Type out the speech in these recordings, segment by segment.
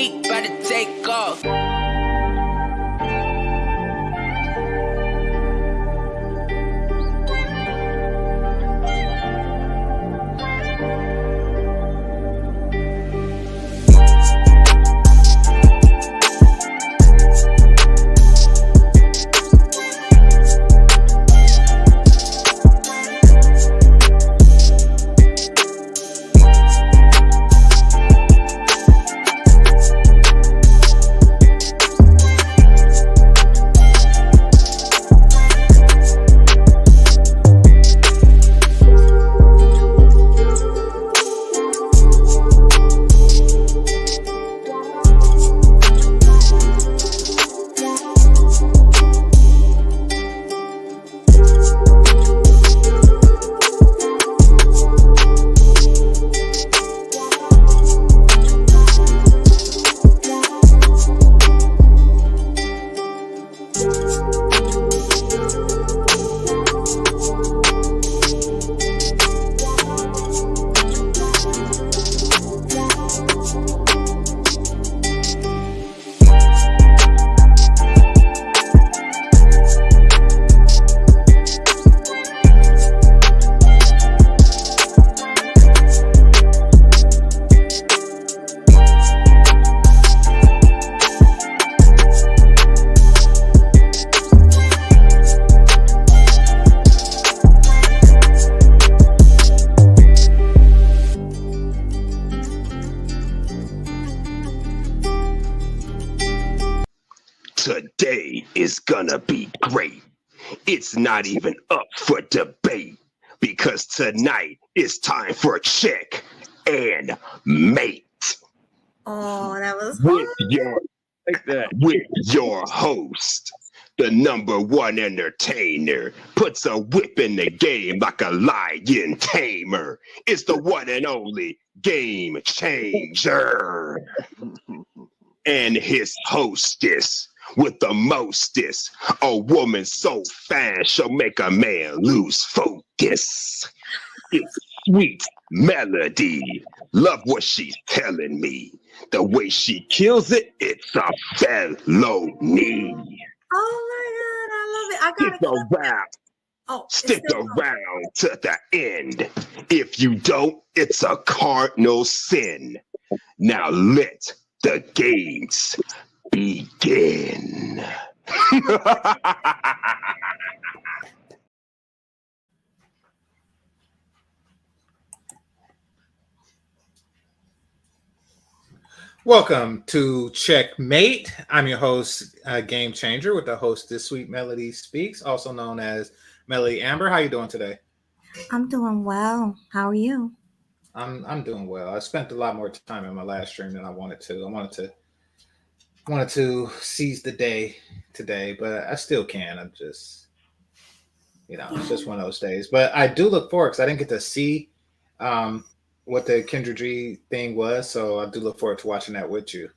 beat, about to take off. Today is gonna be great. It's not even up for debate because tonight it's time for check and mate. Oh, that was with your host, the number one entertainer, puts a whip in the game like a lion tamer. It's the one and only Game Changer. And his hostess with the mostest, a woman so fast she'll make a man lose focus. It's Sweet Melody. Love what she's telling me. The way she kills it, it's a felony. Oh my God, I love it. I got Stick around to the end. If you don't, it's a cardinal sin. Now let the games begin. Welcome to Checkmate. I'm your host, Game Changer, with the hostess, Sweet Melody Speaks, also known as Melody Amber. How you doing today? I'm doing well. How are you? I'm doing well. I spent a lot more time in my last stream than I wanted to. I wanted to seize the day today, but I still can. I'm just, it's just one of those days. But I do look forward because I didn't get to see what the Kendra G thing was, so I do look forward to watching that with you.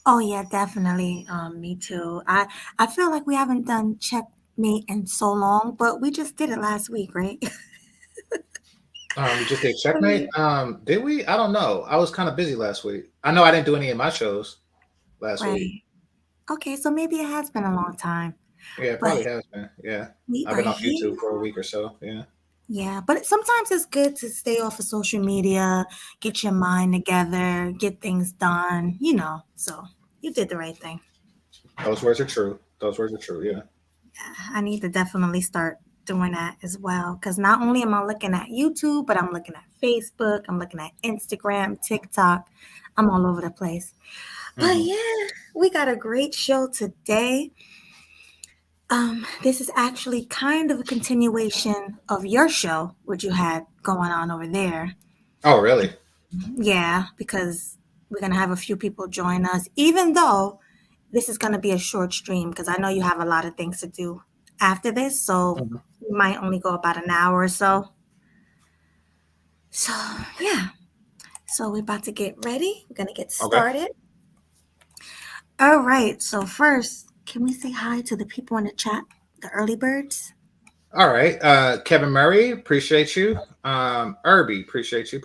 Oh yeah, definitely. Me too. I feel like we haven't done Checkmate in so long, but we just did it last week, right? We just did Checkmate. Did we? I don't know. I was kind of busy last week. I know I didn't do any of my shows last week. Okay, so maybe it has been a long time. Yeah, it probably has been. Yeah, I've been off YouTube for a week or so. Yeah. Yeah, but sometimes it's good to stay off of social media, get your mind together, get things done, So you did the right thing. Those words are true. Yeah. I need to definitely start doing that as well, because not only am I looking at YouTube, but I'm looking at Facebook, I'm looking at Instagram, TikTok. I'm all over the place. But yeah, we got a great show today. This is actually kind of a continuation of your show, what you had going on over there. Oh, really? Yeah, because we're going to have a few people join us, even though this is going to be a short stream, because I know you have a lot of things to do after this, so we might only go about an hour or so. So, yeah. So we're about to get ready. We're going to get started. Okay. All right. So first, can we say hi to the people in the chat, the early birds? All right. Kevin Murray, appreciate you. Irby, appreciate you.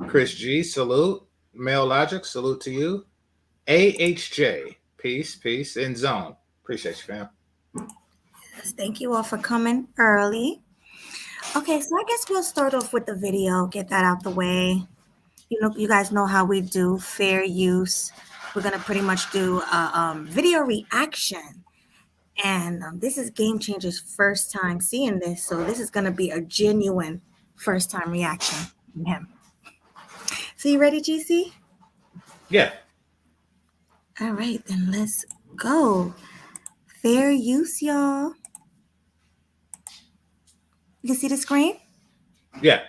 Chris G, salute. Male Logic, salute to you. AHJ. Peace in zone. Appreciate you, fam. Yes, thank you all for coming early. Okay, so I guess we'll start off with the video, get that out the way. You guys know how we do fair use. We're gonna pretty much do a video reaction, and this is Game Changer's first time seeing this, so this is gonna be a genuine first time reaction from him. So you ready, GC? Yeah. All right, then let's go. Fair use, y'all. You can see the screen? Yeah.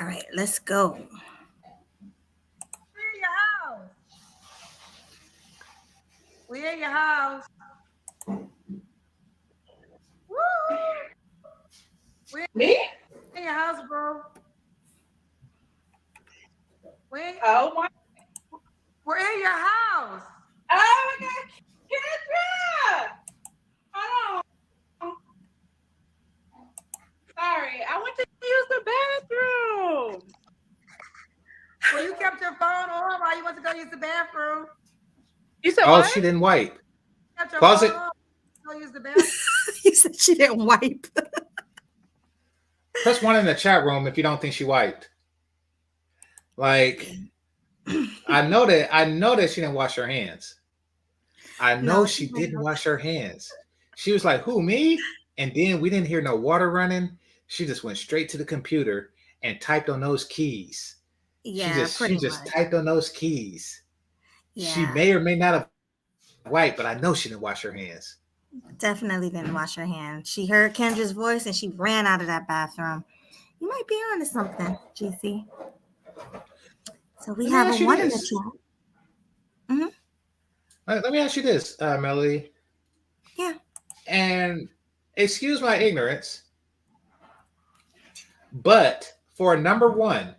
All right, let's go. We're in your house. We're in your house. Woo! We're Me? in your house, bro. Oh my! We're in your house. Oh my God, Kendra! Hold on. Sorry, I went to use the bathroom. Well, you kept your phone on while you went to go use the bathroom. You said Oh, what? she didn't wipe. Kept your Pause phone it. on, go use the bathroom. You said she didn't wipe. Press 1 in the chat room if you don't think she wiped. Like, I know that she didn't wash her hands. I know No, she she didn't didn't. wash her hands. She was like, "Who, me?" And then we didn't hear no water running. She just went straight to the computer and typed on those keys. Yeah, pretty she just much. typed on those keys. Yeah, She may or may not have wiped, but I know she didn't wash her hands. definitely didn't wash her hands. She heard Kendra's voice and she ran out of that bathroom. You might be onto something, GC. So we Let me have ask a you one in the this. chat. Let me ask you this, Melody. Yeah. And excuse my ignorance, but for number 1,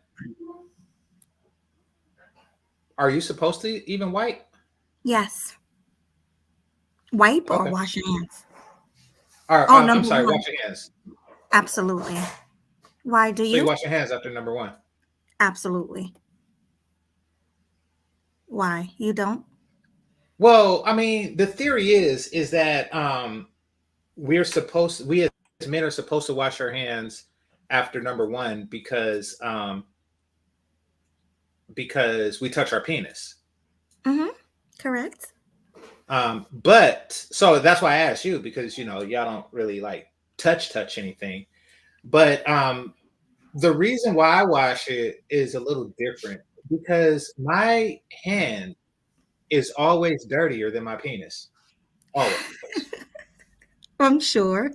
are you supposed to even wipe? Yes. Wipe or Okay. wash your hands? Or, Oh, I'm number sorry, 1. wash your hands. Absolutely. Why do So you? you wash your hands after number 1. Absolutely. Why? You don't? Well, I mean, the theory is that we as men are supposed to wash our hands after number 1 because we touch our penis. Mm-hmm. Correct. But so that's why I asked you, because y'all don't really like touch anything. But the reason why I wash it is a little different, because my hand is always dirtier than my penis. Always. I'm sure.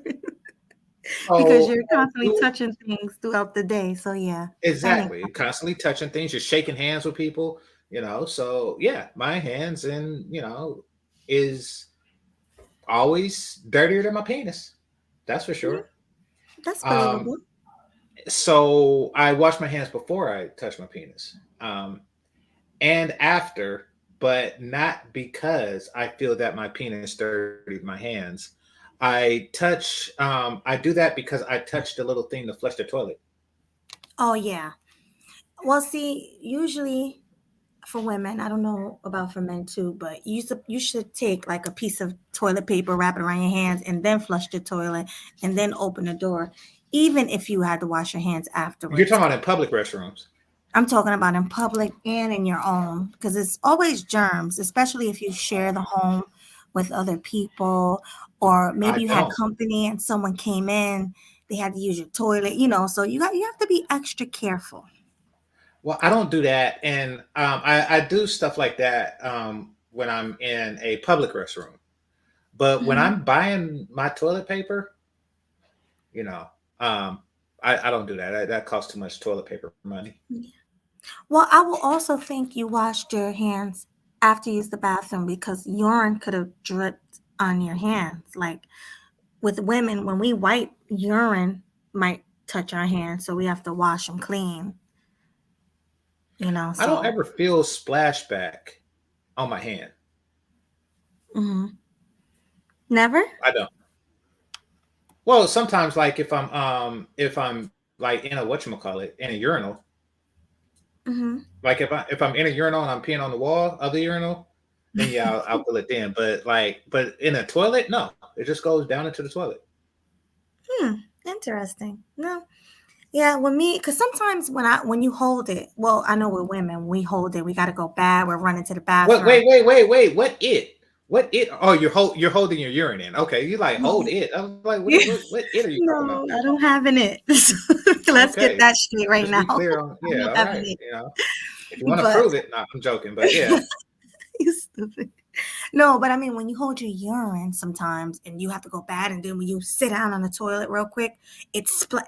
Because you're constantly touching things throughout the day. So yeah. Exactly. You're constantly touching things. You're shaking hands with people, So yeah, my hands is always dirtier than my penis. That's for sure. That's believable. So I wash my hands before I touch my penis. And after, but not because I feel that my penis dirtied my hands. I do that because I touch the little thing to flush the toilet. Oh yeah. Well, see, usually for women, I don't know about for men too, but you should take like a piece of toilet paper, wrap it around your hands, and then flush the toilet, and then open the door, even if you had to wash your hands afterwards. You're talking about in public restrooms. I'm talking about in public and in your own, because it's always germs, especially if you share the home with other people, or maybe you had company and someone came in, they had to use your toilet, so you have to be extra careful. Well, I don't do that, and I do stuff like that when I'm in a public restroom. But when I'm buying my toilet paper, I don't do that. That costs too much toilet paper money. Well, I will also think you washed your hands after you used the bathroom, because urine could have dripped on your hands. Like with women, when we wipe, urine might touch our hands, so we have to wash them clean. So. I don't ever feel splashback on my hand. Mm-hmm. Never? I don't. Well, sometimes, like if I'm like in a whatchamacallit, in a urinal. Mm-hmm. Like if I'm in a urinal and I'm peeing on the wall of the urinal, then yeah, I'll feel it then. But in a toilet, no, it just goes down into the toilet. Interesting. No. Yeah, with me, because sometimes when you hold it, well, I know with women, we hold it, we gotta go bad, we're running to the Wait, bathroom. wait. What it? What it? Oh, you're holding your urine in. Okay, you like hold it. I was like, what it are you talking No, about? I don't have an it. Let's get Okay, that straight right just now. be clear on. I Yeah, don't all have an right. it. You know, if you want to But prove it, no, I'm joking, but yeah. you stupid. No, but I mean, when you hold your urine sometimes and you have to go bad, and then when you sit down on the toilet real quick,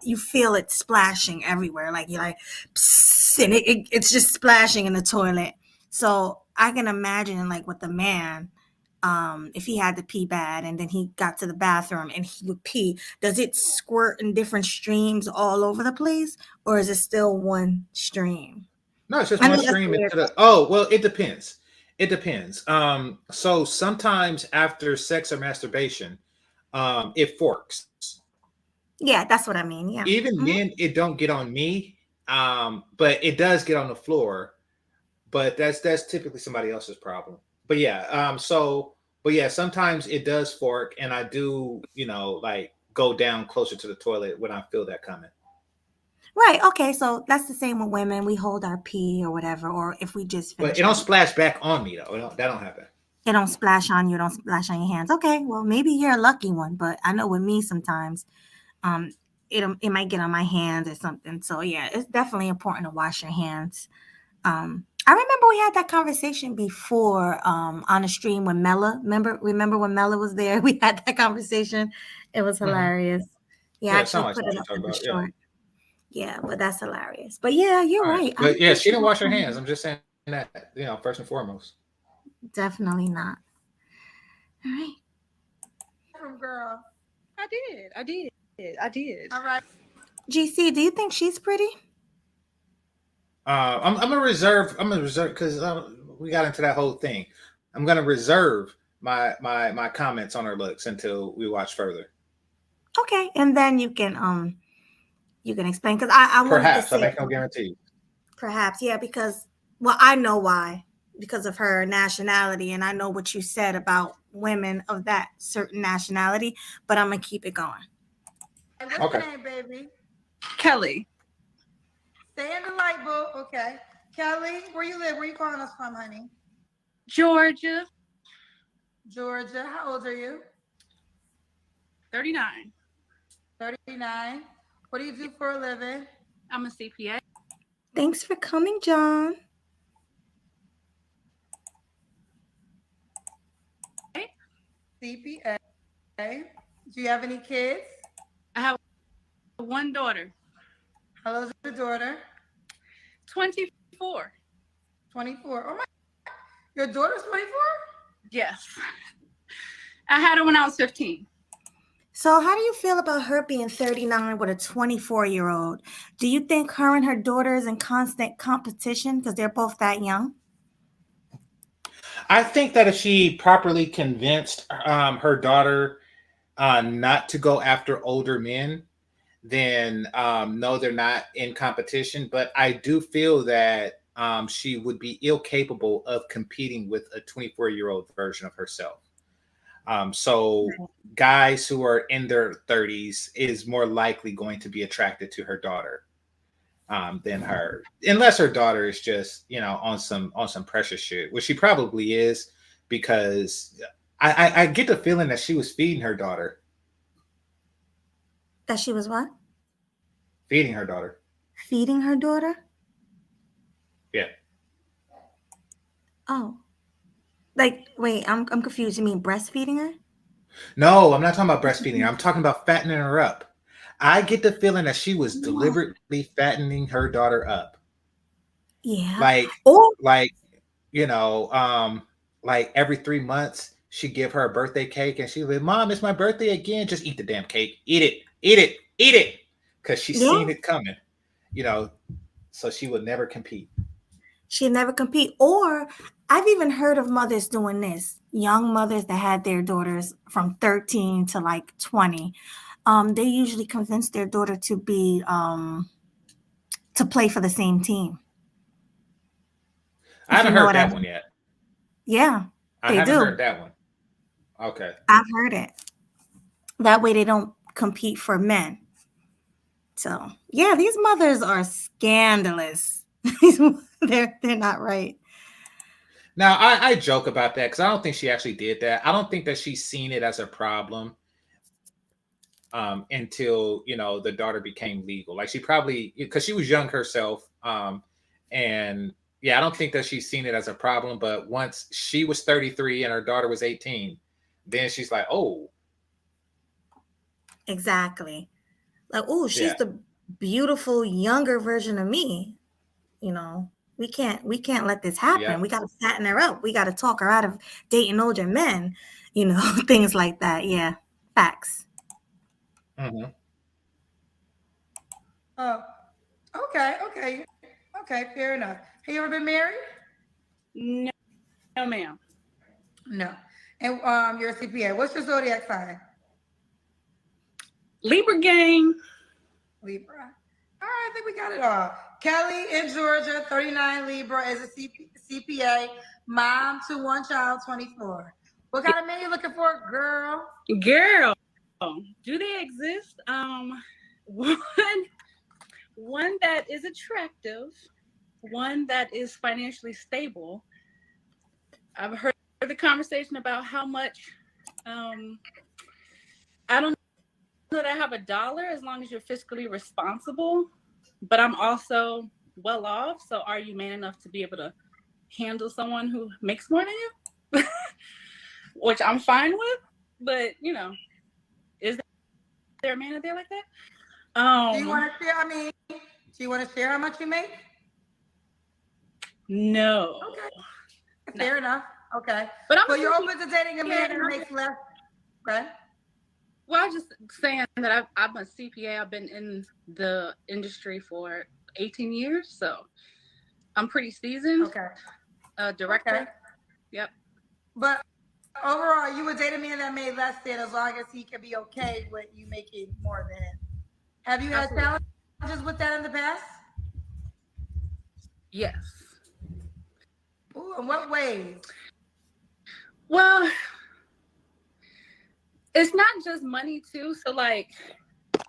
you feel it splashing everywhere. Like you're like, psst, and it's just splashing in the toilet. So I can imagine, like with the man, if he had to pee bad and then he got to the bathroom and he would pee, does it squirt in different streams all over the place, or is it still one stream? No, it's just I one know that's stream weird. into the. Oh, well, it depends. It depends. So sometimes after sex or masturbation, it forks. Yeah, that's what I mean. Yeah. Even Mhm. then, it don't get on me. But it does get on the floor. But that's typically somebody else's problem. But yeah, but yeah, sometimes it does fork, and I do, like go down closer to the toilet when I feel that coming. Right. Okay. So that's the same with women. We hold our pee or whatever, or if we just But finish it don't having, splash back on me though. That don't happen. it don't splash on you, don't splash on your hands. Okay. Well, maybe you're a lucky one, but I know with me sometimes, um, it might get on my hands or something. So yeah, it's definitely important to wash your hands. I remember we had that conversation before, on a stream with Mela. Remember when Mela was there? We had that conversation. It was Mhm. hilarious. He Yeah, it actually sounds like put something it you're up talking in the about. Yeah. short. Yeah, but that's hilarious. But yeah, you're All right. right. I But don't yeah, think she she didn't was wash her hands. I'm just saying that, first and foremost. definitely not. All right. From girl. I did. I did. All right. GC, do you think she's pretty? I'm gonna reserve. Because we got into that whole thing. I'm gonna reserve my comments on her looks until we watch further. Okay, and then you can explain, because I wanted to Perhaps I say make no guarantee. perhaps, yeah, because, well, I know why, because of her nationality, and I know what you said about women of that certain nationality, but I'm gonna keep it going. Hey, what's Okay. your name, baby? Kelly, Stay in the light, boo. Okay. Kelly, where you live? Where you calling us from, honey? Georgia, Georgia. How old are you? 39. 39. What do you do for a living? I'm a CPA. Thanks for coming, John. CPA. Do you have any kids? I have one daughter, How old is your daughter? 24. 24. Oh my, your daughter's 24? Yes. I had her when I was 15. So how do you feel about her being 39 with a 24-year-old? Do you think her and her daughter is in constant competition because they're both that young? I think that if she properly convinced her daughter not to go after older men, then no, they're not in competition. But I do feel that she would be ill capable of competing with a 24-year-old version of herself. So guys who are in their 30s is more likely going to be attracted to her daughter than her, unless her daughter is just on some precious shit, which she probably is, because I get the feeling that she was feeding her daughter. That she was what? Feeding her daughter. Feeding her daughter? Yeah. Oh. Like, wait, I'm confused. You mean breastfeeding her? No, I'm not talking about breastfeeding. I'm talking about fattening her up. I get the feeling that she was deliberately fattening her daughter up. Yeah. Like, Or like, like every 3 months she'd give her a birthday cake and she'd be, Mom, it's my birthday again. Just eat the damn cake. Eat it. Eat it. Eat it. Because she's seen it coming, so she would never compete. she'd never compete. Or I've even heard of mothers doing this. Young mothers that had their daughters from 13 to like 20. They usually convince their daughter to be to play for the same team. I haven't You know heard what I that mean. one yet. Yeah. I They haven't do. heard that one. Okay. I've heard it. That way they don't compete for men. So yeah, these mothers are scandalous. they're not right. Now I joke about that because I don't think she actually did that. I don't think that she's seen it as a problem until the daughter became legal. Like she probably because she was young herself, and yeah, I don't think that she's seen it as a problem. But once she was 33 and her daughter was 18, then she's like, oh, Exactly. Like, oh, she's yeah, the beautiful younger version of me. You know, we can't let this happen. yeah. We gotta fatten her up. We gotta talk her out of dating older men, things like that. Yeah. Facts. Hmm. Oh, okay, fair enough. Have you ever been married? No, no, ma'am. No. And you're a CPA. What's your zodiac sign? Libra gang. Libra. All right, I think we got it all. Kelly in Georgia, 39, Libra, is a CPA, mom to one child, 24. What kind of man you looking for, girl? Girl, do they exist? One, one that is attractive, one that is financially stable. I've heard the conversation about how much. I don't know that I have a dollar as long as you're fiscally responsible, but I'm also well off. So, are you man enough to be able to handle someone who makes more than you? Which I'm fine with, but is there a man out there like that? Do you want to share? Do you want to share how much you make? No. Okay. Fair enough. Okay. But I'm so you're open to dating a man who makes less, right? Well, I'm just saying that I'm a CPA. I've been in the industry for 18 years, so I'm pretty seasoned. Okay. Director. Okay. Yep. But overall, you would date a man that made less than as long as he could be okay with you making more than. Have you had challenges with that in the past? Yes. Ooh, in what ways? Well, it's not just money too. So like,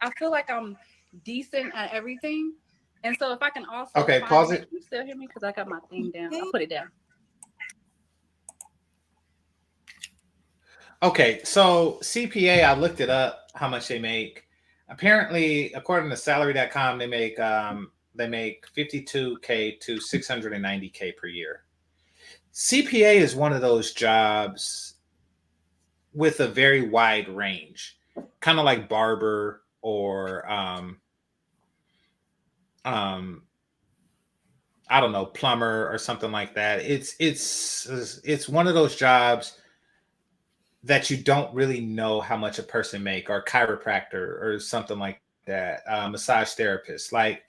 I feel like I'm decent at everything, and so if I can also Pause it. Can you still hear me? Because I got my thing down. I'll put it down. Okay, so CPA, I looked it up how much they make. Apparently, according to salary.com, they make 52K to 690K per year. CPA is one of those jobs with a very wide range, kind of like barber or I don't know, plumber or something like that. It's one of those jobs that you don't really know how much a person make, or chiropractor or something like that, massage therapist. Like,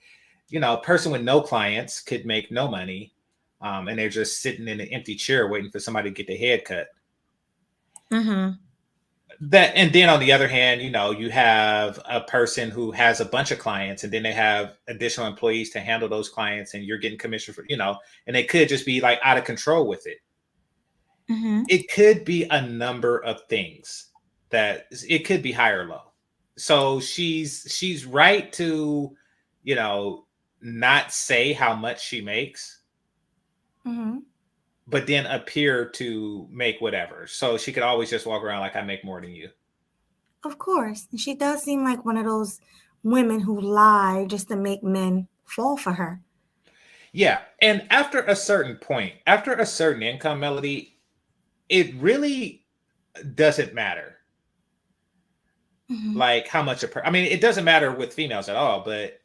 a person with no clients could make no money, and they're just sitting in an empty chair waiting for somebody to get their head cut. Mm-hmm. And then on the other hand, you have a person who has a bunch of clients, and then they have additional employees to handle those clients, and you're getting commission for, and they could just be like out of control with it. Mm-hmm. It could be a number of things that it could be high or low. So she's right to, not say how much she makes, Mm-hmm. but then appear to make whatever. So she could always just walk around like, I make more than you. Of course. And she does seem like one of those women who lie just to make men fall for her. Yeah. And after a certain point, after a certain income, Melody, it really doesn't matter. Mm-hmm. Like how much it doesn't matter with females at all, but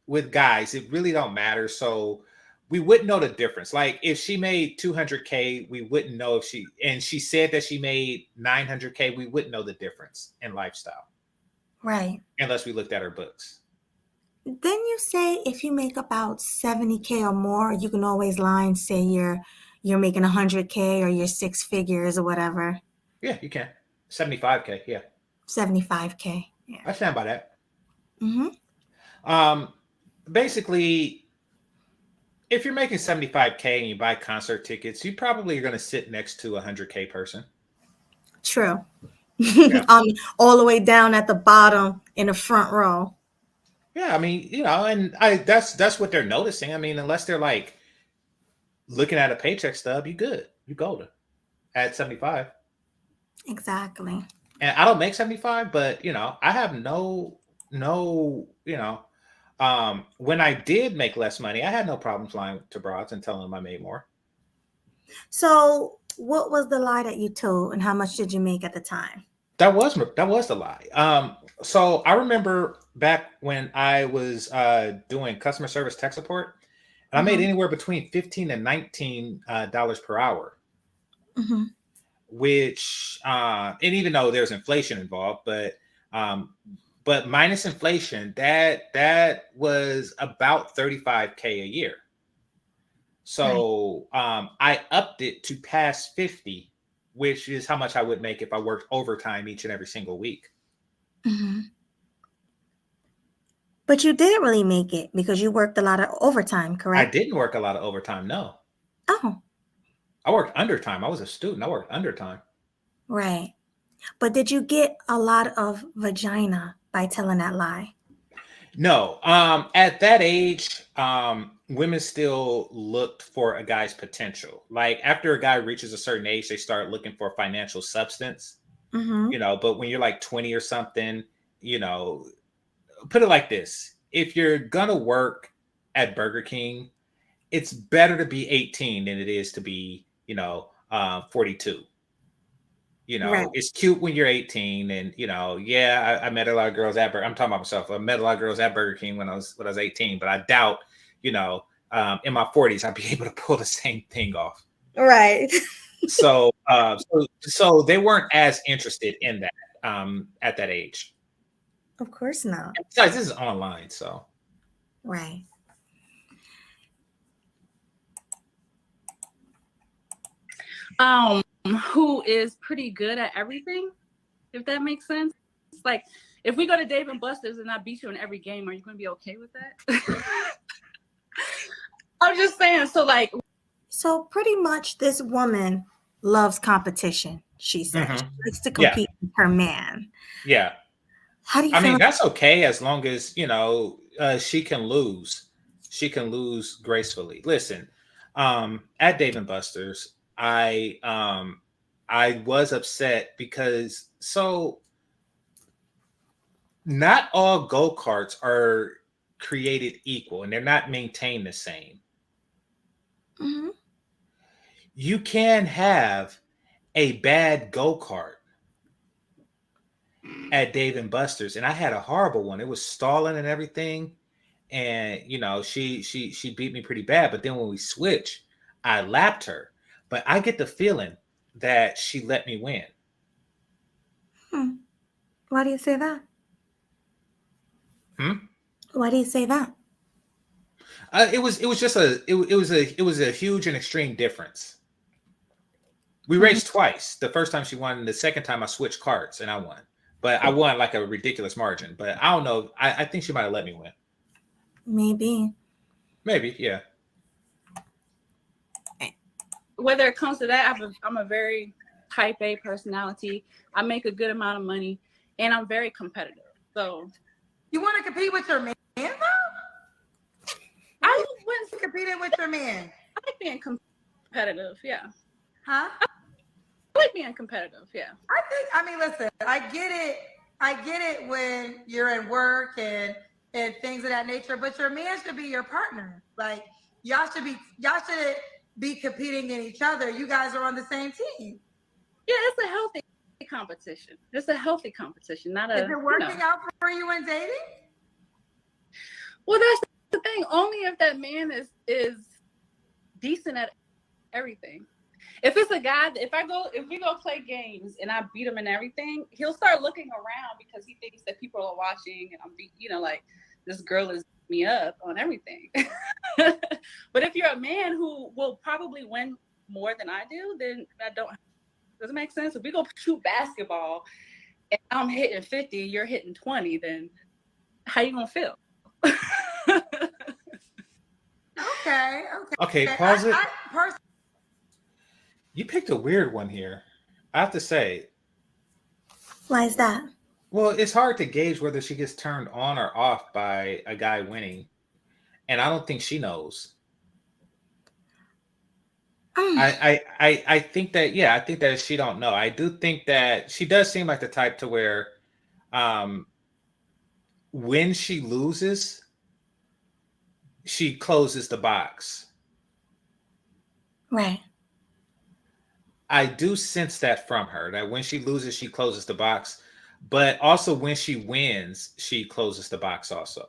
with guys, it really don't matter. So we wouldn't know the difference. Like if she made 200K, we wouldn't know and she said that she made 900K, we wouldn't know the difference in lifestyle. Right. Unless we looked at her books. Then you say if you make about 70K or more, you can always lie and say you're making 100K or you're six figures or whatever. Yeah, you can. 75K, yeah. 75K. Yeah. I stand by that. Mm-hmm. Basically, if you're making 75K and you buy concert tickets, you probably are going to sit next to a 100K person. True. Yeah. All the way down at the bottom in the front row. Yeah, I mean, and that's what they're noticing. I mean, unless they're like looking at a paycheck stub, you good. You golden at 75. Exactly. And I don't make 75, but I have when I did make less money, I had no problems lying to broads and telling them I made more. So what was the lie that you told and how much did you make at the time? That was the lie. So I remember back when I was doing customer service tech support, and I made anywhere between $15 and $19 per hour, which and even though there's inflation involved, but minus inflation, that was about 35K a year. So I upped it to past 50, which is how much I would make if I worked overtime each and every single week. But you didn't really make it because you worked a lot of overtime, correct? I didn't work a lot of overtime, no. Oh. I worked undertime. I was a student. I worked undertime. Right. But did you get a lot of vagina by telling that lie? No. At that age, women still looked for a guy's potential. Like after a guy reaches a certain age, they start looking for financial substance. But when you're like 20 or something, put it like this. If you're gonna work at Burger King, it's better to be 18 than it is to be, 42. Right. It's cute when you're 18 and, I met a lot of girls at I'm talking about myself. I met a lot of girls at Burger King when I was 18, but I doubt, in my 40s, I'd be able to pull the same thing off. Right. So they weren't as interested in that at that age. Of course not. And besides, this is online, so. Right. Who is pretty good at everything, if that makes sense. Like, if we go to Dave and Buster's and I beat you in every game, are you going to be okay with that? I'm just saying, So pretty much this woman loves competition, she said. She likes to compete with her man. Yeah. How do you feel? That's okay as long as, she can lose. She can lose gracefully. Listen, at Dave and Buster's, I was upset because not all go-karts are created equal and they're not maintained the same. You can have a bad go-kart at Dave and Buster's, and I had a horrible one. It was stalling and everything, and she beat me pretty bad. But then when we switched, I lapped her. But I get the feeling that she let me win. Why do you say that? Why do you say that? It was a huge and extreme difference. We raced twice. The first time she won, and the second time I switched carts and I won. But I won like a ridiculous margin. But I don't know. I think she might have let me win. Maybe, yeah. Whether it comes to that, I'm a very type A personality. I make a good amount of money, and I'm very competitive. So, you want to compete with your man, though? I wouldn't competing with your man. I like being competitive. Yeah. Huh? I like being competitive. Yeah. Listen. I get it when you're at work and things of that nature. But your man should be your partner. Like y'all should be competing in each other. You guys are on the same team. Yeah, it's a healthy competition. It's a healthy competition, not a. Is it working out for you in dating? Well, that's the thing. Only if that man is decent at everything. If it's a guy, if we go play games and I beat him and everything, he'll start looking around because he thinks that people are watching and I'm, like this girl is me up on everything. But if you're a man who will probably win more than I do, then does it make sense? If we go shoot basketball and I'm hitting 50, you're hitting 20, then how you gonna feel? Okay. Okay, pause it. I personally, You picked a weird one here. I have to say, Why is that? well, it's hard to gauge whether she gets turned on or off by a guy winning, and I don't think she knows. Mm, I think that, yeah, I think that she don't know. I do think that she does seem like the type to where, um, when she loses, she closes the box. right. I do sense that from her, that when she loses, she closes the box, but also when she wins, she closes the box also.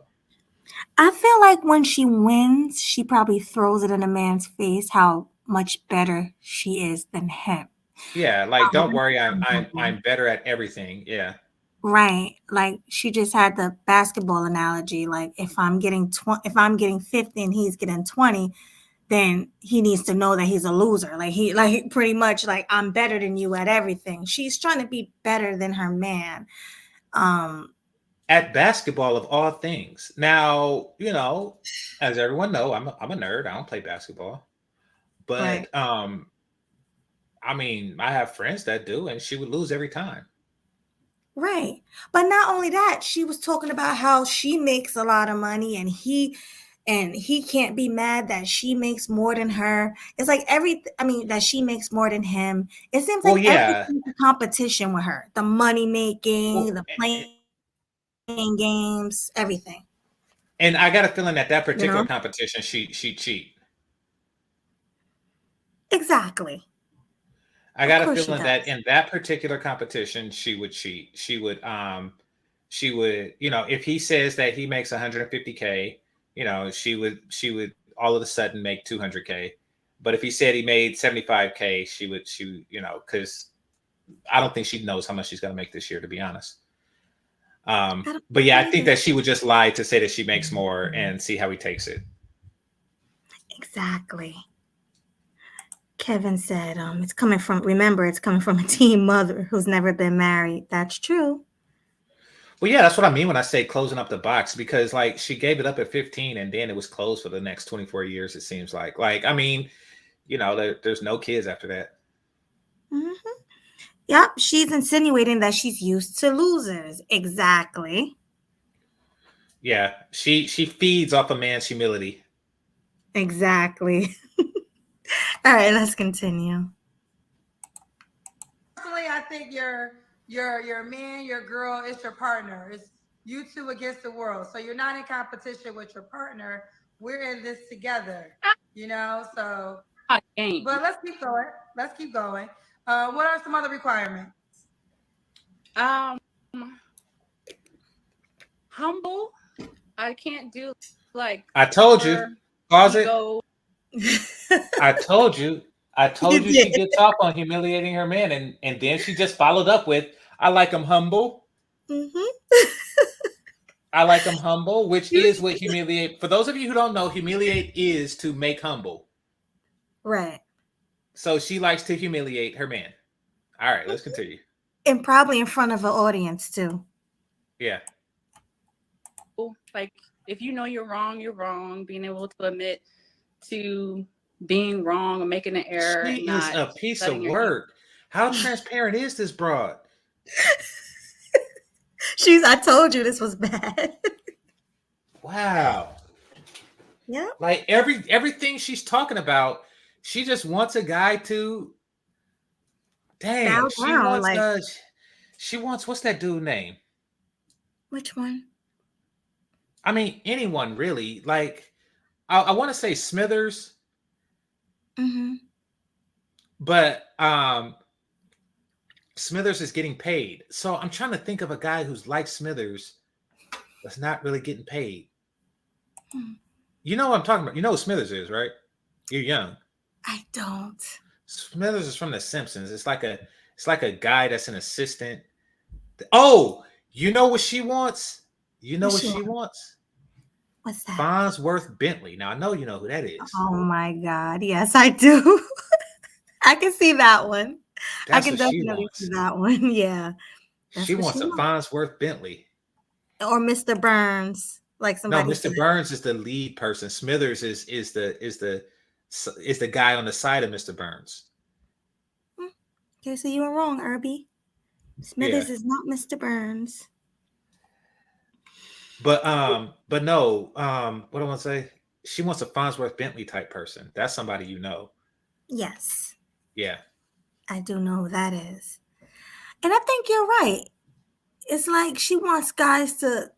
I feel like when she wins, she probably throws it in a man's face how much better she is than him. Yeah, like don't Um, worry, I'm better at everything. Yeah. Right. Like she just had the basketball analogy. Like if I'm getting 50 and he's getting 20, then he needs to know that he's a loser. Like pretty much like I'm better than you at everything. She's trying to be better than her man. Um, At basketball of all things. Now, as everyone know, I'm a nerd. I don't play basketball. right. But I mean, I have friends that do, and she would lose every time. Right. But not only that, she was talking about how she makes a lot of money and he can't be mad that she makes more than her. It's like that she makes more than him. It seems Well, like yeah. everything's a competition with her. The money making, Well, the playing games, everything. and I got a feeling that You particular know? competition, she cheat. Exactly. I Of got a course she feeling that does. in that particular competition, she would cheat. She would, if he says that he makes 150K, she would all of a sudden make 200K. But if he said he made 75K, because I don't think she knows how much she's going to make this year, to be honest. I don't But yeah, I think either. that she would just lie to say that she makes more and see how he takes it. Exactly. Kevin said, it's coming from a teen mother who's never been married. That's true. Well, yeah, that's what I mean when I say closing up the box, because like she gave it up at 15 and then it was closed for the next 24 years, it seems like. Like, I mean, there's no kids after that. Hmm. Yep, she's insinuating that she's used to losers. Exactly. Yeah, she feeds off a man's humility. Exactly. All right, let's continue. personally, I think your man, your girl, it's your partner. It's you two against the world. So you're not in competition with your partner. We're in this together. So Game. but let's keep going. Let's keep going. What are some other requirements? Um, humble. I can't do like I told you. Pause it. ego. I told you. You She did. gets off on humiliating her man, and then she just followed up with, I like him humble. Mm-hmm. I like him humble, which is what humiliate. For those of you who don't know, humiliate is to make humble. Right. So she likes to humiliate her man. All right, let's continue. And probably in front of an audience too. Yeah. Like if you know you're wrong, you're wrong. Being able to admit to being wrong or making an error. She is a piece of work. How transparent is this broad? I told you this was bad. Wow. Yeah. Like everything she's talking about, she just wants a guy to. Dang, she wants what's that dude name? Which one? I mean, anyone really. Like, I want to say Smithers, Mm-hmm. but Smithers is getting paid. So I'm trying to think of a guy who's like Smithers that's not really getting paid. You know what I'm talking about? You know who Smithers is, right? You're young. I don't. Smithers is from The Simpsons. It's like a guy that's an assistant. Oh, you know what she wants? You know what she wants? What's that? Farnsworth Bentley. Now I know you know who that is. Oh my God. Yes, I do. I can see that one. That's I can definitely see that one. Yeah. She wants a Farnsworth Bentley. Or Mr. Burns. like No, somebody Mr. said. Burns is the lead person. Smithers is the guy on the side of Mr. Burns. Okay, so you were wrong, Irby. Smithers is not Mr. Burns. But no, what I want to say, she wants a Farnsworth Bentley type person. That's somebody you know. Yes, Yeah. I do know who that is. And I think you're right. It's like she wants guys to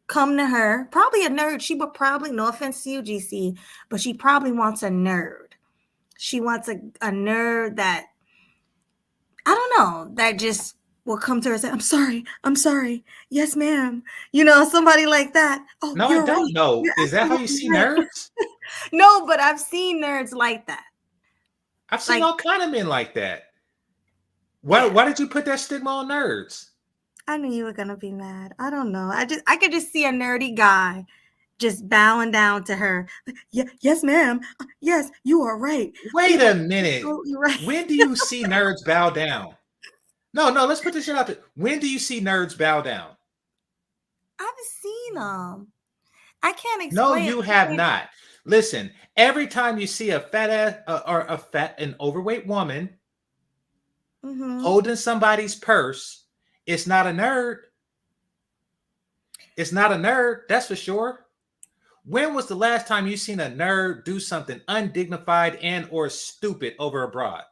come to her. Probably a nerd. She would probably, no offense to you, GC, but she probably wants a nerd. She wants a nerd that, I don't know, that just will come to her and say, I'm sorry. Yes, ma'am. You know, somebody like that. Oh, No, you're I don't right. know. You're Is that how you absolutely see right. nerds? No, but I've seen nerds like that. I've seen Like- all kind of men like that. Why did you put that stigma on nerds? I knew you were gonna be mad. I don't know. I could just see a nerdy guy just bowing down to her. Yeah, yes, ma'am. Yes, you are right. Wait a minute. Absolutely right. When do you see nerds bow down? No, let's put this shit out there. When do you see nerds bow down? I've seen them. I can't explain. No, you have not. Listen, every time you see a fat ass or an overweight woman Mhm. holding somebody's purse, it's not a nerd. It's not a nerd, that's for sure. When was the last time you seen a nerd do something undignified and or stupid over a broad?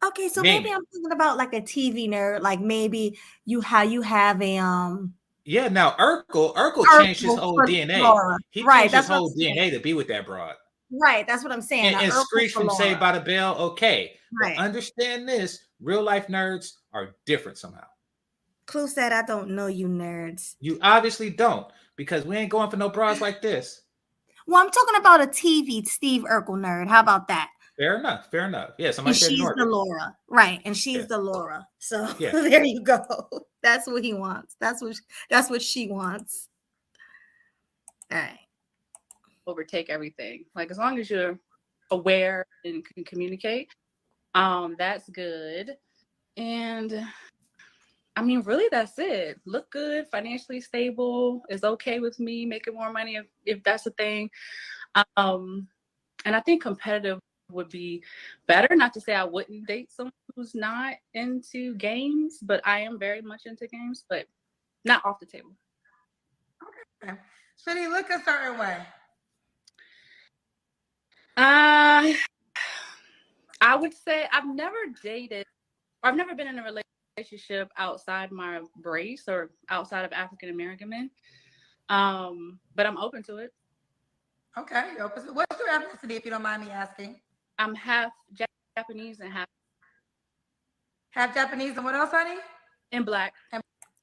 Okay, so Name maybe it. I'm thinking about like a TV nerd, like maybe you have a Yeah, now Urkel changed his Urkel whole for DNA. Laura. He Right, changed his that's what I'm whole saying. DNA to be with that broad. Right, that's what I'm saying. And a Urkel Screech for from Saved by Laura. the Bell, okay. Right. But understand this, real life nerds are different somehow. Clue said, I don't know you nerds. You obviously don't, because we ain't going for no broads like this. Well, I'm talking about a TV Steve Urkel nerd. How about that? Fair enough. Yeah, somebody And said she's the Norbit. Laura. Right. And she's Yeah. the Laura. So Yeah. there you go. That's what he wants. That's what she wants. All right. Overtake everything. Like as long as you're aware and can communicate, that's good. And I mean, really, that's it. Look good, financially stable is okay with me. Making more money if that's a thing. And I think competitive would be better. Not to say I wouldn't date someone who's not into games, but I am very much into games, but not off the table. Okay. Should he look a certain way? I would say I've never dated, or I've never been in a relationship outside my race or outside of African American men. But I'm open to it. Okay. What's your ethnicity, if you don't mind me asking? I'm half Japanese and Half Japanese and what else, honey? and Black.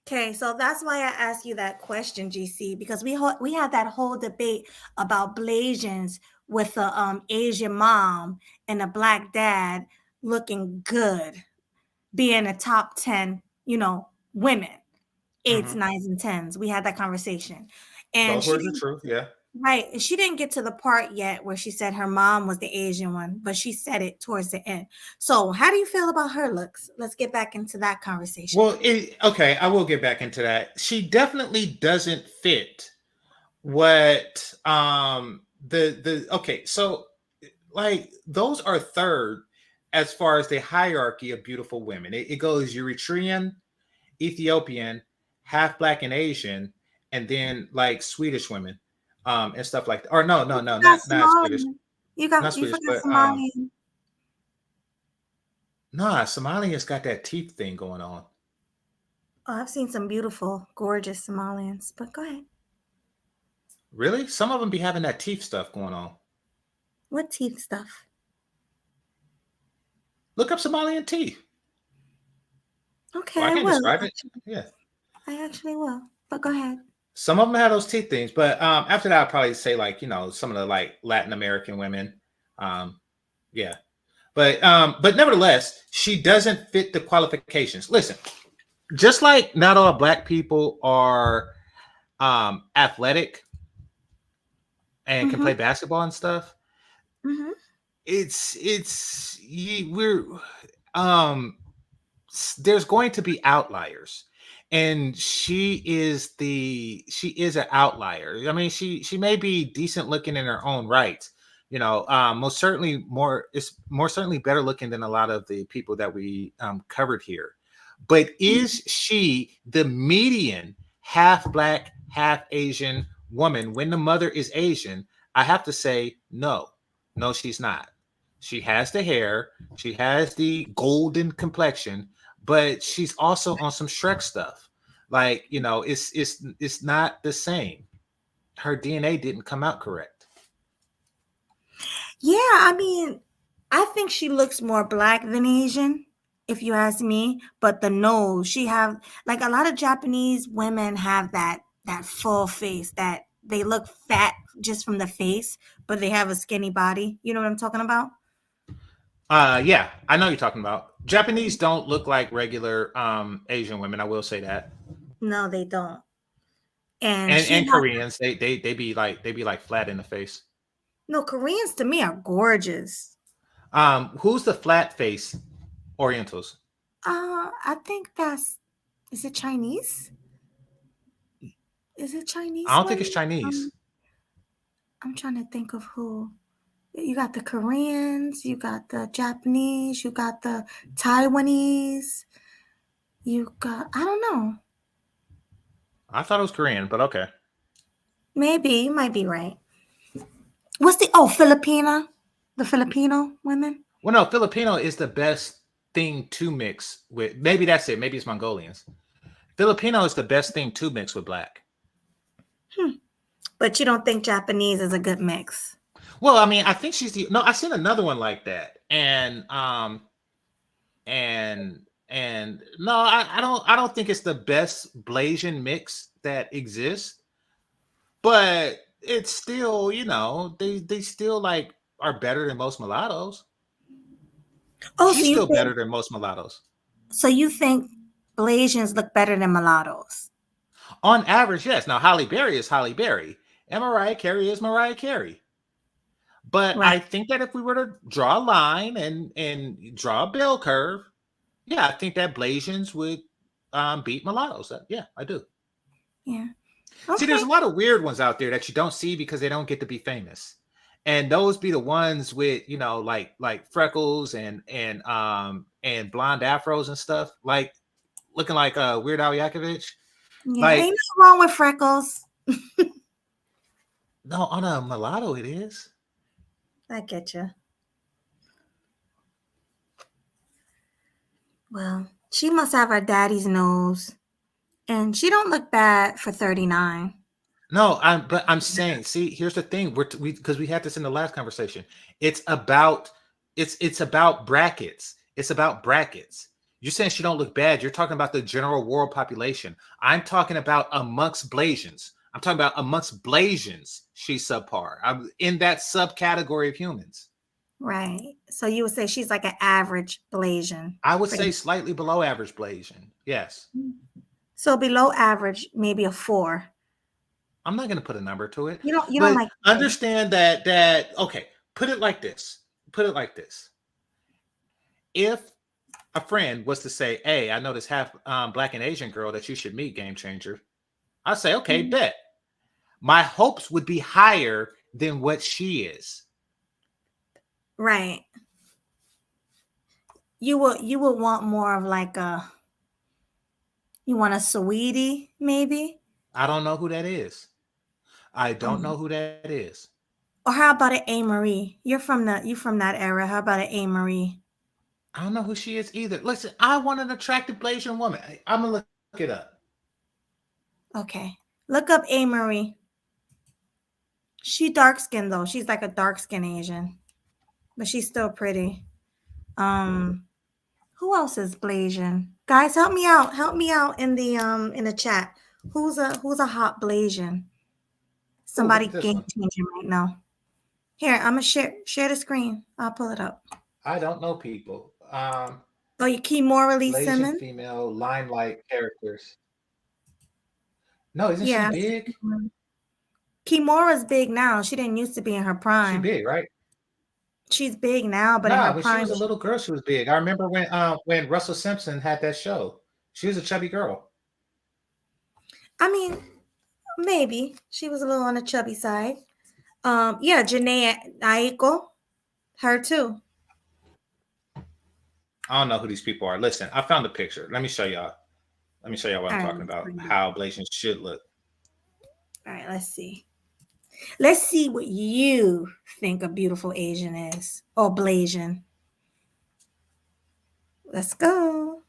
Okay, so that's why I asked you that question, GC, because we had that whole debate about Blasians with a Asian mom and a Black dad looking good, being a top 10, women, 8s, 9s, and 10s. We had that conversation. And Those words are true, yeah. right. And she didn't get to the part yet where she said her mom was the Asian one, but she said it towards the end. So how do you feel about her looks? Let's get back into that conversation. Well, okay, I will get back into that. She definitely doesn't fit what okay, so like those are third as far as the hierarchy of beautiful women. It goes Eritrean, Ethiopian, half Black and Asian, and then like Swedish women. And stuff like that. Or no, not Swedish. You Not forgot Swedish, but, Somalian. Nah, Somalians got that teeth thing going on. Oh, I've seen some beautiful, gorgeous Somalians, but go ahead. Really? Some of them be having that teeth stuff going on. What teeth stuff? Look up Somalian teeth. Okay, Well, I I can will. describe it. Yeah. I actually will, but go ahead. Some of them have those teeth things, but after that, I'd probably say like, some of the like Latin American women. Yeah. But nevertheless, she doesn't fit the qualifications. Listen, just like not all Black people are athletic and can play basketball and stuff. Mm-hmm. There's going to be outliers. and she is an outlier. I mean, she may be decent looking in her own right. Most certainly more certainly better looking than a lot of the people that we covered here. But is she the median half black, half Asian woman when the mother is Asian? I have to say no. No, she's not. She has the hair, she has the golden complexion, but she's also on some Shrek stuff. Like, it's not the same. Her DNA didn't come out correct. Yeah, I mean, I think she looks more black than Asian, if you ask me. But the nose, she have like a lot of Japanese women have that full face that they look fat just from the face, but they have a skinny body. You know what I'm talking about? Yeah, I know you're talking about. Japanese don't look like regular Asian women. I will say that. No, they don't. And And Koreans, they be like flat in the face. no, Koreans to me are gorgeous. Who's the flat face Orientals? I think is it Chinese? Is it Chinese? I don't think it's Chinese. I'm trying to think of who. You got the Koreans, you got the Japanese, you got the Taiwanese, I don't know. I thought it was Korean, but okay. Maybe, you might be right. Filipina? The Filipino women? Well, no, Filipino is the best thing to mix with. Maybe that's it. Maybe it's Mongolians. Filipino is the best thing to mix with black. But you don't think Japanese is a good mix? Well, I mean, I think I've seen another one like that. And no, I don't think it's the best Blasian mix that exists, but it's still, they still like are better than most mulattoes. Oh, she's still better than most mulattoes. So you think Blasians look better than mulattoes? On average, yes. Now, Halle Berry is Halle Berry, and Mariah Carey is Mariah Carey. But right. I think that if we were to draw a line and draw a bell curve, yeah, I think that Blasians would beat mulattoes. Yeah, I do. Yeah. Okay. See, there's a lot of weird ones out there that you don't see because they don't get to be famous. And those be the ones with, like freckles and blonde afros and stuff, like looking like Weird Al Yankovic. Yeah, ain't nothing wrong with freckles. No, on a mulatto it is. I get you. Well, she must have her daddy's nose, and she don't look bad for 39. No, I'm saying, see, here's the thing. Because we had this in the last conversation. It's about brackets. It's about brackets. You're saying she don't look bad. You're talking about the general world population. I'm talking about amongst Blasians. I'm talking about amongst Blasians, she's subpar. I'm in that subcategory of humans. Right. So you would say she's like an average Blasian. I would say slightly below average Blasian. Yes. So below average, maybe a 4. I'm not going to put a number to it. You don't like understand that. Okay. Put it like this. If a friend was to say, "Hey, I know this half black and Asian girl that you should meet, game changer," I say, "Okay, bet." My hopes would be higher than what she is. Right. You would want more of like you want a sweetie, maybe? I don't know who that is. I don't know who that is. Or how about an A. Marie? You're from that era. How about an A. Marie? I don't know who she is either. Listen, I want an attractive Blasian woman. I'm gonna look it up. Okay. Look up A. Marie. She dark skinned though. She's like a dark skinned Asian. But she's still pretty. Who else is Blasian? Guys, help me out. Help me out in the chat. Who's a hot Blasian? Somebody game changing right now. Here, I'm gonna share the screen. I'll pull it up. I don't know people. You Kimora Lee Simmons? Female limelight characters. No, isn't she big? Kimora's big now. She didn't used to be in her prime. She's big, right? She's big now, but in her when prime, she was a little girl, she was big. I remember when Russell Simpson had that show. She was a chubby girl. I mean, maybe she was a little on the chubby side. Yeah, Janae Aiko, her too. I don't know who these people are. Listen, I found a picture. Let me show y'all. Let me show y'all what I'm All right, talking let's about. bring it. How Blasian should look. All right, let's see. Let's see what you think a beautiful Asian is, or Blasian. Let's go.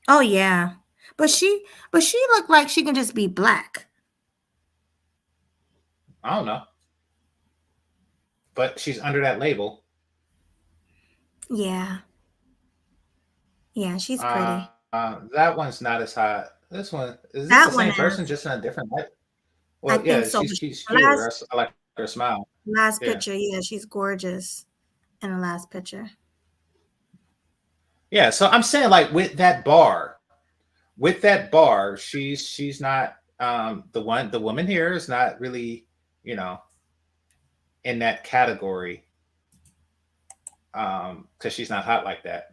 Oh yeah, but she looked like she can just be black. I don't know, but she's under that label. Yeah, yeah, she's pretty. That one's not as hot. This one is this That the one same person, is. just in a different light? I Well, think yeah, so. she's The cute. I like her smile. last Yeah, picture, yeah, she's gorgeous in the last picture. yeah. So I'm saying, like, with that bar, she's not the woman here is not really, you know, in that category, because she's not hot like that.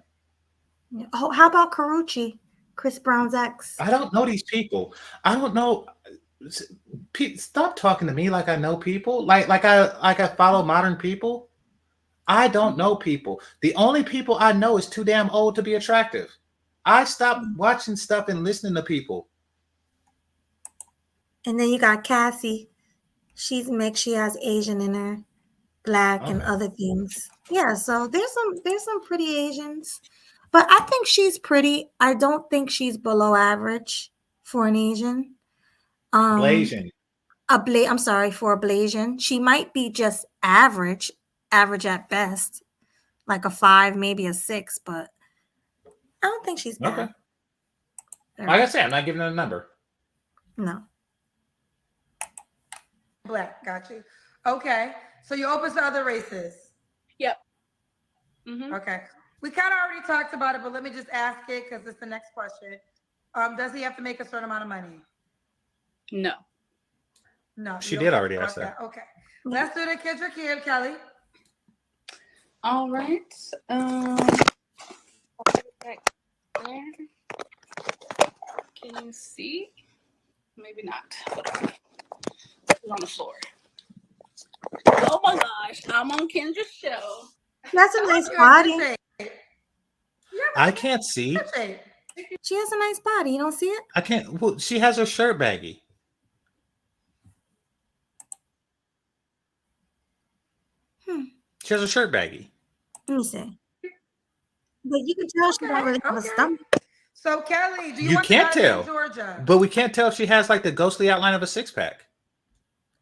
Yeah. Oh, how about Karuchi, Chris Brown's ex? I don't know these people. I don't know. Stop talking to me like I know people. Like I follow modern people. I don't know people. The only people I know is too damn old to be attractive. I stopped watching stuff and listening to people. And then you got Cassie. She's mixed. She has Asian in her, black and Okay. other things. Yeah, so there's some pretty Asians. But I think she's pretty. I don't think she's below average for an Asian. Um Blasian. I'm sorry, for a Blasian. She might be just average, average at best, like a 5, maybe a 6, but I don't think she's Okay. bad. All Like I right. said, I'm not giving it a number. No. Black, got you. Okay, so you're open to other races. Yep. Mm-hmm. Okay, we kind of already talked about it, but let me just ask it because it's the next question. Does he have to make a certain amount of money? No. No. She you did don't already care ask about that. Okay, let's do the Kendrick here, Kelly. All right. Back there. Can you see? Maybe not. It's on the floor. Oh my gosh! I'm on Kendra's show. That's a nice You're in body. good shape. You're I in can't see. good shape. She has a nice body. You don't see it? I can't. Well, she has her shirt baggy. She has her shirt baggy. Let me see. But you can tell she don't really have a Okay. stomach. So Kelly, do you, You want can't to go to tell. Georgia? But we can't tell if she has like the ghostly outline of a six pack.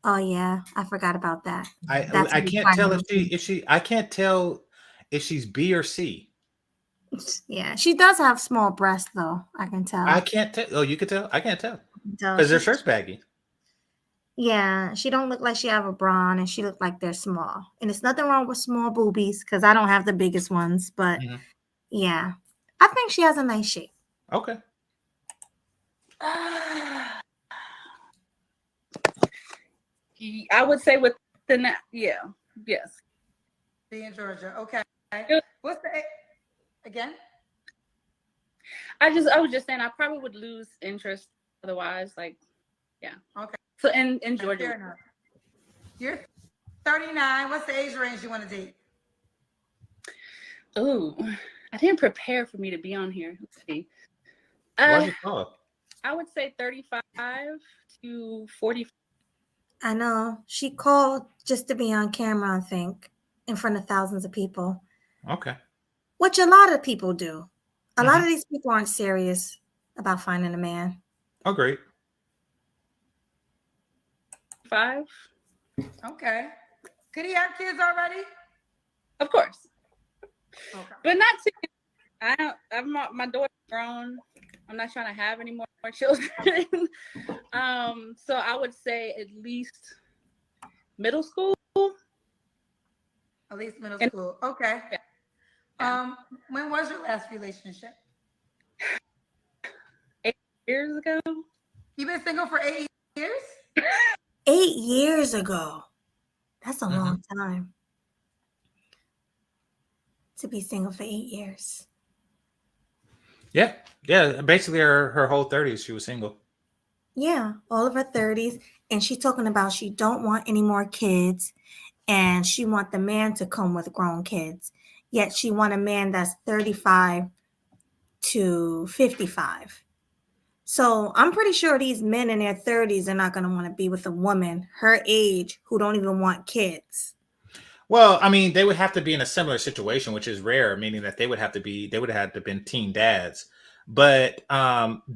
Oh yeah, I forgot about that. I That's I what can't we tell find if she I can't tell if she's B or C. Yeah, she does have small breasts though. I can tell. I can't tell. Oh, you can tell. I can't tell can tell because their she- shirt's baggy. Yeah, she don't look like she have a bra on, and she look like they're small. And it's nothing wrong with small boobies because I don't have the biggest ones. But Mhm. yeah, I think she has a nice shape. Okay. I would say within that. Yeah. Yes. Be in Georgia. Okay. Good. What's the again? I was just saying I probably would lose interest otherwise. Like, yeah. Okay. So in Fair Georgia. enough. You're 39. What's the age range you want to date? Ooh, I didn't prepare for me to be on here. Let's see. Why'd you call it? I would say 35 to 40. I know she called just to be on camera. I think in front of thousands of people, Okay. which a lot of people do. A lot Mhm. of these people aren't serious about finding a man. Oh, great. 5. Okay. Could he have kids already? Of course. Okay. But not too. My daughter's grown. I'm not trying to have any more children. So I would say at least middle school. At least middle school. Okay. Yeah. When was your last relationship? 8 years ago. You've been single for 8 years? 8 years ago. That's a Mhm. long time to be single for 8 years. Yeah, yeah. Basically, her whole 30s, she was single. Yeah, all of her 30s. And she's talking about she don't want any more kids and she want the man to come with grown kids. Yet she want a man that's 35 to 55. So I'm pretty sure these men in their 30s are not going to want to be with a woman her age who don't even want kids. Well, I mean, they would have to be in a similar situation, which is rare, meaning that they would have to have been teen dads. But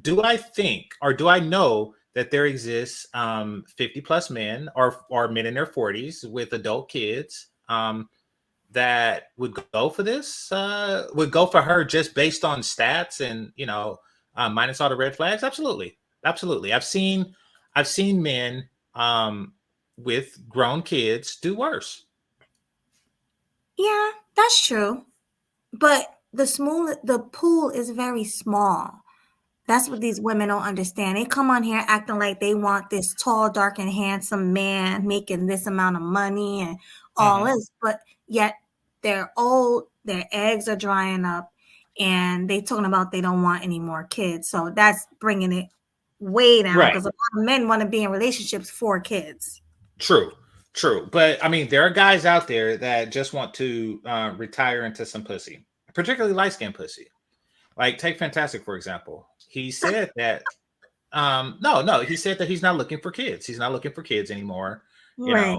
do I think, or do I know that there exists 50 plus men or men in their 40s with adult kids that would go for this, would go for her just based on stats and, minus all the red flags? Absolutely. Absolutely. I've seen men with grown kids do worse. Yeah, that's true. But the pool is very small. That's what these women don't understand. They come on here acting like they want this tall, dark, and handsome man making this amount of money and all Mhm. this, but yet they're old, their eggs are drying up, and they talking about they don't want any more kids. So that's bringing it way down Right. because a lot of men want to be in relationships for kids. True. True. But I mean, there are guys out there that just want to retire into some pussy, particularly light skinned pussy. Like, take Fantastic, for example. He said that, no, he said that he's not looking for kids. He's not looking for kids anymore. Right.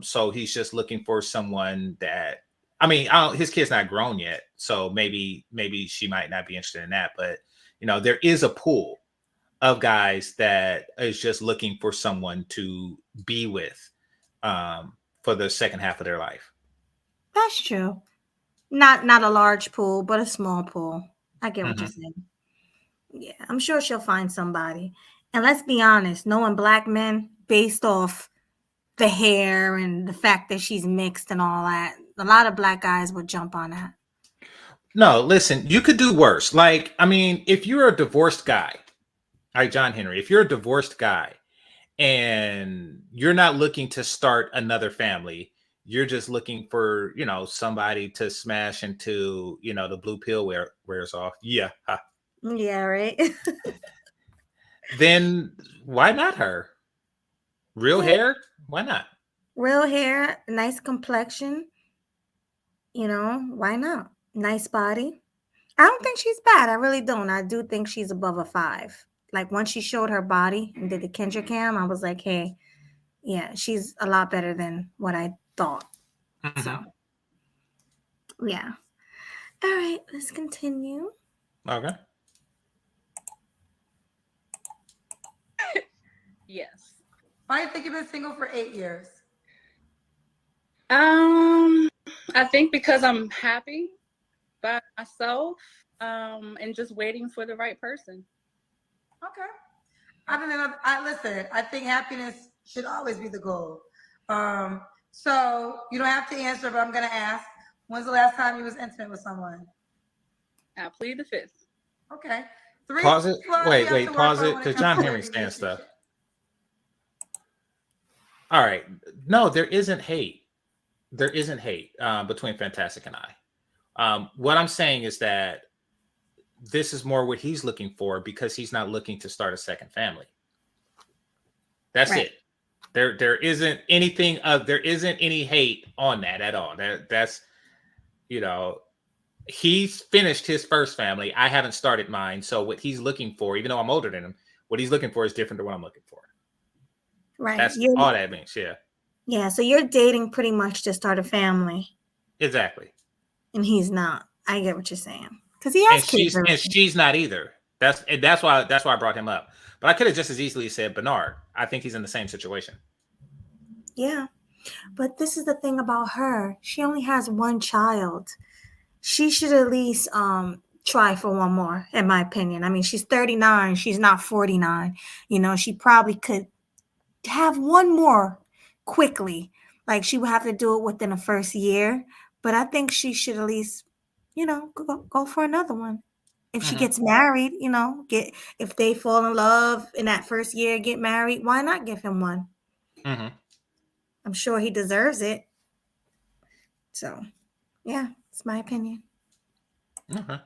So he's just looking for someone that, I mean, his kid's not grown yet. So maybe she might not be interested in that. But, there is a pool of guys that is just looking for someone to be with for the second half of their life. That's true. Not a large pool, but a small pool. I get what you're Mhm. saying. Yeah, I'm sure she'll find somebody. And let's be honest, knowing black men based off the hair and the fact that she's mixed and all that, a lot of black guys would jump on that. No, listen, you could do worse. Like, I mean, if you're a divorced guy, like John Henry, if you're a divorced guy and you're not looking to start another family, you're just looking for, somebody to smash into, the blue pill wears off. Yeah. Yeah, right. Then why not her? Real Yeah, hair? Why not? real hair, nice complexion, why not? Nice body. I don't think she's bad. I really don't. I do think she's above a 5. Like once she showed her body and did the Kendra cam, I was like, hey, yeah, she's a lot better than what I thought. So, Mhm. yeah. All right, let's continue. Okay. Yes. Why do you think you've been single for 8 years? I think because I'm happy by myself, and just waiting for the right person. Okay. I listen. I think happiness should always be the goal. So you don't have to answer, but I'm gonna ask. When's the last time you was intimate with someone? I plead the fifth. Okay. Three Pause it. flaws you have Wait, to work pause on it. when it Because comes John to a Henry's saying stuff. relationship. All right. No, there isn't hate. There isn't hate between Fantastic and I. What I'm saying is that this is more what he's looking for because he's not looking to start a second family. That's Right. it. There isn't anything there isn't any hate on that at all. That's he's finished his first family. I haven't started mine. So what he's looking for, even though I'm older than him, what he's looking for is different than what I'm looking for. Right. That's all that means. Yeah. Yeah, so you're dating pretty much to start a family, Exactly. and he's not. I get what you're saying. Because he has And kids already. she's not either. That's why I brought him up. But I could have just as easily said Bernard. I think he's in the same situation. Yeah. But this is the thing about her. She only has one child. She should at least try for one more, in my opinion. I mean, she's 39, she's not 49. She probably could have one more quickly. Like she would have to do it within the first year. But I think she should at least, go for another one. If she Mhm. gets married, if they fall in love in that first year, get married, why not give him one? Mhm. I'm sure he deserves it. So, yeah, it's my opinion. Okay.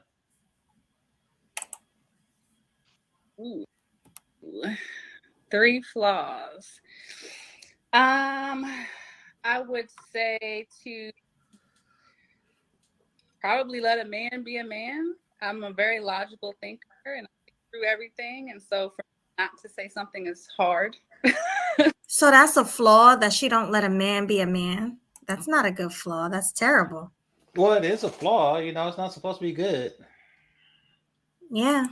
Ooh. 3 flaws. I would say to probably let a man be a man. I'm a very logical thinker and I think through everything. And so for not to say something is hard. So that's a flaw that she don't let a man be a man. That's not a good flaw. That's terrible. Well, it is a flaw. You know, it's not supposed to be good. Yeah.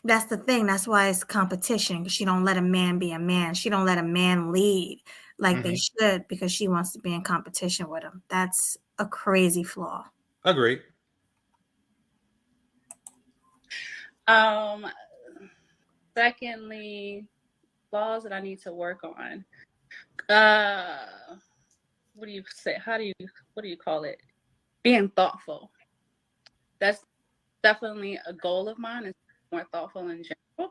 That's the thing. That's why it's competition. She don't let a man be a man. She don't let a man lead like they should because she wants to be in competition with him. That's a crazy flaw. Agreed. Secondly, flaws that I need to work on. What do you say? What do you call it? Being thoughtful. That's definitely a goal of mine, is more thoughtful in general.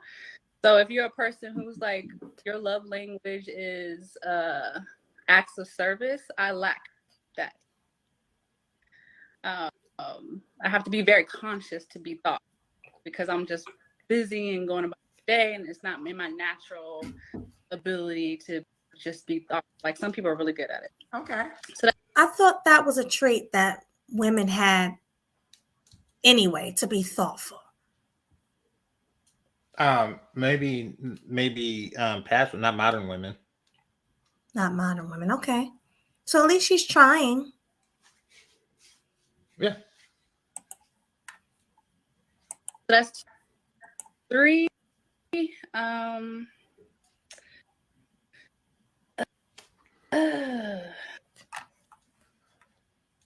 So if you're a person who's like, your love language is acts of service, I lack that. I have to be very conscious to be thoughtful because I'm just busy and going about the day, and it's not in my natural ability to just be thoughtful. Like some people are really good at it. Okay. So I thought that was a trait that women had anyway, to be thoughtful. Maybe past, but not modern women. Not modern women. Okay. So at least she's trying. Yeah. that's 3.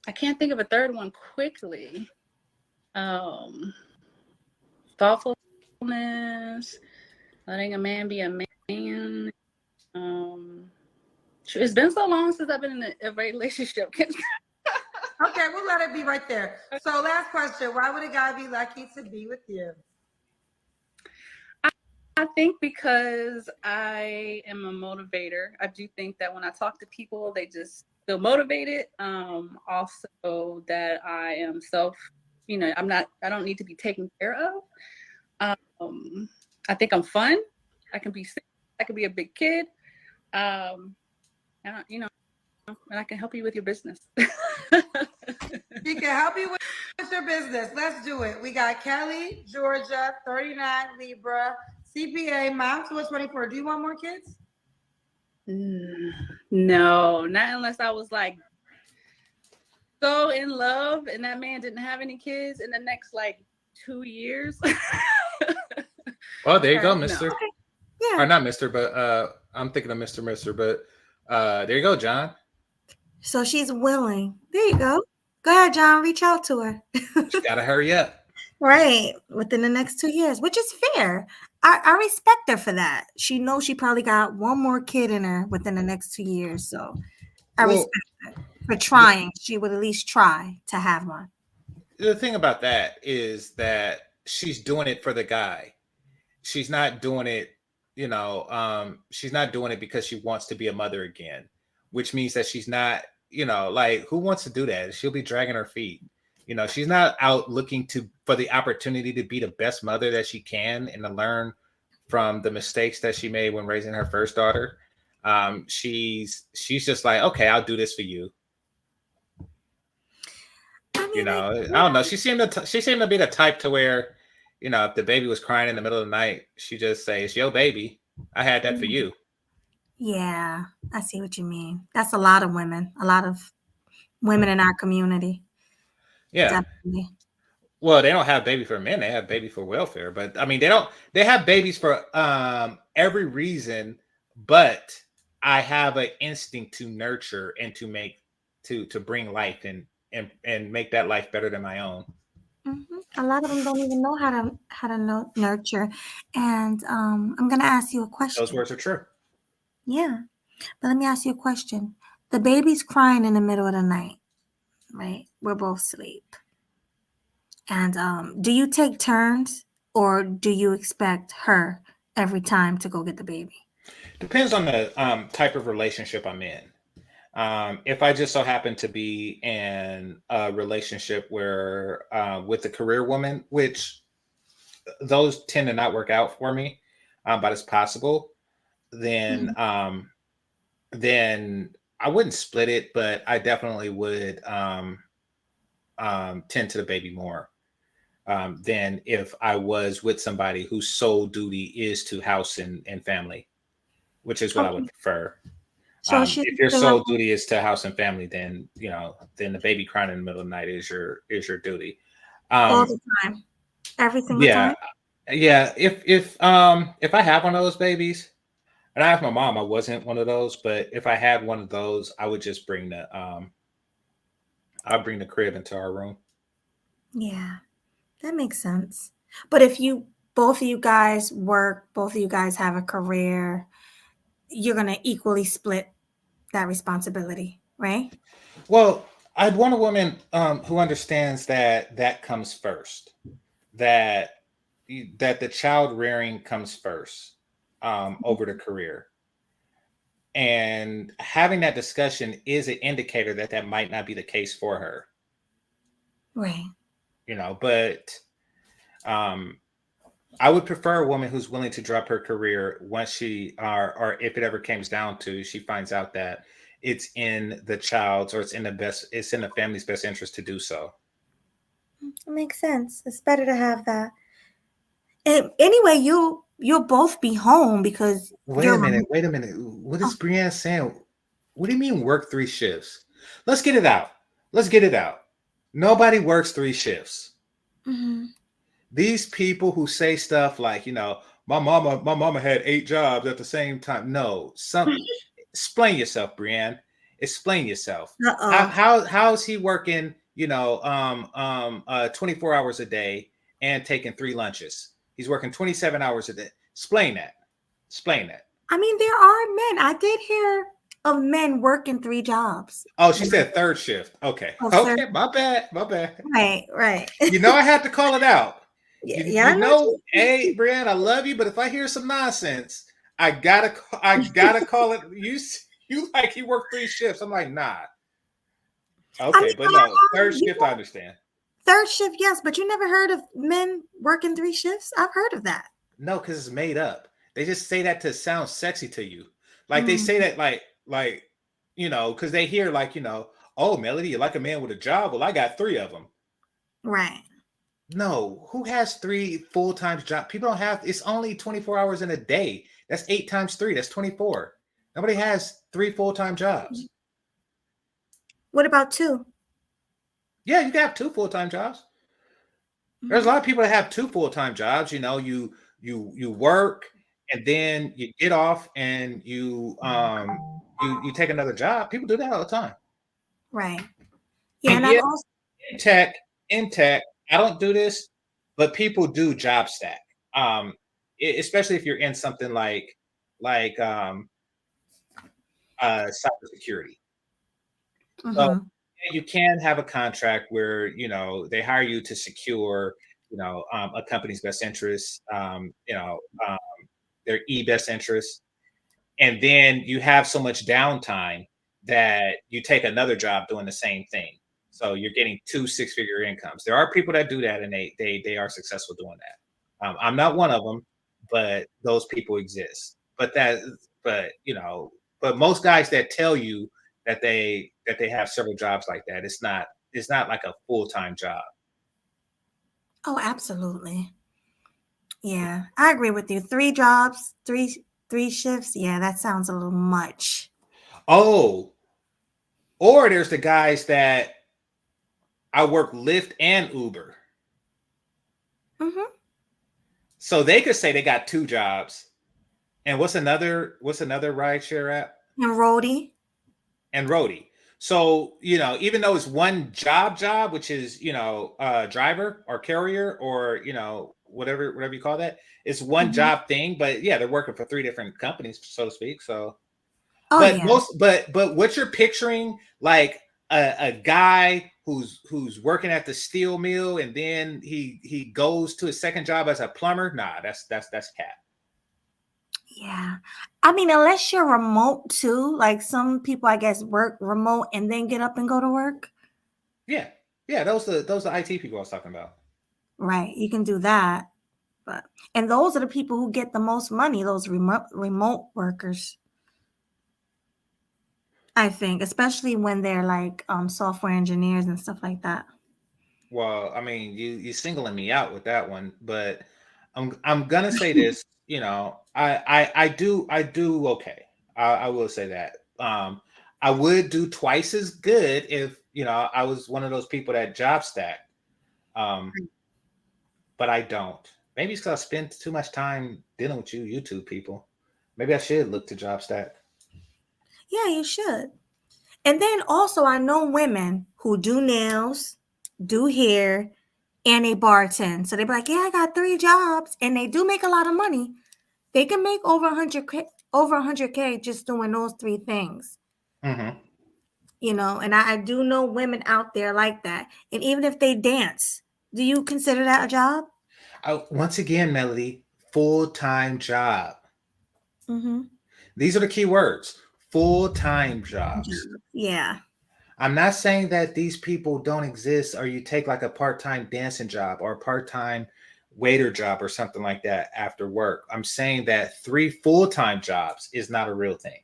I can't think of a third one quickly. Thoughtfulness, letting a man be a man. It's been so long since I've been in a relationship. Okay, we'll let it be right there. So last question, why would a guy be lucky to be with you? I think because I am a motivator. I do think that when I talk to people, they just feel motivated. Also that I am I don't need to be taken care of. I think I'm fun. I can be sick. I can be a big kid. And I can help you with your business. She can help you with your business. Let's do it. We got Kelly, Georgia, 39, Libra, CPA, mom to a 24. Do you want more kids? No, not unless I was like so in love and that man didn't have any kids in the next like 2 years. Well, there you go, No. Mister. Okay. Yeah. Or not Mister, but I'm thinking of Mister. But there you go, John. So she's willing. There you go. Go ahead, John. Reach out to her. Just gotta hurry up. Right. Within the next 2 years, which is fair. I respect her for that. She knows she probably got one more kid in her within the next 2 years. So I Well, respect her for trying. She would at least try to have one. The thing about that is that she's doing it for the guy. She's not doing it, she's not doing it because she wants to be a mother again, which means that she's not, like, who wants to do that? She'll be dragging her feet. She's not out looking for the opportunity to be the best mother that she can and to learn from the mistakes that she made when raising her first daughter. She's just like, okay, I'll do this for you. I don't know. She seemed to be the type to where, if the baby was crying in the middle of the night, she just say, "It's your baby. I had that for you." Yeah, I see what you mean. That's a lot of women. A lot of women in our community. Yeah. Definitely. Well, they don't have baby for men. They have baby for welfare. But I mean, they have babies for every reason. But I have an instinct to nurture and to bring life and make that life better than my own. Mm-hmm. A lot of them don't even know how to nurture. And I'm gonna ask you a question. Those words are true. Yeah, but let me ask you a question. The baby's crying in the middle of the night, right? We're both asleep. And do you take turns, or do you expect her every time to go get the baby? Depends on the type of relationship I'm in. If I just so happen to be in a relationship where with a career woman, which those tend to not work out for me, but it's possible, then then I wouldn't split it, but I definitely would tend to the baby more than if I was with somebody whose sole duty is to house and family, which is what I would Okay. prefer. So she's If your still sole at duty is to house and family, then then the baby crying in the middle of the night is your duty. all Um, the time, every single yeah, time. yeah. If I have one of those babies, and I have my mom, I wasn't one of those, but if I had one of those, I would just bring the I'll bring the crib into our room. Yeah, that makes sense. But if you both of you guys work, both of you guys have a career, you're gonna equally split that responsibility, right? Well, I'd want a woman who understands that that comes first, that that the child rearing comes first over the career, and having that discussion is an indicator that that might not be the case for her. Right. But um, I would prefer a woman who's willing to drop her career once she or if it ever comes down to she finds out that it's in the child's or it's in the family's best interest to do so. It makes sense. It's better to have that. And anyway, you'll both be home because Wait a you're minute, wait a minute. What oh, is Brianna saying? What do you mean work 3 shifts? Let's get it out. Let's get it out. Nobody works 3 shifts. mhm. These people who say stuff like, my mama had 8 jobs at the same time. No, explain yourself, Brianne. Explain yourself. How Uh-oh. how's he working, 24 hours a day and taking 3 lunches? He's working 27 hours a day. Explain that. Explain that. I mean, there are men. I did hear of men working 3 jobs. Oh, she said third shift. Okay. Oh, third. Okay, my bad. My bad. Right. I had to call it out. Yeah, I know. Hey, Brianne, I love you, but if I hear some nonsense, I gotta call it. You like he worked 3 shifts. I'm like, nah. I Okay, mean, but no, third you shift, I understand. third shift, yes, but you never heard of men working 3 shifts? I've heard of that. No, because it's made up. They just say that to sound sexy to you. Like they Mm, say that because they hear oh, Melody, you like a man with a job? Well, I got 3 of them. right. No, who has 3 full-time jobs? People don't have, it's only 24 hours in a day. That's 8 times 3. That's 24. Nobody has 3 full-time jobs. What about 2? Yeah, you can have 2 full-time jobs. There's a lot of people that have 2 full-time jobs. You work and then you get off and you take another job. People do that all the time. Right. Yeah, And and I've also in tech, I don't do this, but people do job stack. Especially if you're in something like cybersecurity. So mhm, you can have a contract where they hire you to secure a company's best interests, their best interests, and then you have so much downtime that you take another job doing the same thing. So you're getting 2 6-figure incomes. There are people that do that, and they are successful doing that. I'm not one of them, but those people exist. But most guys that tell you that they have several jobs like that, it's not like a full-time job. oh, absolutely. Yeah, I agree with you. 3 jobs, three shifts. Yeah, that sounds a little much. Oh, or there's the guys that I work Lyft and Uber. Mhm. So they could say they got 2 jobs. And what's another rideshare app? And roadie. And Roadie. So, even though it's one job, which is, driver or carrier or, whatever you call that, it's one Mhm. job thing. But yeah, they're working for 3 different companies, so to speak. So, Oh but yeah. but what you're picturing, like a guy who's working at the steel mill and then he goes to his second job as a plumber. Nah, that's cap. Yeah. I mean, unless you're remote too, like some people I guess work remote and then get up and go to work. Yeah. Yeah, those are IT people I was talking about. Right. You can do that. But and those are the people who get the most money, those remote workers. I think, especially when they're like software engineers and stuff like that. Well, I mean, you singling me out with that one, but I'm gonna say this. You know, I do okay. I will say that. I would do twice as good if I was one of those people that job stack. But I don't. Maybe it's because I spend too much time dealing with you YouTube people. Maybe I should look to job stack. Yeah, you should. And then also, I know women who do nails, do hair, and they bartend. So they be like, "Yeah, I got 3 jobs," and they do make a lot of money. They can make over 100K just doing those 3 things. Mm-hmm. And I do know women out there like that. And even if they dance, do you consider that a job? Once again, Melody, full-time job. Mm-hmm. These are the key words. Full-time jobs. Yeah. I'm not saying that these people don't exist or you take like a part-time dancing job or a part-time waiter job or something like that after work. I'm saying that 3 full-time jobs is not a real thing.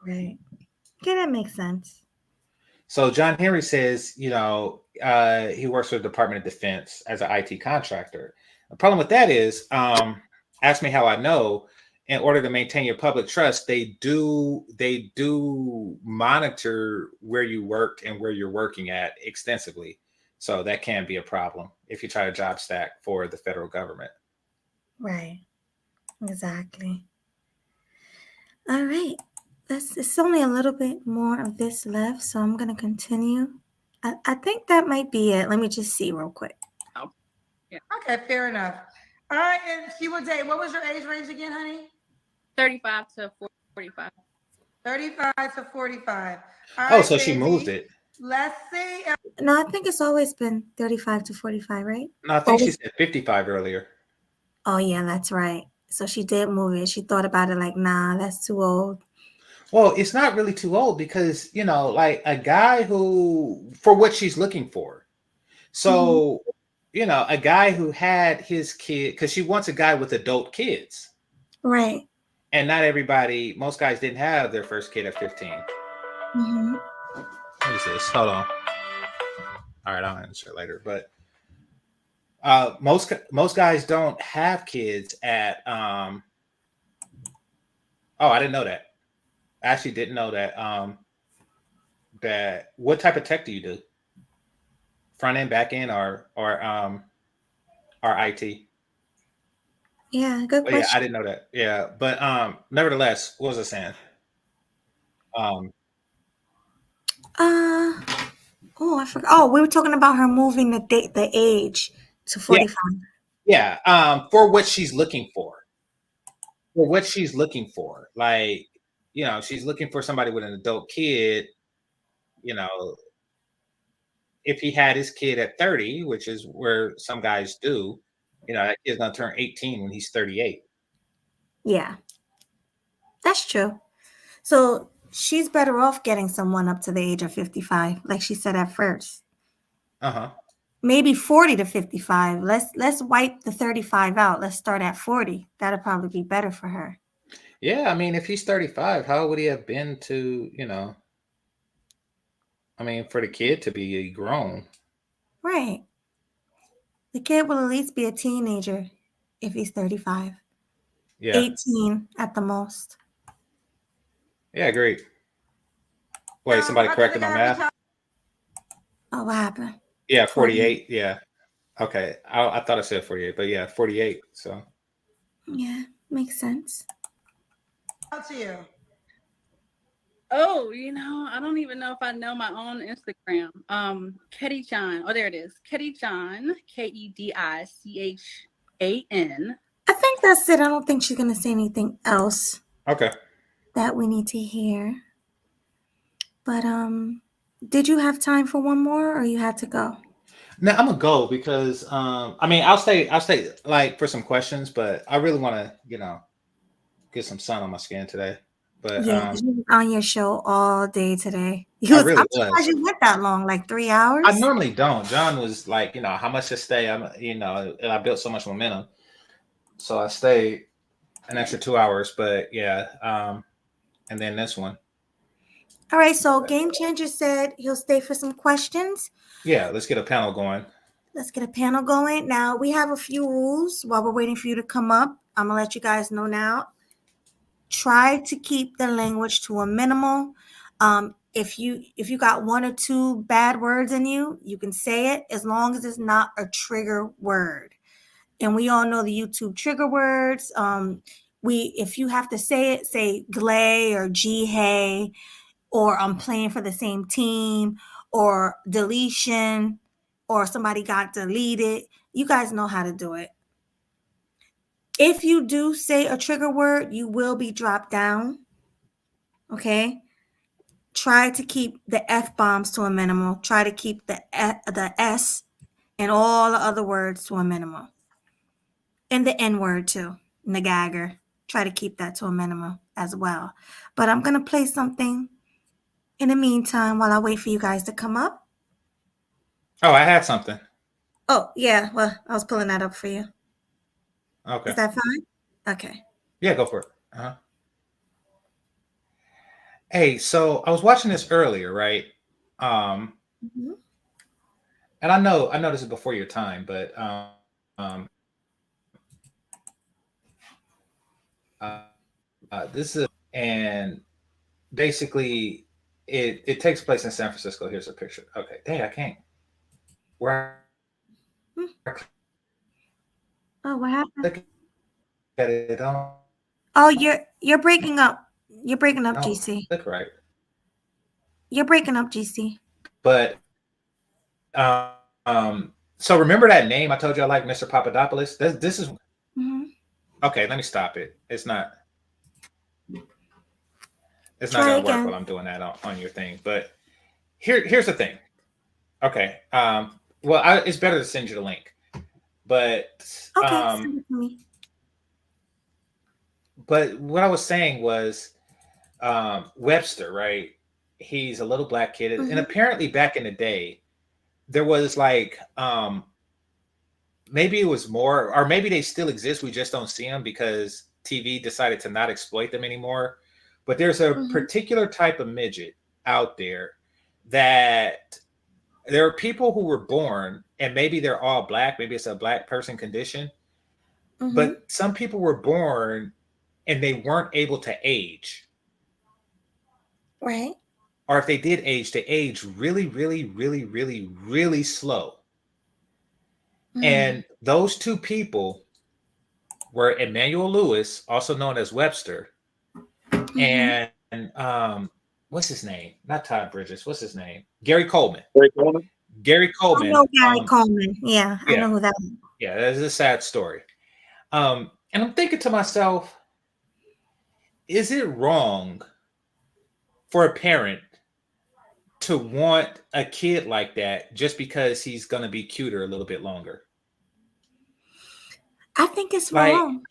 Right. Okay, that makes sense. So John Henry says, he works for the Department of Defense as an IT contractor. The problem with that is, ask me how I know. In order to maintain your public trust, they do monitor where you worked and where you're working at extensively. So that can be a problem if you try to job stack for the federal government. Right. Exactly. All right. It's only a little bit more of this left, so I'm going to continue. I think that might be it. Let me just see real quick. Okay, fair enough. All right, and Sheila Day, what was your age range again, honey? 35 to 45. 35 to 45. All Oh, right, so she moved Daisy, it. Let's see. No, I think it's always been 35 to 45, right? No, I think she said 55 earlier. Oh, yeah, that's right. So she did move it. She thought about it like, nah, that's too old. Well, it's not really too old because, like a guy who, for what she's looking for. So, a guy who had his kid, because she wants a guy with adult kids. Right. And not most guys didn't have their first kid at 15. Mm-hmm. What is this? Hold on. All right, I'll answer it later. But most guys don't have kids at, I didn't know that. I actually didn't know that. That what type of tech do you do? Front end, back end, or IT? Yeah, good question. Yeah, I didn't know that. Yeah, but nevertheless, what was I saying? I forgot. Oh, we were talking about her moving the age to 45. Yeah. For what she's looking for. For what she's looking for, like. She's looking for somebody with an adult kid, if he had his kid at 30, which is where some guys do, that kid's going to turn 18 when he's 38. Yeah, that's true. So she's better off getting someone up to the age of 55, like she said at first. Uh-huh. Maybe 40 to 55. Let's wipe the 35 out. Let's start at 40. That'll probably be better for her. Yeah, I mean, if he's 35, how would he have been to, for the kid to be grown? Right. The kid will at least be a teenager if he's 35. Yeah. 18 at the most. Yeah, great. Wait, somebody corrected my math? Oh, what happened? Yeah, 48. Yeah. Okay. I thought I said 48, but yeah, 48. So. Yeah, makes sense. To you. Oh, I don't even know if I know my own Instagram. Ketty John. Oh, there it is. Ketty John, KEDICHAN. I think that's it. I don't think she's gonna say anything else. Okay. That we need to hear. But did you have time for one more, or you had to go? No, I'm gonna go because I'll stay like for some questions, but I really want to get some sun on my skin today. But yeah, you was on your show all day today. I'm surprised you went that long, like 3 hours. I normally don't. John was like, how much to stay? And I built so much momentum. So I stayed an extra 2 hours, but yeah. And then this one. All right, so Game Changer said he'll stay for some questions. Yeah, let's get a panel going. Let's get a panel going. Now, we have a few rules while we're waiting for you to come up. I'm going to let you guys know now. Try to keep the language to a minimal. If you got one or two bad words in you, you can say it as long as it's not a trigger word. And we all know the YouTube trigger words. If you have to say it, say glay or gee hey, or I'm playing for the same team, or deletion, or somebody got deleted. You guys know how to do it. If you do say a trigger word, you will be dropped down. Okay? Try to keep the F-bombs to a minimum. Try to keep the S and all the other words to a minimum. And the N-word too, and the gagger. Try to keep that to a minimum as well. But I'm going to play something in the meantime while I wait for you guys to come up. Oh, I had something. Oh, yeah. Well, I was pulling that up for you. Okay. Is that fine? Okay. Yeah, go for it. Uh-huh. Hey, so I was watching this earlier, right? Mhm. And I know this is before your time, but this is, and basically it takes place in San Francisco. Here's a picture. Okay, dang, I can't. Where Oh, what happened? look at it, Oh, you're breaking up. You're breaking up, don't GC. look right. You're breaking up, GC. But so remember that name I told you I like, Mr. Papadopoulos? This is Mm-hmm. okay. Let me stop it. It's not Try gonna work again. while I'm doing that on your thing. But here's the thing. Okay. Well, it's better to send you the link. But Okay, send it to me. but what I was saying was Webster, right? He's a little black kid, and Mhm. apparently back in the day, there was like maybe it was more, or maybe they still exist. We just don't see them because TV decided to not exploit them anymore. But there's a Mhm. particular type of midget out there that there are people who were born, and maybe they're all black, maybe it's a black person condition, Mhm. but some people were born and they weren't able to age. Right. Or if they did age, they age really, really, really, really, really slow. Mhm. And those two people were Emmanuel Lewis, also known as Webster, Mhm. and what's his name? Not Todd Bridges. What's his name? Gary Coleman. Gary I Coleman. know Gary Coleman. Yeah, I yeah. know who that is. Yeah, that's a sad story. And I'm thinking to myself, is it wrong for a parent to want a kid like that just because he's gonna be cuter a little bit longer? I think it's Like, wrong.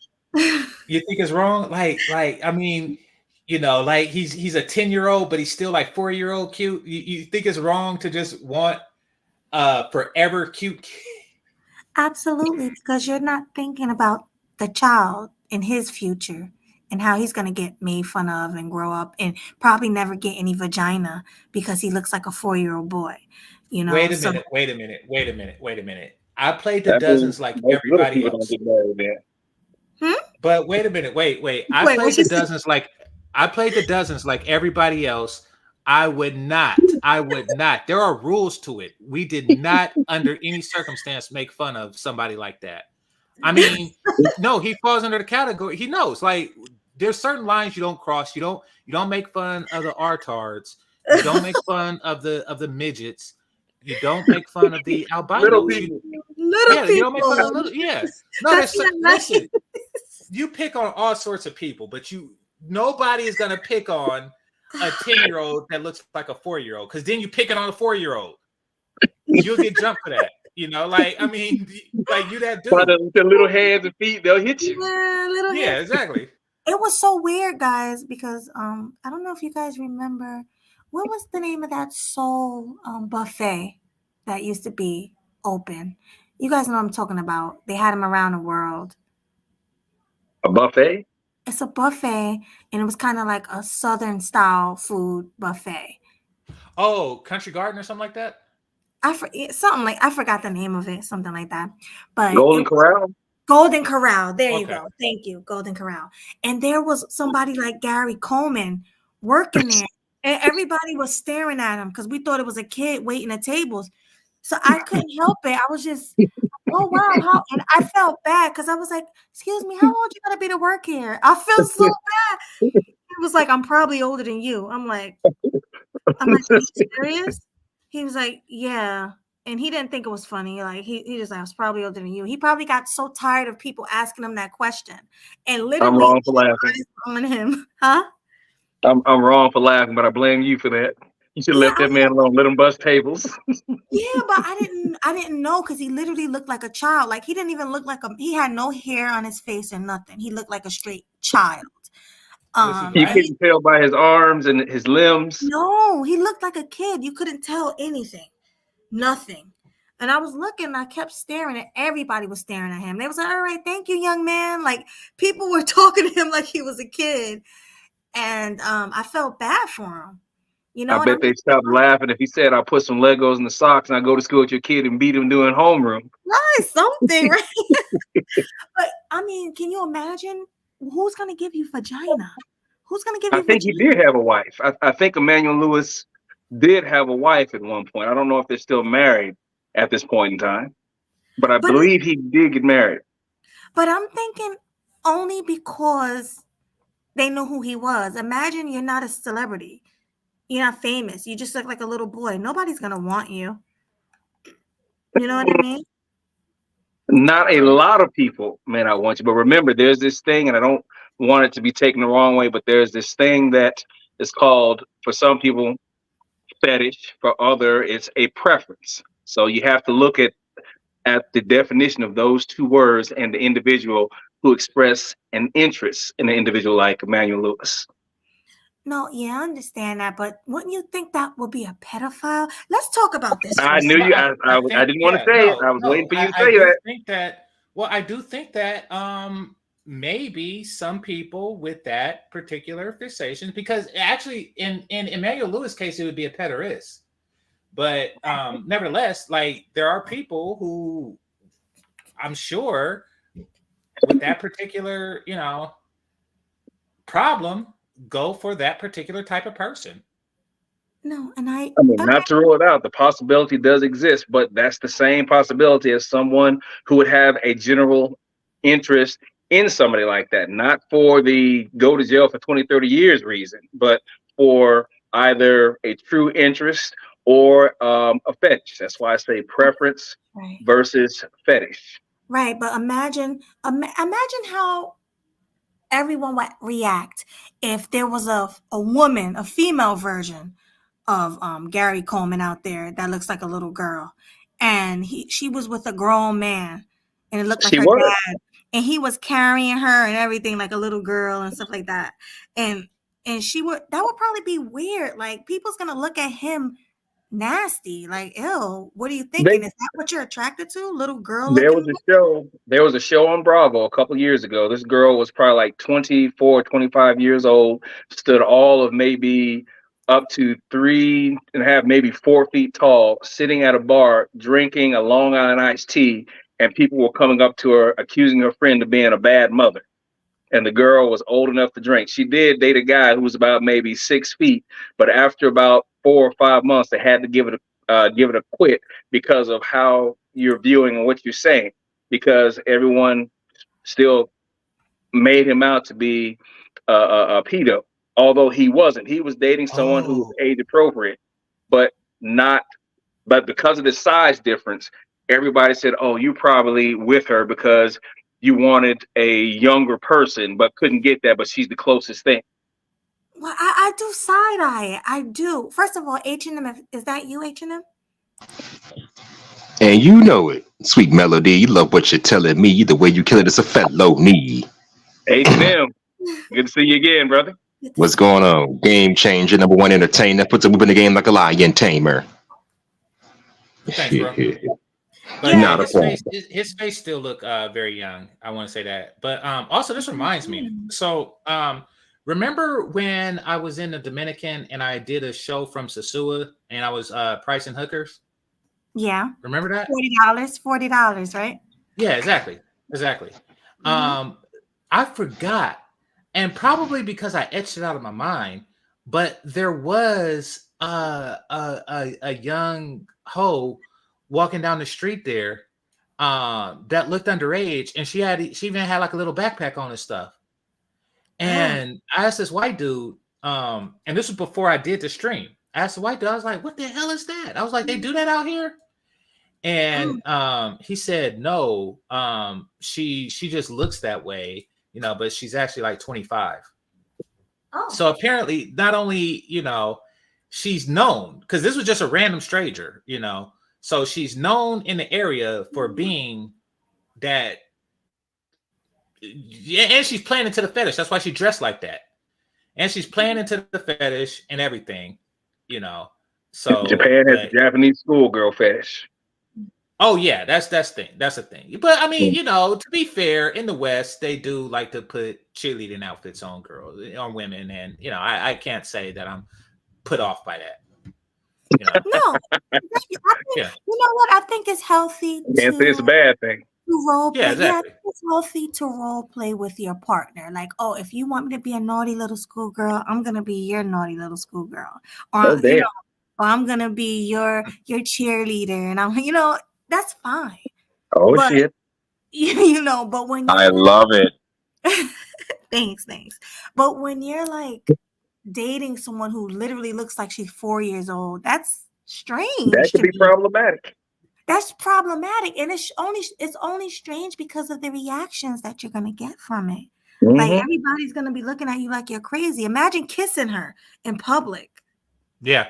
you think it's wrong? Like, I mean, like he's a 10-year-old, but he's still like 4-year-old cute. You think it's wrong to just want forever cute? Absolutely, because you're not thinking about the child and his future and how he's going to get made fun of and grow up and probably never get any vagina because he looks like a 4-year-old boy. Wait a So minute. I played the That means dozens like most little everybody people don't else. get married there. But wait a minute, wait. I Wait, played what the you say? dozens like everybody else. I would not. There are rules to it. We did not, under any circumstance, make fun of somebody like that. I mean, no, he falls under the category. He knows, like, there's certain lines you don't cross. You don't make fun of the artards. You don't make fun of the midgets. You don't make fun of the Little albinos. people. Little You don't make fun of the people. little. Yeah, no, That's not nice. listen. You pick on all sorts of people, but nobody is gonna pick on a 10-year-old that looks like a 4-year-old, because then you picking on a 4-year-old. You'll get jumped for that. Like, I mean, like, you that By dude. the little hands and feet, they'll hit you. Yeah, little Yeah, hands. exactly. It was so weird, guys, because I don't know if you guys remember, what was the name of that soul buffet that used to be open? You guys know what I'm talking about. They had them around the world. A buffet? It's a buffet, and it was kind of like a Southern style food buffet. Oh, Country Garden or something like that. I forgot the name of it, something like that. But Golden Corral? Golden Corral. There you Okay. go. Thank you, Golden Corral. And there was somebody like Gary Coleman working there, and everybody was staring at him because we thought it was a kid waiting at tables. So I couldn't help it. I was just, oh wow, and I felt bad because I was like, "Excuse me, how old you gotta be to work here?" I felt so bad. He was like, "I'm probably older than you." I'm like, "Are you serious?" He was like, "Yeah." And he didn't think it was funny. Like he just like, "I was probably older than you." He probably got so tired of people asking him that question, and I'm literally wrong for laughing. on him, huh? I'm wrong for laughing, but I blame you for that. You should have Yeah, left that man alone. Let him bust tables. Yeah, but I didn't know because he literally looked like a child. Like he didn't even look like he had no hair on his face or nothing. He looked like a straight child. Was he You black? couldn't tell by his arms and his limbs. No, he looked like a kid. You couldn't tell anything, nothing. And I was looking, I kept staring, and everybody was staring at him. They was like, "All right, thank you, young man." Like people were talking to him like he was a kid, and I felt bad for him. You know, I and bet they stopped laughing if he said, "I'll put some Legos in the socks and I go to school with your kid and beat him doing homeroom." right, something, right? But I mean, can you imagine who's gonna give you vagina? Who's gonna give I you think he vagina? did have a wife. I think Emmanuel Lewis did have a wife at one point. I don't know if they're still married at this point in time, but I But believe he did get married. but I'm thinking only because they know who he was. Imagine you're not a celebrity. You're not famous. You just look like a little boy. Nobody's gonna want you. You know what I mean? Not a lot of people may not want you, but remember, there's this thing, and I don't want it to be taken the wrong way, but there's this thing that is called, for some people, fetish. For other, it's a preference. So you have to look at the definition of those two words and the individual who express an interest in an individual like Emmanuel Lewis. No, yeah, I understand that, but wouldn't you think that would be a pedophile? Let's talk about this. For I a knew second. you. I didn't want to say it. I was waiting for you to say do that. think that. Well, I do think that maybe some people with that particular fixation, because actually in Emmanuel Lewis' case, it would be a pederast. But nevertheless, like there are people who I'm sure with that particular, problem go for that particular type of person. No, and I mean, not to rule it out, the possibility does exist, but that's the same possibility as someone who would have a general interest in somebody like that, not for the go to jail for 20, 30 years reason, but for either a true interest or a fetish. That's why I say preference versus fetish. Right, but imagine how everyone would react if there was a woman, a female version of Gary Coleman out there that looks like a little girl, and she was with a grown man, and it looked like her dad, and he was carrying her and everything like a little girl and stuff like that, and that would probably be weird. Like people's gonna look at him nasty, like, ew, what are you thinking? Is that what you're attracted to? Little girl? There was a show on Bravo a couple years ago. This girl was probably like 24, 25 years old, stood all of maybe up to 3.5, maybe 4 feet tall, sitting at a bar, drinking a Long Island iced tea, and people were coming up to her, accusing her friend of being a bad mother. And the girl was old enough to drink. She did date a guy who was about maybe 6 feet, but after about 4 or 5 months, they had to give it a quit because of how you're viewing and what you're saying, because everyone still made him out to be a pedo, although he wasn't. He was dating someone who was age appropriate, but because of the size difference, everybody said, "Oh, you probably with her because you wanted a younger person, but couldn't get that, but she's the closest thing." Well, I do side eye. I do. First of all, H&M, is that you, H&M? And you know it. Sweet Melody, you love what you're telling me. The way you kill it is a felony. H&M, good to see you again, brother. What's going on? Game changer, number one entertainer, puts a whip in the game like a lion tamer. Thanks, bro. But Yeah. Not a problem. his face still look very young. I want to say that. But also this reminds me. So remember when I was in the Dominican and I did a show from Sosua and I was pricing hookers? Yeah. Remember that? $40, right? Yeah, exactly. I forgot, and probably because I etched it out of my mind, but there was a young hoe walking down the street there that looked underage, and she even had like a little backpack on and stuff. And I asked this white dude, and this was before I did the stream. I asked the white dude, I was like, "What the hell is that?" I was like, "They do that out here?" And he said, "No, she just looks that way, but she's actually like 25." Oh. So apparently, not only she's known because this was just a random stranger, so she's known in the area for being that. Yeah, and she's playing into the fetish. That's why she dressed like that, and she's playing into the fetish and everything, So Japan has a Japanese schoolgirl fetish. Oh yeah, that's the thing. That's the thing. But I mean, to be fair, in the West, they do like to put cheerleading outfits on girls, on women, and I can't say that I'm put off by that. No, I think, you know what? I think it's healthy. Can't say it's a bad thing. To role play. Yeah, exactly. I think it's healthy to role play with your partner. Like, oh, if you want me to be a naughty little schoolgirl, I'm gonna be your naughty little schoolgirl, or or I'm gonna be your cheerleader, and I'm that's fine. Oh shit! But when I love it. thanks. But when you're like dating someone who literally looks like she's 4 years old, that's strange. That could be problematic. That's problematic, and it's only strange because of the reactions that you're gonna get from it. Mm-hmm. Like everybody's gonna be looking at you like you're crazy. Imagine kissing her in public. Yeah.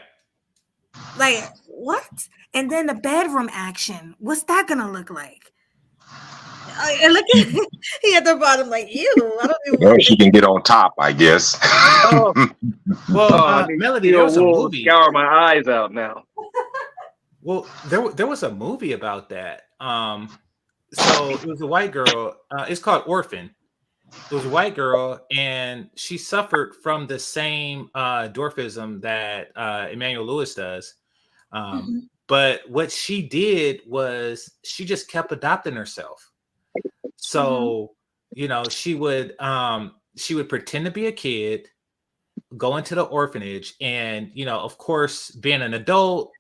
Like what? And then the bedroom action. What's that gonna look like? And look at he at the bottom like ew. I don't even Well, she can get on top, I guess. Well, Melody, there was a movie. Scour my eyes out now. Well, there was a movie about that. So it was a white girl. It's called Orphan. It was a white girl, and she suffered from the same dwarfism that Emmanuel Lewis does. But what she did was she just kept adopting herself. So, she would pretend to be a kid, go into the orphanage, and of course, being an adult,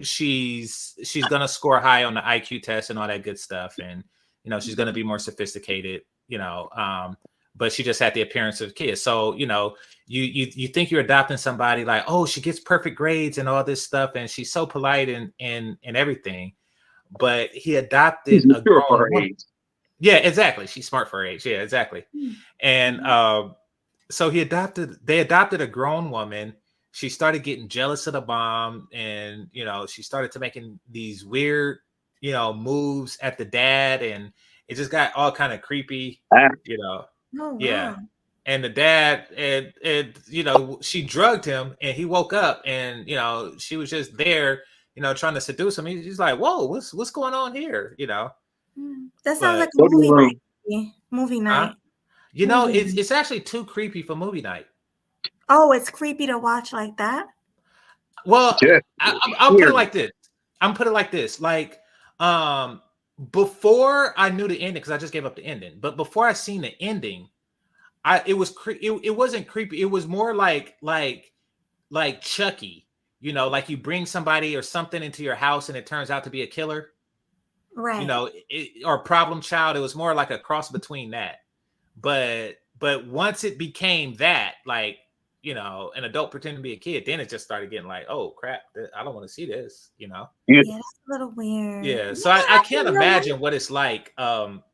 she's gonna score high on the IQ test and all that good stuff, and she's gonna be more sophisticated, but she just had the appearance of a kid. So you think you're adopting somebody like, oh, she gets perfect grades and all this stuff, and she's so polite and everything, but he adopted a grown woman. Yeah, exactly. She's smart for her age. Yeah, exactly. And so they adopted a grown woman. She started getting jealous of the mom, and she started to making these weird moves at the dad, and it just got all kind of creepy. Oh, wow. Yeah. And the dad, and she drugged him, and he woke up, and she was just there, trying to seduce him. He's like, "Whoa, what's going on here?" That sounds like a movie night. Movie night. It's actually too creepy for movie night. Oh, it's creepy to watch like that. Well, I'll put it like this. Like, before I knew the ending, because I just gave up the ending. But before I seen the ending, it wasn't creepy. It was more like Chucky. Like you bring somebody or something into your house, and it turns out to be a killer. Right. Or problem child. It was more like a cross between that. But once it became that, like, an adult pretending to be a kid, then it just started getting like, oh crap, I don't want to see this, Yeah, that's a little weird. Yeah, so I can't imagine what it's like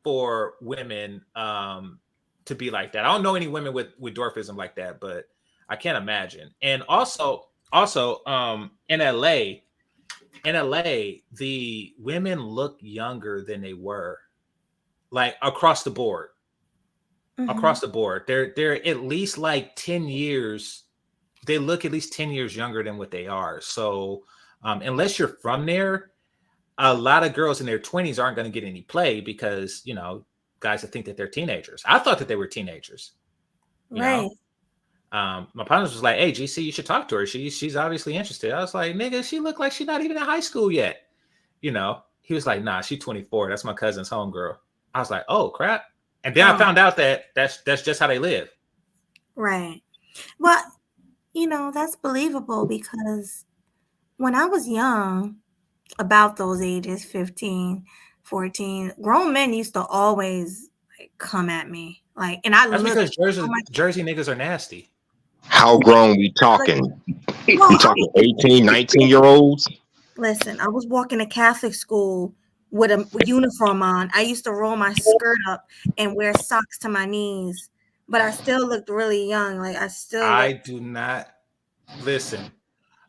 for women to be like that. I don't know any women with dwarfism like that, but I can't imagine. And also in LA, the women look younger than they were, like across the board. Across the board, they're at least like 10 years. They look at least 10 years younger than what they are. So unless you're from there, a lot of girls in their 20s aren't going to get any play because, you know, guys that think that they're teenagers. I thought that they were teenagers. You Right. know? My partner was like, "Hey, GC, you should talk to her. She's obviously interested." I was like, "Nigga, she looked like she's not even in high school yet." You know, he was like, "Nah, she's 24. That's my cousin's homegirl." I was like, "Oh crap!" And then I found out that that's just how they live. Right. Well, you know, that's believable because when I was young, about those ages, 15, 14, grown men used to always like come at me. Like, and I That's looked because so much. Jersey niggas are nasty. How grown we talking? Well, We talking 18, 19-year-olds? listen, I was walking to Catholic school with a uniform on. I used to roll my skirt up and wear socks to my knees, but I still looked really young. Like I still I looked, do not listen.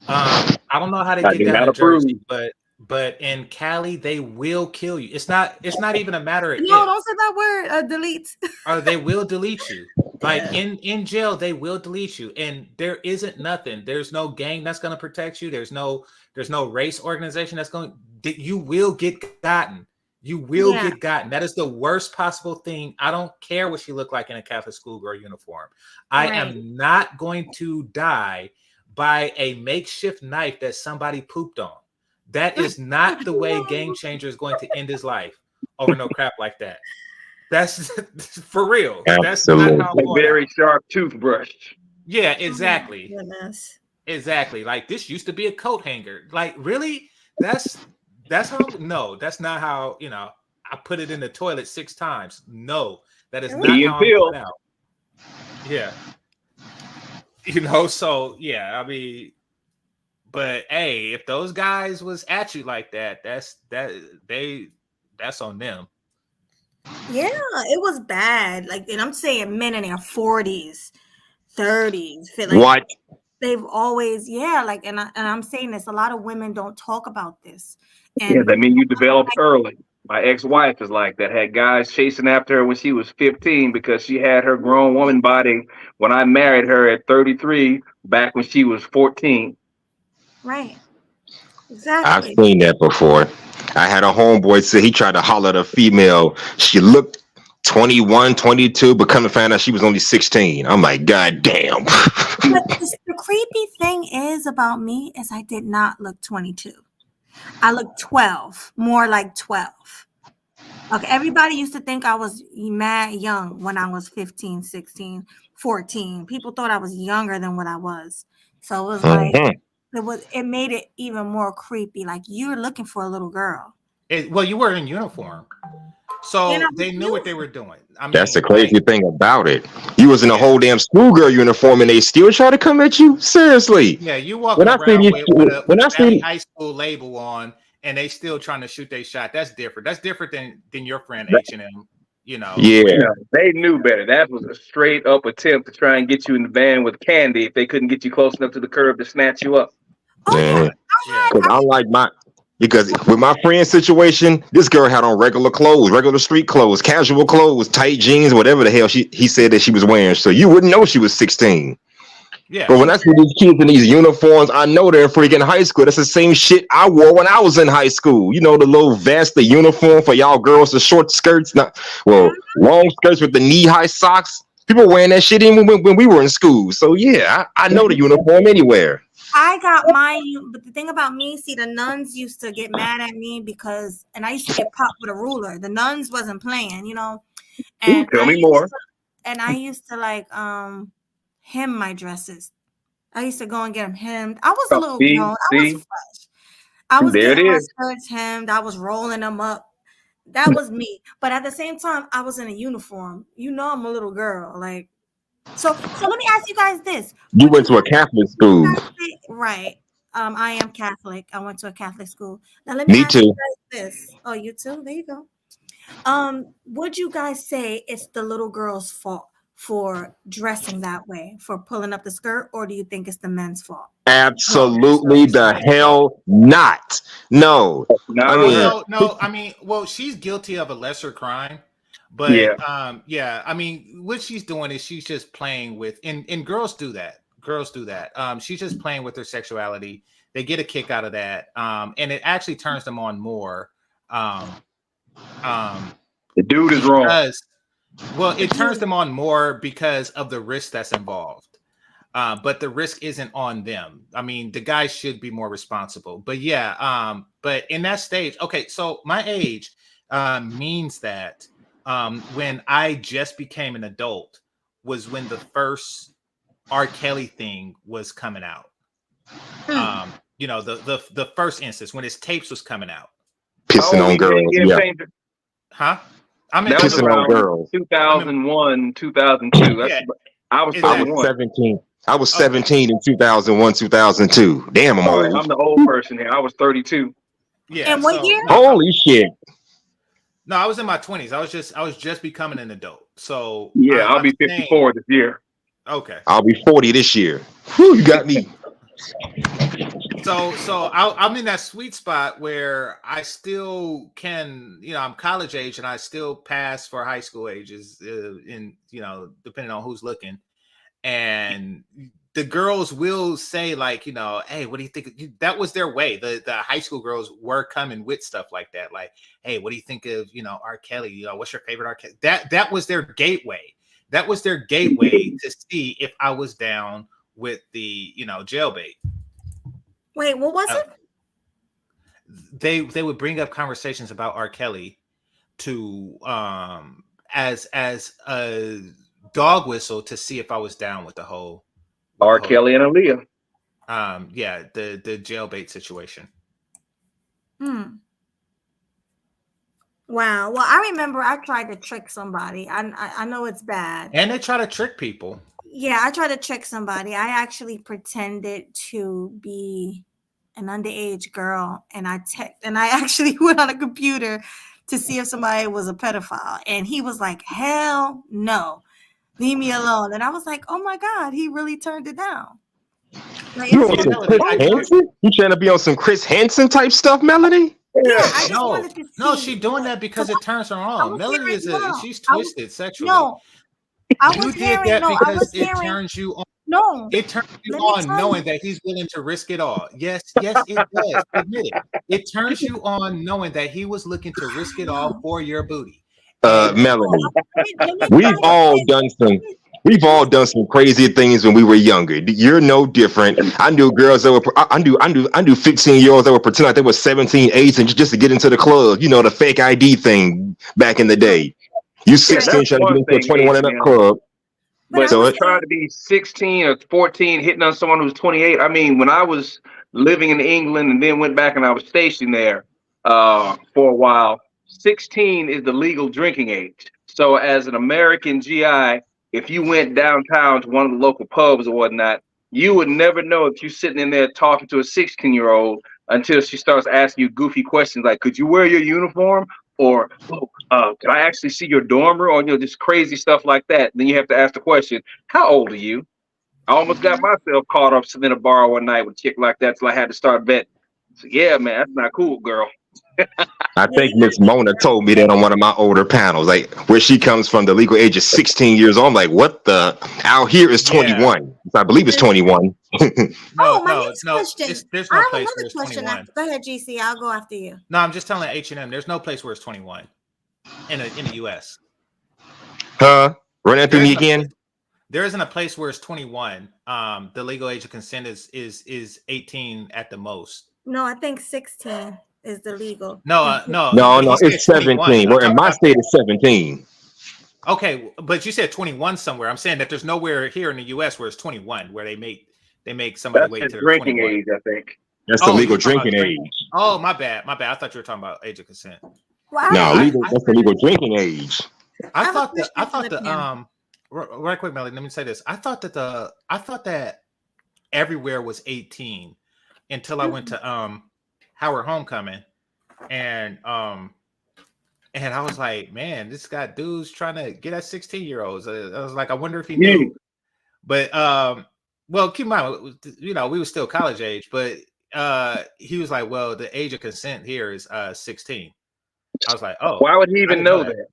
I don't know how they I get do down not in Jersey, approve. but in Cali they will kill you. It's not even a matter of no, if. don't say that word. Delete. They will delete you. Like Yeah. in jail, they will delete you, and there isn't nothing. There's no gang that's going to protect you. There's no race organization that's going. You will get gotten. You will Yeah. get gotten. That is the worst possible thing. I don't care what you look like in a Catholic schoolgirl uniform. I Right. am not going to die by a makeshift knife that somebody pooped on. That is not the way Game Changer is going to end his life over no crap like that. That's for real. That's not how I'm A going very out. sharp toothbrush. Yeah, Oh, exactly. my goodness. Exactly. Like this used to be a coat hanger. Like really? That's how no, that's not how, you know, I put it in the toilet 6 times. No, that is not Key how and I'm Peele. going out. Yeah. You know, so yeah, I mean, but hey, if those guys was at you like that, that's on them. Yeah, it was bad. Like, and I'm saying men in their 40s, 30s. Feel like What? they've always, yeah, like, and I'm saying this, a lot of women don't talk about this. Yeah, And that mean you developed early. My ex-wife is like that. Had guys chasing after her when she was 15 because she had her grown woman body when I married her at 33 back when she was 14. right, I've exactly. seen that before. I had a homeboy say he tried to holler at a female. She looked 21, 22, but come to find out she was only 16. I'm like, God damn. But the creepy thing is about me is I did not look 22. I looked 12, more like 12. Okay, everybody used to think I was mad young when I was 15, 16, 14. People thought I was younger than what I was. So it was like Mhm. it made it even more creepy. Like you're looking for a little girl. Well, you were in uniform. So And I was they knew what they beautiful. were doing. I mean, That's the like, crazy thing about it. You was in a yeah. whole damn schoolgirl uniform and they still try to come at you? Seriously. Yeah, you walking When I see around these, with a when I Valley see, High School label on, and they still trying to shoot their shot. That's different. That's different than your friend H&M. You know. yeah, Yeah, they knew better. That was a straight up attempt to try and get you in the van with candy if they couldn't get you close enough to the curb to snatch you up. Oh yeah, yeah. Yeah. Because because with my friend's situation, this girl had on regular clothes, regular street clothes, casual clothes, tight jeans, whatever the hell he said that she was wearing. So you wouldn't know she was 16. Yeah. But when I see these kids in these uniforms, I know they're in freaking high school. That's the same shit I wore when I was in high school. You know, the little vest, the uniform for y'all girls, the short skirts, long skirts with the knee-high socks. People wearing that shit even when we were in school. So yeah, I know the uniform anywhere. I got but the thing about me, see, the nuns used to get mad at me because, and I used to get popped with a ruler. The nuns wasn't playing, you know, and Tell me more. I used to like hem my dresses. I used to go and get them hemmed. I was a little See, grown. I was see, fresh. I was there it getting my is. skirts hemmed. I was rolling them up. That was me. But at the same time, I was in a uniform. You know, I'm a little girl. Like, so let me ask you guys this. You Would went to a Catholic school. Right. I am Catholic. I went to a Catholic school. Now let me Me ask you too. guys this. Oh, you too? There you go. Would you guys say it's the little girl's fault for dressing that way, for pulling up the skirt, or do you think it's the men's fault? Absolutely the hell not. No. I No, mean, No. I mean, well, she's guilty of a lesser crime, but yeah. I mean, what she's doing is she's just playing with, and girls do that. Girls do that. She's just playing with her sexuality. They get a kick out of that, and it actually turns them on more. The dude is wrong. Because, well, it turns them on more because of the risk that's involved. But the risk isn't on them. I mean, the guys should be more responsible. But yeah, but in that stage, okay, so my age means that when I just became an adult was when the first R. Kelly thing was coming out. You know, the first instance when his tapes was coming out. Pissing on girls. Yeah. Huh? I mean, That was Pissing on around girls. 2001, 2002. Yeah. I was Exactly. I 31. was 17. I was 17 in 2001, 2002. Damn, I'm All right, old. I'm the old person here. I was 32. Yeah. And what year? Holy shit. No, I was in my 20s. I was just becoming an adult. So Yeah, I'll be I'm saying- 54 this year. Okay. I'll be 40 this year. Whew, you got me. So I'm in that sweet spot where I still can, you know, I'm college age and I still pass for high school ages in, you know, depending on who's looking. And the girls will say like, you know, hey, what do you think? That was their way. The high school girls were coming with stuff like that. Like, hey, what do you think of, you know, R. Kelly? You know, what's your favorite R. Kelly? That was their gateway. That was their gateway to see if I was down with the, you know, jailbait. Wait, what was it? They would bring up conversations about R. Kelly to as a dog whistle to see if I was down with the whole R. Kelly and Aaliyah. Yeah, the jailbait situation. Wow. Well, I remember I tried to trick somebody. I know it's bad. And they try to trick people. Yeah, I tried to trick somebody. I actually pretended to be an underage girl, and I actually went on a computer to see if somebody was a pedophile, and he was like, "Hell no, leave me alone." And I was like, "Oh my God, he really turned it down." Like, You it's on some Chris Hansen? You trying to be on some Chris Hansen type stuff, Melody? yeah, I just wanted to see. No, she's doing that because it turns her on. Melody she's twisted sexually. No, I You was did hearing. that No, I because was it hearing. turns you on. No, It turns you Let me on tell knowing you. that he's willing to risk it all. Yes, it does. Admit it. It turns you on knowing that he was looking to risk it all for your booty. Melody, Let me we've tell you. all done some crazy things when we were younger. You're no different. I knew girls that were I knew 15-year-olds that were pretending like they were 17, 18 just to get into the club. You know, the fake ID thing back in the day. You 16 that's trying to one get into a thing, 21 in a Adrian. club. But So to try to be 16 or 14 hitting on someone who's 28. I mean, when I was living in England and then went back and I was stationed there for a while, 16 is the legal drinking age. So as an American GI, if you went downtown to one of the local pubs or whatnot, you would never know if you're sitting in there talking to a 16-year-old until she starts asking you goofy questions like, could you wear your uniform? Or, can I actually see your dorm room? Or, you know, just crazy stuff like that. Then you have to ask the question, how old are you? I almost got myself caught up sitting in a bar one night with a chick like that, so I had to start vetting. So, yeah, man, that's not cool, girl. I think Miss Mona told me that on one of my older panels, like where she comes from, the legal age is 16 years old. I'm like, what the? Out here is 21. I believe it's 21. My next question. There's I no have place where another it's question. 21. Go ahead, GC. I'll go after you. No, I'm just telling H&M. There's no place where it's 21 in the U.S. Huh? Run that through me again. There isn't a place where it's 21. The legal age of consent is 18 at the most. No, I think 16 is the legal. No, It's 17. Where in my state it's 17. Okay, but you said 21 somewhere. I'm saying that there's nowhere here in the U.S. where it's 21, where they make somebody That's wait the till drinking 21. age, I think. That's the legal you're talking drinking about age. Oh, my bad. I thought you were talking about age of consent. Well, No, that's the legal drinking age. I thought right quick, Melody, let me say this. I thought that everywhere was 18 until I went to Howard Homecoming, and I was like, man, this got dudes trying to get at 16-year-olds. I was like, I wonder if he knew. But well, keep in mind, you know, we were still college age, but he was like, well, the age of consent here is 16. I was like, oh, why would he even know that?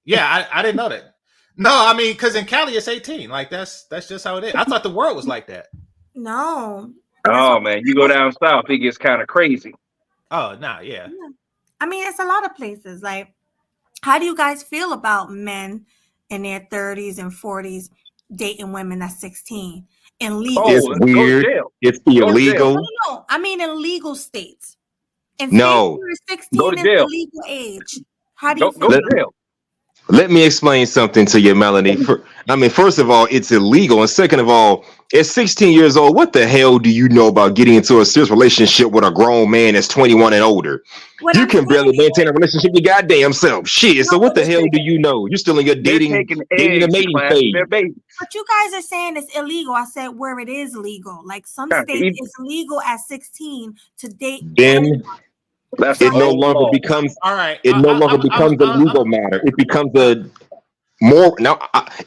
Yeah, I didn't know that. No, I mean, because in Cali it's 18. Like that's just how it is. I thought the world was like that. No, Oh man, you go down south, it gets kind of crazy. Oh no, yeah. I mean, it's a lot of places. Like, how do you guys feel about men in their 30s and 40s dating women that's 16 in legal It's Oh, states? go to weird. jail. It's Go to jail. illegal. No, I mean in legal states. In No. states Go where to 16 is jail. the legal age. How do you Go feel to about it? jail. Let me explain something to you, Melanie. First of all, it's illegal. And second of all, at 16 years old, what the hell do you know about getting into a serious relationship with a grown man that's 21 and older? What You I'm can barely saying maintain a relationship your goddamn self. Shit. So No, what the but hell do you know? You're still in your They're dating taking the eggs to mating class phase. their babies. But you guys are saying it's illegal. I said where it is legal. Like some Yeah, states, it's legal at 16 to date. Then That's it an no old longer law. becomes All right. it no longer becomes a legal matter. It becomes a more now.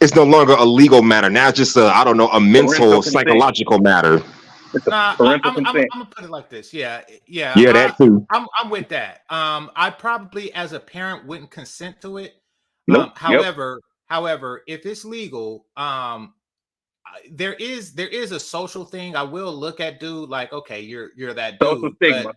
It's no longer a legal matter. Now it's just a Parental mental, consent. psychological matter. It's a Nah, parental I'm consent. gonna put it like this. Yeah. Yeah, that too. I'm with that. I probably as a parent wouldn't consent to it. Nope. Yep. However, if it's legal, there is a social thing. I will look at dude like, okay, you're that Social dude, stigma.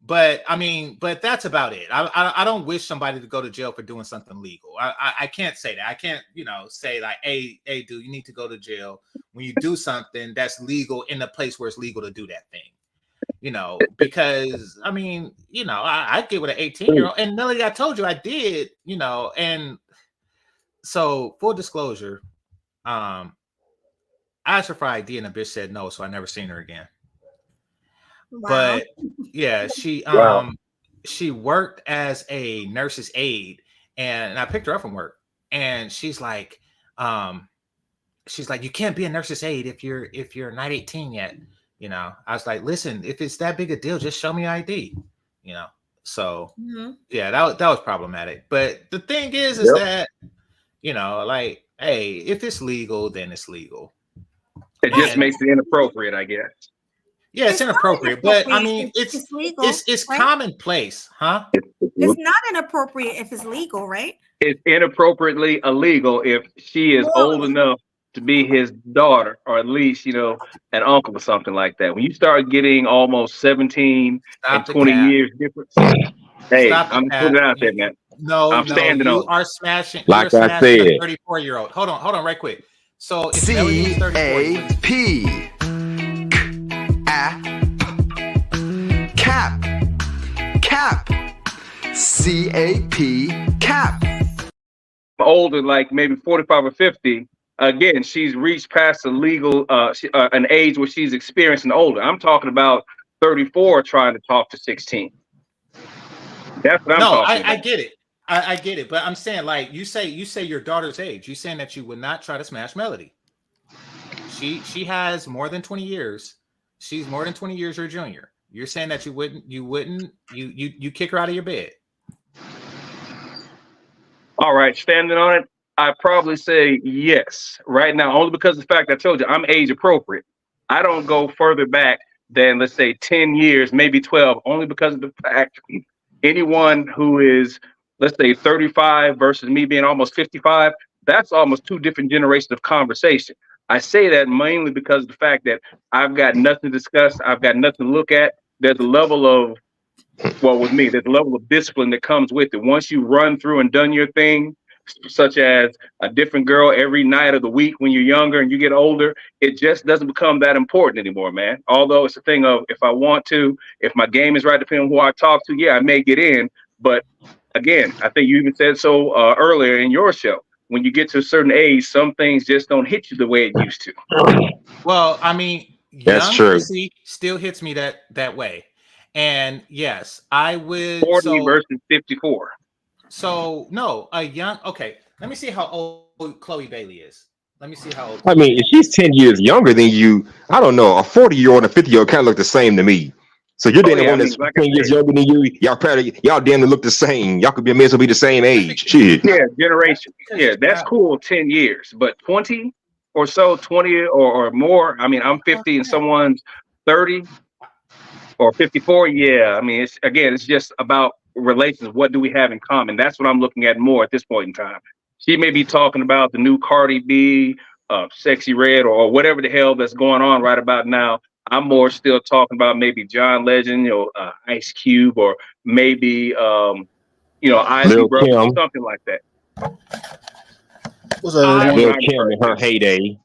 but I mean, but that's about it. I don't wish somebody to go to jail for doing something legal. I can't say that. I can't, say like, hey, dude, you need to go to jail when you do something that's legal in a place where it's legal to do that thing. Because I mean, I get with an 18-year-old, and Melody, I told you I did, and so full disclosure, I asked her for ID and the bitch said no, so I never seen her again. Wow. But yeah, Wow. she worked as a nurse's aide, and I picked her up from work, and she's like, you can't be a nurse's aide if you're not 18 yet. I was like, listen, if it's that big a deal, just show me ID. So yeah, that was problematic. But the thing is that like, hey, if it's legal, then it's legal. It just makes it inappropriate, I guess. Yeah, it's inappropriate, but I mean, it's legal. it's right? commonplace, huh? It's not inappropriate if it's legal, right? It's inappropriately illegal if she is old enough to be his daughter, or at least, an uncle or something like that. When you start getting almost 17 and 20 years difference, hey, I'm putting it out there, man. No, I'm standing you on it. are smashing. Like you're I smashing said. a 34-year-old. Hold on, right quick. So if Melody was 34, CAP. Cap. CAP. Older, like maybe 45 or 50. Again, she's reached past the legal an age where she's experienced and older. I'm talking about 34 trying to talk to 16. That's what I'm talking about. I get it. I get it, but I'm saying, like, you say your daughter's age. You saying that you would not try to smash Melody. She has more than 20 years. She's more than 20 years your junior. You're saying that you wouldn't you kick her out of your bed. All right, standing on it, I probably say yes right now, only because of the fact I told you I'm age appropriate. I don't go further back than, let's say, 10 years, maybe 12, only because of the fact anyone who is, let's say, 35 versus me being almost 55, that's almost two different generations of conversation. I say that mainly because of the fact that I've got nothing to discuss. I've got nothing to look at. There's a level of, with me, there's a level of discipline that comes with it. Once you run through and done your thing, such as a different girl every night of the week when you're younger and you get older, it just doesn't become that important anymore, man. Although it's a thing of, if I want to, if my game is right, depending on who I talk to, yeah, I may get in. But again, I think you even said so earlier in your show. When you get to a certain age, some things just don't hit you the way it used to. Well, I mean, That's young true. pussy still hits me that way. And yes, I would 40 versus 54. So no, okay. Let me see how old Chloe Bailey is. Let me see how old. I mean, if she's 10 years younger than you, I don't know, a 40-year-old and a 50-year-old kind of look the same to me. So you're dating one that's 10 years younger than you. Y'all damn near look the same. Y'all could may as well be the same age. Shit. Yeah, generation. Yeah, that's cool. 10 years, but 20 or so, 20 or more. I mean, I'm 50 and someone's 30 or 54. Yeah, I mean, it's just about relations. What do we have in common? That's what I'm looking at more at this point in time. She may be talking about the new Cardi B, Sexy Red, or whatever the hell that's going on right about now. I'm more still talking about maybe John Legend, Ice Cube, or maybe Isley Lil Brothers, Kim, something like that. Was That's what Lil I Kim refer in her to. heyday.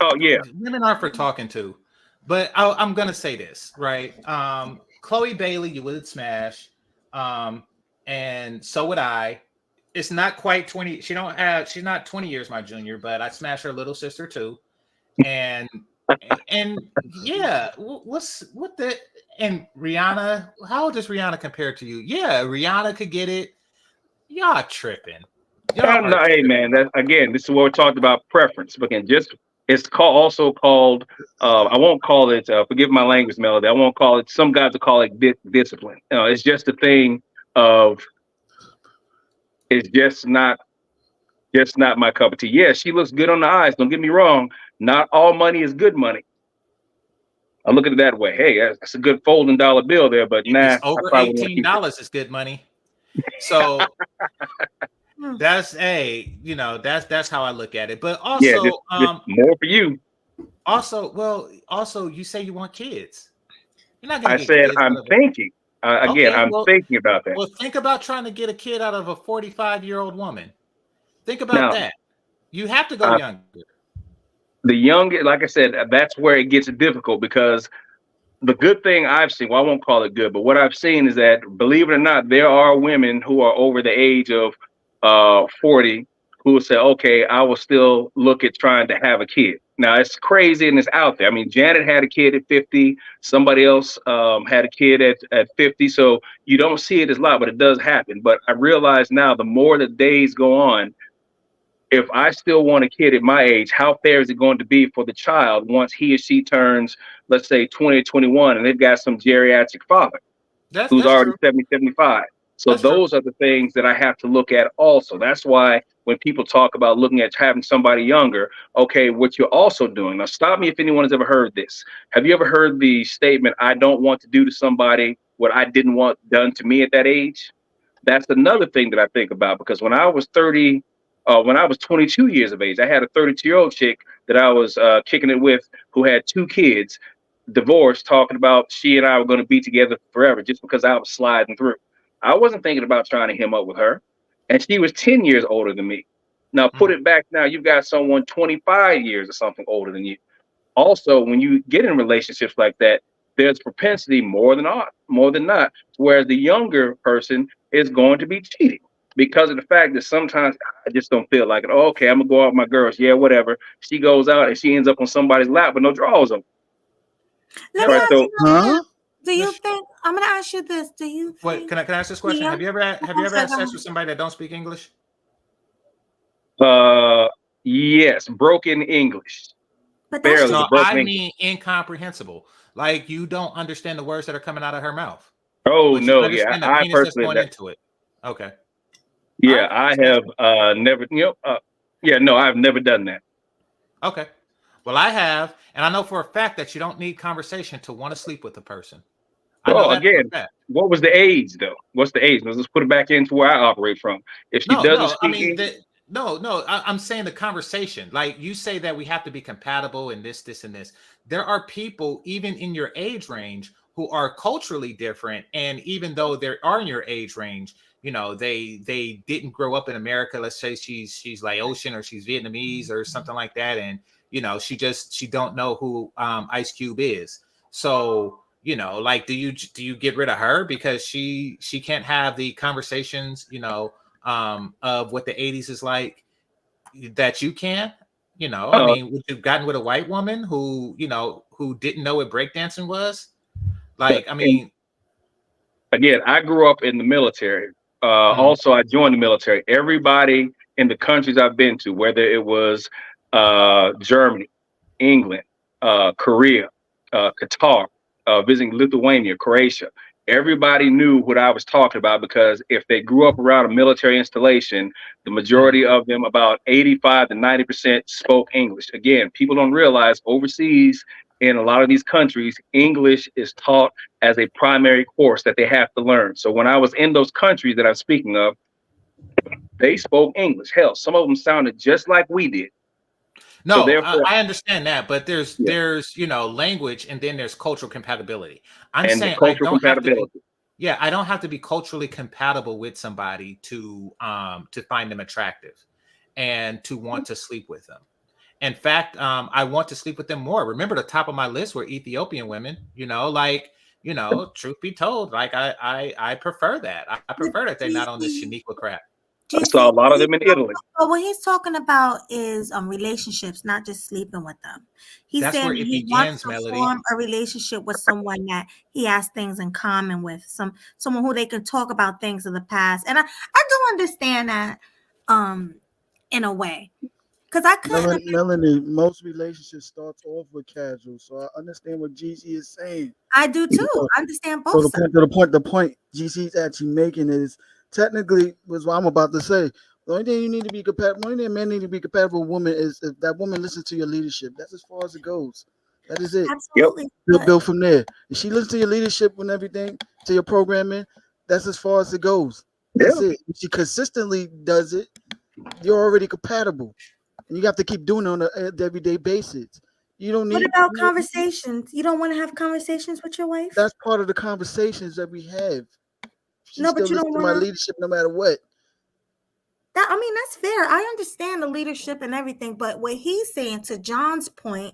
Oh yeah. Women are for talking to, but I'm gonna say this, right? Chloe Bailey, you would smash, and so would I. It's not quite 20. She's not 20 years my junior, but I smashed her little sister too. And yeah, and Rihanna, how old is Rihanna compared to you? Yeah, Rihanna could get it. Y'all tripping. No, hey man, this is what we talked about preference. But again, it's also called. I won't call it. Forgive my language, Melody. I won't call it. Some guys will call it discipline. It's just a thing of. It's just not my cup of tea. Yeah, she looks good on the eyes. Don't get me wrong. Not all money is good money. I look at it that way. Hey, that's a good folding dollar bill there, but If nah, it's over I probably won't keep it. $18 is good money. So that's that's how I look at it. But also, Yeah, just more for you. Also, you say you want kids. You're not gonna I get said kids I'm thinking. Again, I'm thinking about that. Well, think about trying to get a kid out of a 45-year-old woman. Think about Now, that. You have to go younger. The young, like I said, that's where it gets difficult because the good thing I've seen, well, I won't call it good, but what I've seen is that, believe it or not, there are women who are over the age of 40 who will say, okay, I will still look at trying to have a kid. Now, it's crazy and it's out there. I mean, Janet had a kid at 50. Somebody else had a kid at 50. So you don't see it as a lot, but it does happen. But I realize now, the more the days go on, if I still want a kid at my age, how fair is it going to be for the child once he or she turns, let's say 20 or 21, and they've got some geriatric father who's already true. 70, 75. So those are the things that I have to look at also. That's why when people talk about looking at having somebody younger, okay, what you're also doing. Now, stop me if anyone has ever heard this. Have you ever heard the statement, I don't want to do to somebody what I didn't want done to me at that age? That's another thing that I think about, because when I was 22 years of age, I had a 32-year-old chick that I was kicking it with who had 2 kids, divorced, talking about she and I were going to be together forever just because I was sliding through. I wasn't thinking about trying to hem up with her. And she was 10 years older than me. Now, put it back now, you've got someone 25 years or something older than you. Also, when you get in relationships like that, there's propensity more than not, whereas the younger person is going to be cheating because of the fact that sometimes I just don't feel like it. Oh, okay, I'm gonna go out with my girls. Yeah, whatever. She goes out and she ends up on somebody's lap with no drawers on. Let me ask you, do you think? I'm gonna ask you this. Do you? Wait, can I ask this question? Have you ever had sex with somebody that don't speak English? Yes, broken English. But barely. No, I mean incomprehensible. Like you don't understand the words that are coming out of her mouth. Oh no, yeah, I personally going into it. Okay. Yeah, I have never. No, I've never done that. Okay. Well, I have, and I know for a fact that you don't need conversation to want to sleep with a person. Oh, again, what was the age though? What's the age? Let's put it back into where I operate from. If she doesn't speak English, I'm saying the conversation. Like you say that we have to be compatible in this, and this. There are people even in your age range who are culturally different, and even though they are in your age range, you know, they didn't grow up in America. Let's say she's Laotian or she's Vietnamese or something like that, and you know, she don't know who Ice Cube is. So, you know, like, do you get rid of her because she can't have the conversations, you know, of what the 80s is like that you can? You know, I mean, would you have gotten with a white woman who, you know, who didn't know what breakdancing was? Like, I mean, again, I grew up in the military. Also, I joined the military. Everybody in the countries I've been to, whether it was Germany, England, Korea, Qatar, visiting Lithuania, Croatia, everybody knew what I was talking about because if they grew up around a military installation, the majority of them, about 85 to 90%, spoke English. Again, people don't realize overseas in a lot of these countries, English is taught as a primary course that they have to learn. So when I was in those countries that I'm speaking of, they spoke English. Hell, some of them sounded just like we did. No, therefore, I understand that, but there's yeah, language, and then there's cultural compatibility. I'm and the saying I cultural don't have to be. compatibility. Yeah, I don't have to be culturally compatible with somebody to find them attractive and to want to sleep with them. In fact, I want to sleep with them more. Remember, the top of my list were Ethiopian women. Truth be told, like I prefer that. I prefer that they're not on this Shaniqua crap. I saw a lot of them in Italy. But what he's talking about is relationships, not just sleeping with them. He's That's saying where it he begins, wants to Melody. form a relationship with someone that he has things in common with, someone who they can talk about things of the past. And I do understand that in a way. Because I couldn't. Melanie, most relationships starts off with casual, so I understand what GC is saying. I do too. I understand both. So the point GC's actually making is technically was what I'm about to say. The only thing you need to be compatible, the only thing men need to be compatible with woman is if that woman listens to your leadership. That's as far as it goes. That is it. Absolutely. You'll build from there. If she listens to your leadership and everything, to your programming, that's as far as it goes. That's it. If she consistently does it, you're already compatible. And you have to keep doing it on an everyday basis. You don't need. What about conversations? You don't want to have conversations with your wife? That's part of the conversations that we have. She No, but still you don't listens to my want leadership no matter what. That's fair. I understand the leadership and everything, but what he's saying, to John's point,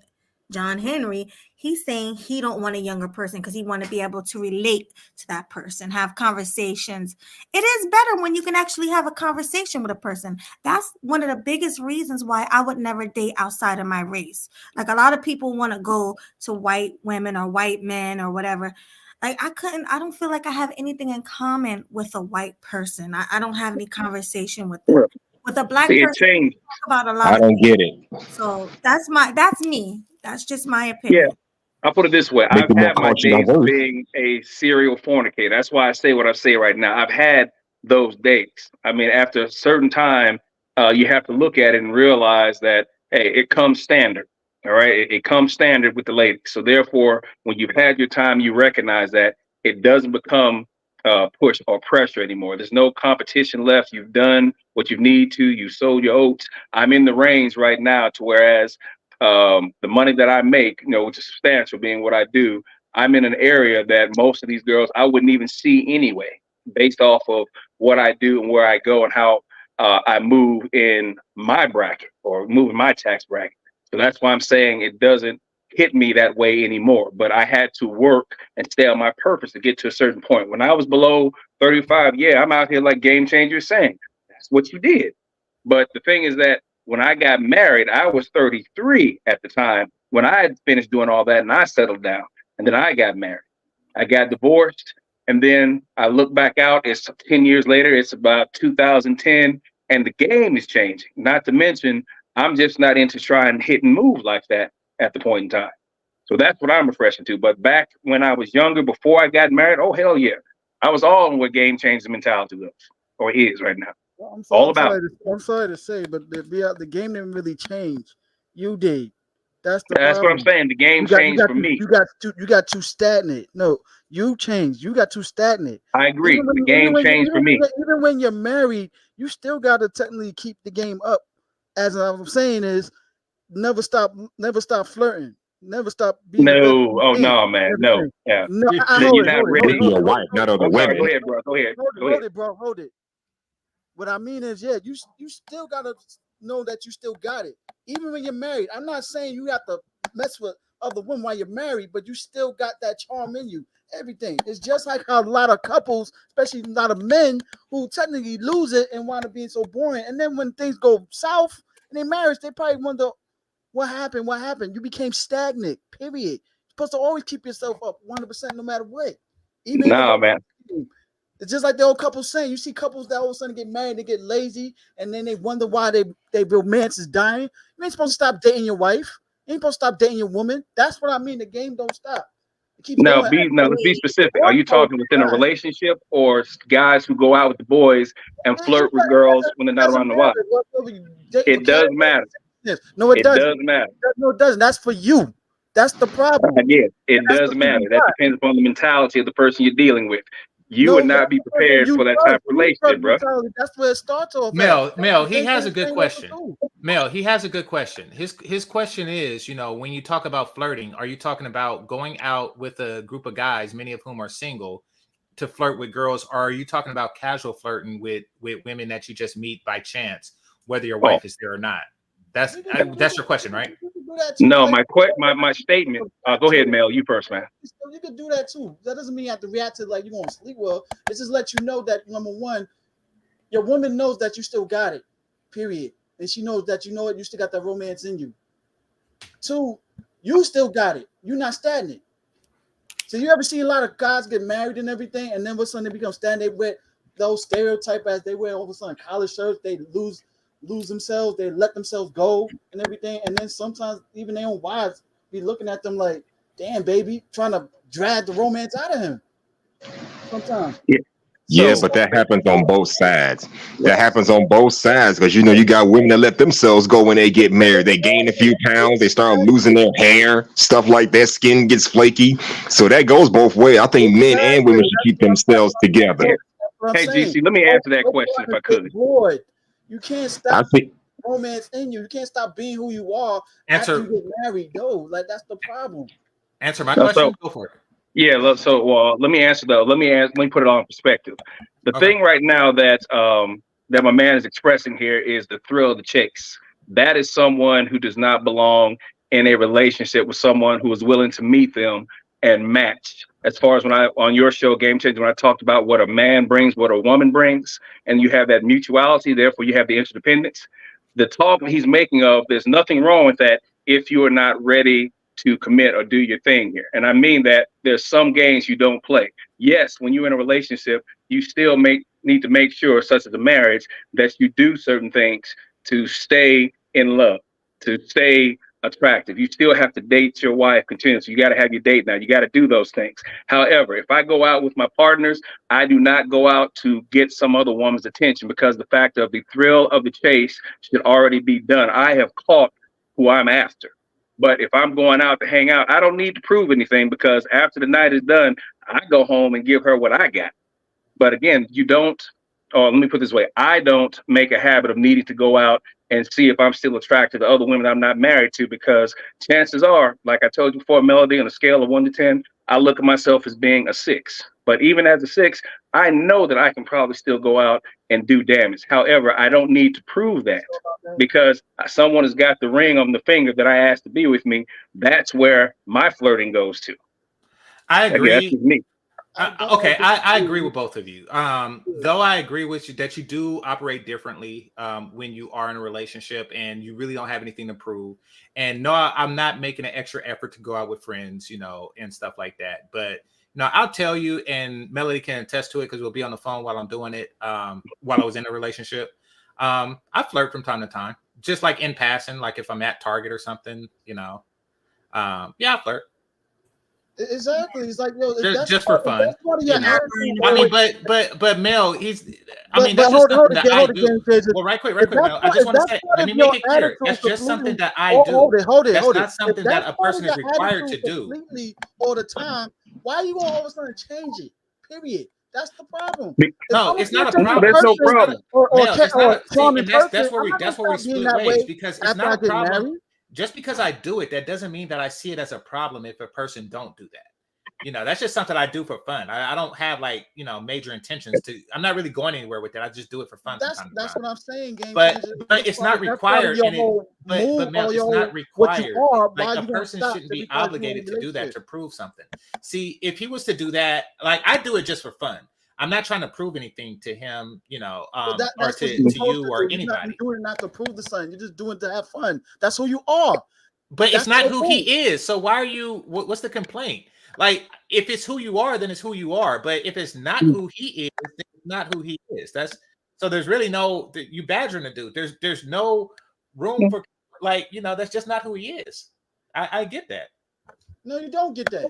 John Henry, he's saying he don't want a younger person because he want to be able to relate to that person, have conversations. It is better when you can actually have a conversation with a person. That's one of the biggest reasons why I would never date outside of my race. Like, a lot of people want to go to white women or white men or whatever. Like, I don't feel like I have anything in common with a white person. I don't have any conversation with them. With a black person, we talk about a lot. I don't get it. So that's me. That's just my opinion. Yeah, I'll put it this way. I've had my days being a serial fornicator. That's why I say what I say right now. I've had those dates. I mean, after a certain time, you have to look at it and realize that, hey, it comes standard. All right. It comes standard with the ladies. So therefore, when you've had your time, you recognize that it doesn't become push or pressure anymore. There's no competition left. You've done what you need to. You sowed your oats. I'm in the range right now to whereas the money that I make, which is substantial being what I do, I'm in an area that most of these girls I wouldn't even see anyway, based off of what I do and where I go and how I move in my bracket or move in my tax bracket. So that's why I'm saying it doesn't hit me that way anymore. But I had to work and stay on my purpose to get to a certain point. When I was below 35, yeah, I'm out here like Game Changer saying, that's what you did. But the thing is that when I got married, I was 33 at the time when I had finished doing all that and I settled down. And then I got married. I got divorced. And then I look back out, it's 10 years later, it's about 2010, and the game is changing. Not to mention, I'm just not into trying to hit and move like that at the point in time. So that's what I'm refreshing to. But back when I was younger, before I got married, oh, hell yeah. I was all in what Game Changer mentality was, or is right now. Well, I'm sorry to say, but the game didn't really change. You did. That's what I'm saying. The game changed for me. You got too stagnant. No, you changed. You got too stagnant. I agree. The game changed for me. Even when you're married, you still got to technically keep the game up. As I'm saying is, never stop flirting. Never stop being. No, oh no, man, no, yeah. No, you're not ready. Be your wife, not other women. Go ahead, bro. Go ahead. Hold it, bro. Hold it. What I mean is, yeah, you still gotta know that you still got it, even when you're married. I'm not saying you have to mess with other women while you're married, but you still got that charm in you. Everything. It's just like how a lot of couples, especially a lot of men, who technically lose it and wind up being so boring. And then when things go south in their marriage, they probably wonder, what happened? What happened? You became stagnant, period. You're supposed to always keep yourself up 100% no matter what. Even man. It's just like the old couples saying, you see couples that all of a sudden get married, they get lazy, and then they wonder why they romance is dying. You ain't supposed to stop dating your wife. You ain't supposed to stop dating your woman. That's what I mean. The game don't stop. Let's be specific. Are you talking within a relationship or guys who go out with the boys and flirt with girls when they're not around the wife? It does matter. No, it doesn't. It does matter. No, it doesn't. That's for you. That's the problem. Yeah, it does matter. That depends upon the mentality of the person you're dealing with. You would not be prepared for that type of relationship, bro. That's where it starts off. Mel, he has a good question. Mel, he has a good question. His question is, you know, when you talk about flirting, are you talking about going out with a group of guys, many of whom are single, to flirt with girls, or are you talking about casual flirting with women that you just meet by chance, whether your wife is there or not? That's your question, right? No, my statement. Go ahead, Mel. You first, man. You can do that too. That doesn't mean you have to react to like you want to sleep well. It just let you know that number one, your woman knows that you still got it. Period. And she knows that you know it. You still got that romance in you. Two, you still got it. You're not stagnant. So you ever see a lot of guys get married and everything, and then all of a sudden they become stagnant with those stereotypes as they wear all of a sudden collar shirts, they lose themselves, they let themselves go and everything, and then sometimes even their own wives be looking at them like, damn, baby, trying to drag the romance out of him. Sometimes. Yeah, but that happens on both sides. That happens on both sides because, you know, you got women that let themselves go when they get married. They gain a few pounds. They start losing their hair, stuff like that. Skin gets flaky. So that goes both ways. I think men and women should keep themselves together. Hey, GC, let me answer that question if I could. You can't stop romance in you. You can't stop being who you are after you get married. No, like that's the problem. Answer my question. Go for it. Yeah, so let me answer though. Let me put it all in perspective. The thing right now that my man is expressing here is the thrill of the chase. That is someone who does not belong in a relationship with someone who is willing to meet them and match. As far as when on your show, Game Changer, when I talked about what a man brings, what a woman brings, and you have that mutuality, therefore you have the interdependence. The talk he's making of, there's nothing wrong with that if you are not ready to commit or do your thing here. And I mean that there's some games you don't play. Yes, when you're in a relationship, you still need to make sure, such as a marriage, that you do certain things to stay in love, to stay attractive. You still have to date your wife continuously. You got to have your date now. You got to do those things. However, if I go out with my partners, I do not go out to get some other woman's attention because the fact of the thrill of the chase should already be done. I have caught who I'm after. But if I'm going out to hang out, I don't need to prove anything because after the night is done, I go home and give her what I got. But again, let me put it this way. I don't make a habit of needing to go out and see if I'm still attracted to other women I'm not married to, because chances are, like I told you before, Melody, on a scale of 1 to 10, I look at myself as being a 6. But even as a 6, I know that I can probably still go out and do damage. However, I don't need to prove that because someone has got the ring on the finger that I asked to be with me. That's where my flirting goes to. I agree. That's me. Okay, I agree with both of you. Though I agree with you that you do operate differently when you are in a relationship and you really don't have anything to prove. And no, I'm not making an extra effort to go out with friends, you know, and stuff like that. But no, I'll tell you, and Melody can attest to it because we'll be on the phone while I'm doing it. While I was in a relationship, I flirt from time to time, just like in passing, like if I'm at Target or something, you know. Yeah, I flirt. Exactly. It's like, yo, just for fun. You know? I mean, but Mel, that's just something that I do. Well, right quick, Mel. I just want to say, let me make it clear. That's just something that I do. Hold it. That's not something that a person is required to do. Completely all the time. Why are you gonna all of a sudden change it? Period. That's the problem. No, it's not a problem. There's no problem. That's where we split ways because it's not a problem. Just because I do it, that doesn't mean that I see it as a problem if a person don't do that. You know, that's just something I do for fun. I don't have like, you know, major intentions to. I'm not really going anywhere with it. I just do it for fun. That's what I'm saying. But it's not required. But Mel, it's not required. Like a person shouldn't be obligated to do that to prove something. See, if he was to do that, like I do it just for fun. I'm not trying to prove anything to him, you know, or to you or anybody. You're doing it not to prove the son. You're just doing it to have fun. That's who you are. But it's not who he is. So why are you? What's the complaint? Like, if it's who you are, then it's who you are. But if it's not who he is, then it's not who he is. So there's really no you badgering the dude. There's no room for like, you know, that's just not who he is. I get that. No, you don't get that.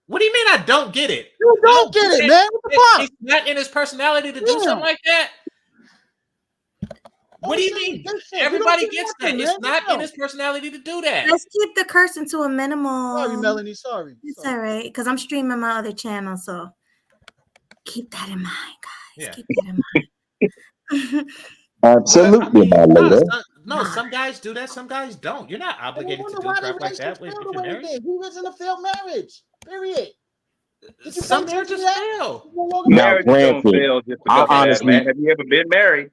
What do you mean I don't get it? You don't get it, man. What the fuck? It's not in his personality to do something like that. What do you mean? Everybody gets that. It's not in his personality to do that. Let's keep the cursing to a minimal. Sorry, Melanie. Sorry. It's all right, because I'm streaming my other channel, so Keep that in mind, guys. Yeah. Keep that in mind. Absolutely, my lady. Some guys do that. Some guys don't. You're not I obligated to wonder do why the crap like that relationship if failed you're the way it married. did. He was in a failed marriage. Period. Did you Some pay attention marriages to that? fail. Now, Marriages don't granted, fail just I because of that, man. honestly, Have you ever been married?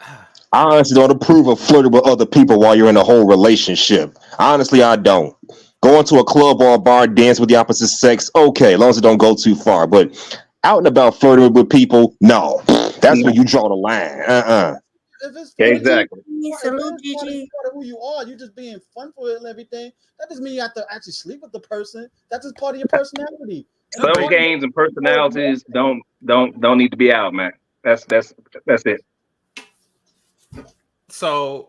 I honestly don't approve of flirting with other people while you're in a whole relationship. Honestly, I don't. Going to a club or a bar, dance with the opposite sex, okay, as long as it don't go too far. But out and about flirting with people, no. That's where you draw the line. If it's Yeah, part of exactly. if it Salute, is part Gigi. of who you are, you're just being fun for it and everything. That doesn't mean you have to actually sleep with the person. That's just part of your personality. And Some part of games and personalities don't need to be out, man. That's it. So,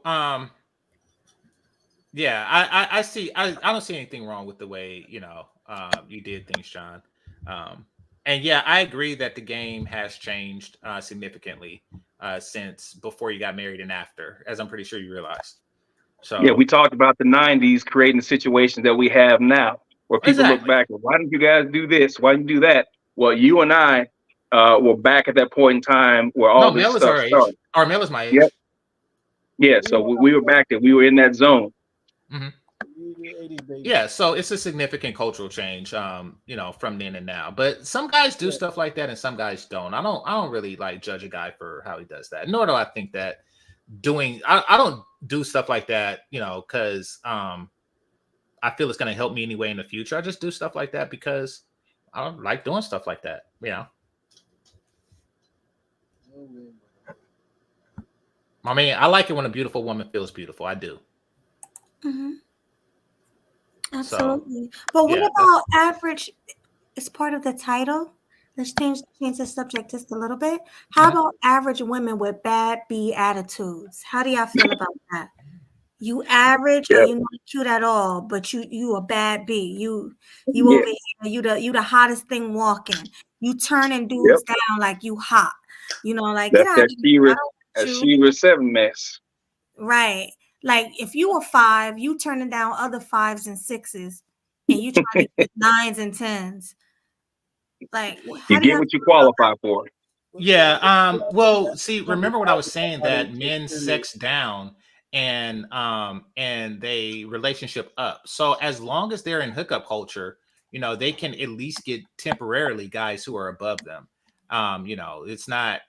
yeah, I see. I don't see anything wrong with the way you did things, John. And yeah, I agree that the game has changed significantly since before you got married and after, as I'm pretty sure you realized. So Yeah, we talked about the '90s creating the situations that we have now, where people look Exactly. back. Why didn't you guys do this? Why didn't you do that? Well, you and I were back at that point in time where all no, this Mel is stuff our age. started. Or Mel is my age. Yep. Yeah, so we were back there. We were in that zone. Yeah, so it's a significant cultural change, from then and now. But some guys do stuff like that, and some guys don't. I don't really like judge a guy for how he does that. Nor do I think that I don't do stuff like that, because I feel it's going to help me anyway in the future. I just do stuff like that because I don't like doing stuff like that. I mean, I like it when a beautiful woman feels beautiful. I do. Mm-hmm. Absolutely. So, but what yeah, about average? It's part of the title. Let's change the subject just a little bit. How about average women with bad B attitudes? How do y'all feel about that? You average or you not cute at all, but you a bad B. You over here, you the hottest thing walking. You turning dudes down like you hot. Like That's that Shira 7 mess. Right. Like if you a 5, you turning down other 5s and 6s, and you trying to get 9s and 10s. Like you get what you qualify for. Yeah. Well, see, remember what I was saying, that men sex down and they relationship up. So as long as they're in hookup culture, they can at least get temporarily guys who are above them. It's not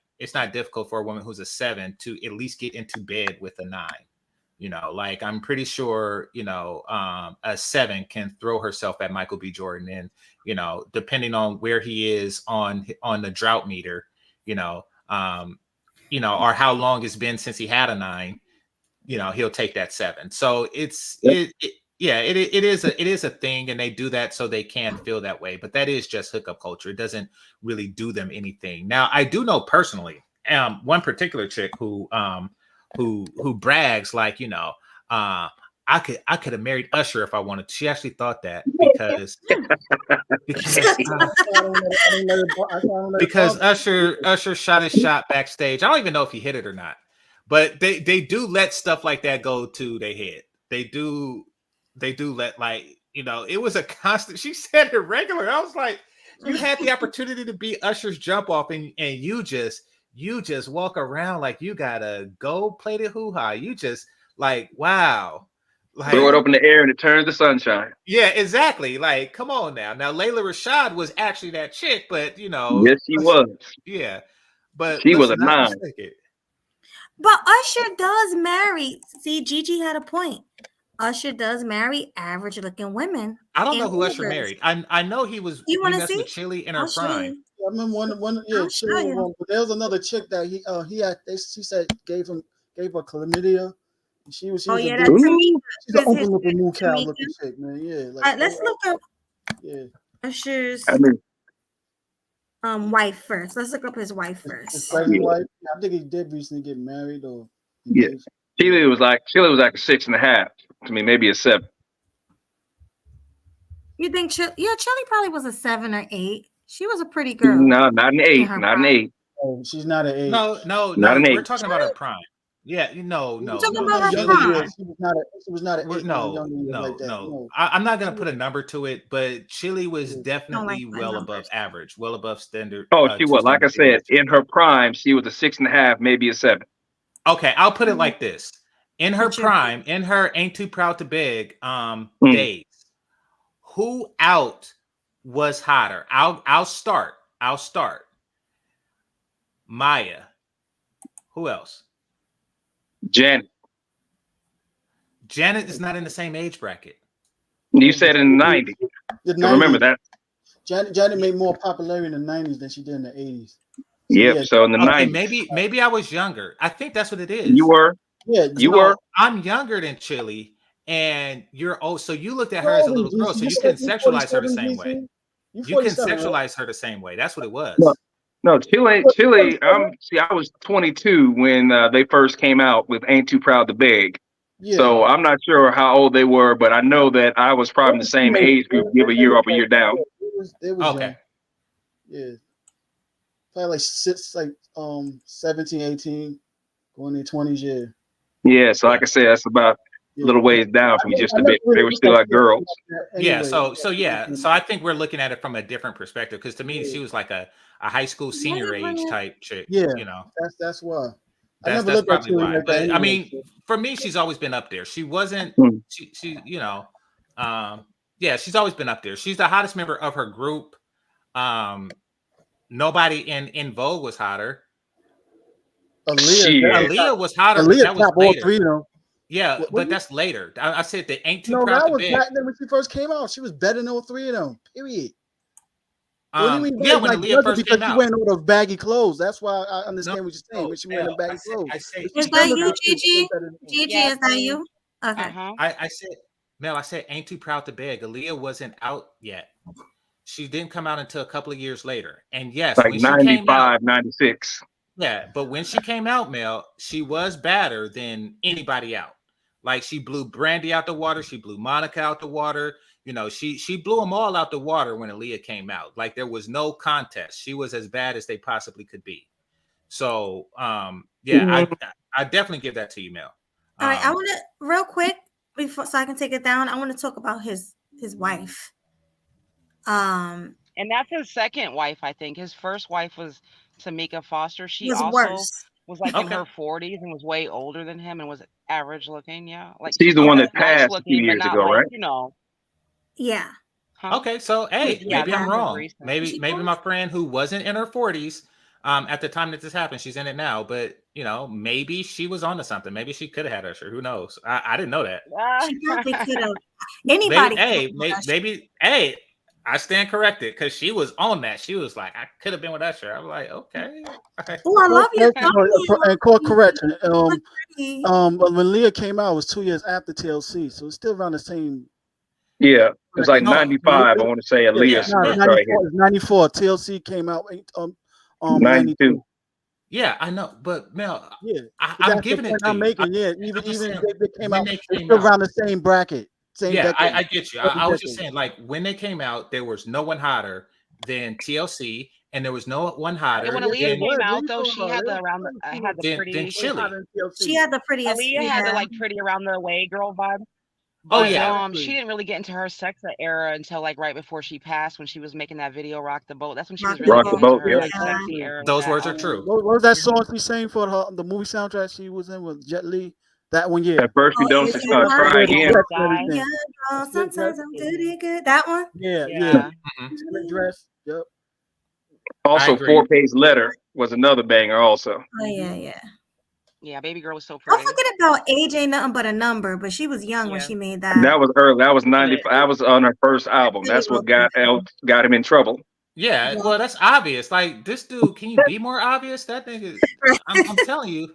difficult for a woman who's a 7 to at least get into bed with a 9. Like I'm pretty sure, a 7 can throw herself at Michael B. Jordan, and, depending on where he is on the drought meter, or how long it's been since he had a 9, he'll take that 7. So it is a thing, and they do that so they can feel that way. But that is just hookup culture. It doesn't really do them anything. Now, I do know personally, one particular chick who brags like, I could have married Usher if I wanted to. She actually thought that because Usher shot his shot backstage. I don't even know if he hit it or not, but they do let stuff like that go to their head. They do let, like, it was a constant. She said it regular. I was like, you had the opportunity to be Usher's jump off, and you just walk around like you gotta go play the hoo-ha. You just like, wow. Like, throw it up in the air and it turns to sunshine. Yeah, exactly. Like, come on now. Now, Layla Rashad was actually that chick, but yes, she was. Yeah, but she was a 9. But Usher does marry. See, Gigi had a point. Usher does marry average-looking women. I don't know who Usher married. I know he was. You want to see? With Chili in her prime. I remember one. Yeah, Chili one. But there was another chick that he had. She said gave her chlamydia. She was. That's she's an open looking new cow looking chick, man. Yeah. Like, let's look up. Yeah. Usher's wife first. Let's look up his wife first. His pregnant wife. I think he did recently get married, or Chili was like a 6.5 to me, maybe a 7. You think Chili probably was a 7 or 8. She was a pretty girl. No, not an 8. Not an 8. Oh, she's not an 8. No, not an 8. We're talking about her prime. Yeah, no. talking She about was her younger prime. years. She was not an 8, 9 No, younger years no, like that. no. I'm not gonna put a number to it, but Chili was Yeah. definitely putting well above numbers. average, well above standard. Oh, she two was. Like I standard said, deviation. in her prime, she was a 6.5, maybe a 7. Okay, I'll put it like this: in her What's your- prime, in her ain't too proud to beg Mm. days, who out was hotter? I'll start. Maya. Who else? Janet, Janet is not in the same age bracket. you said in the 90s. The I remember 90s. that. Janet made more popularity in the 90s than she did in the 80s. Yep. yeah. So in the Okay, 90s, maybe I was younger. I think that's what it is. you were. Yeah, You No, were. I'm younger than Chili, and you're old. So you looked at You're her as a older, little girl, GC. so you said can sexualize her the 47, same way. GC? You You can 47, right? sexualize her the same way. That's what it was. No. No, Chile. What- I was 22 when they first came out with "Ain't Too Proud to Beg." Yeah. So I'm not sure how old they were, but I know that I was probably in the same age group, give a year up, a year down. They was Okay. young. Yeah. Probably like 17, 18, going in 20s, yeah. Yeah. So like I said, that's about a little ways down from me just a bit. They were still like girls. Yeah. So I think we're looking at it from a different perspective because to me, she was like a high school senior age type chick. Yeah. You know, That's why. I that's never looked at probably you why. like But that I anyway, mean, so. for me, she's always been up there. She wasn't. Hmm. She yeah, she's always been up there. She's the hottest member of her group. Nobody in Vogue was hotter. Shit. Aaliyah was hotter, but Aaliyah that was top all later. three, though. Yeah, What but you- that's later. I said they ain't too No, proud that to was beg. back then when she first came out. She was better than all three of them. Period. What do you mean Yeah, better? when Like, Aaliyah better first because came she out. wearing all those baggy clothes. That's why I understand No, what you're saying. When she wearing no, them baggy clothes. I say, Is that you, Still Gigi? better than- Gigi, Yeah, is that you? Okay. Uh-huh. I said, Mel, I said, ain't too proud to beg. Aaliyah wasn't out yet. She didn't come out until a couple of years later. And yes, Like when she came out, 95, 96. yeah, but when she came out, Mel, she was badder than anybody out. Like she blew Brandy out the water, she blew Monica out the water. You know, she blew them all out the water when Aaliyah came out. Like there was no contest. She was as bad as they possibly could be. So, yeah, I definitely give that to you, Mel. All right, I want to real quick before so I can take it down. I want to talk about his wife. And that's his second wife, I think. His first wife was Tamika Foster. She was also worse. was like in Okay. her 40s and was way older than him and was average looking. Yeah, like She's the one that nice passed a looking, few but years not ago, like right? Yeah. Huh? Okay, so hey, Yeah, maybe I'm that was wrong. recent. Maybe my friend who wasn't in her 40s at the time that this happened, she's in it now. But you know, maybe she was onto something. Maybe she could have had Usher. Who knows? I didn't know that. She probably could have. Anybody. Maybe I stand corrected because she was on that. She was like, I could have been with Usher. I'm like, okay. Oh, I love you. And court correction. Pretty. When Leah came out, it was 2 years after TLC, so it's still around the same. Yeah. It was like No. 95, I want to say, Aaliyah. No, first 94, started hitting. it's 94. TLC came out 92. Yeah, I know, but Mel, Yeah, I'm that's giving the it point to I'm you. making. Yeah, I'm even just saying, they came when out, they it's came still out. around the same bracket. Same Yeah, decade. I get you. I was just saying, like, when they came out, there was no one hotter than TLC, and there was no one hotter And when than, Aaliyah came out, though, What she are you had talking the about? had the Then pretty. Chili. She had the prettiest. Aaliyah had the Yeah. like pretty around the way girl vibe. Oh, But yeah. she didn't really get into her sex era until like right before she passed when she was making that video Rock the Boat. That's when she was really Rock the getting into Boat, her yeah. like sexy era. with Those that words are album. true. What was that song she sang for the movie soundtrack she was in with Jet Li? That one, yeah. At first, you don't yeah, try again. Dress and Die. everything. Yeah, girl, sometimes I'm goody good. That one. Yeah, Yeah. Split dress. Yep. Also, agree. 4-Page Letter was another banger also. Oh yeah, yeah. Yeah, baby girl was so Don't pretty. forget about age ain't nothing but a number, but she was young when Yeah. she made that. That was early. That was 95. That was on her first album. That's what got him in trouble. Yeah, well, that's obvious. Like this dude, can you be more obvious? That nigga, I'm telling you.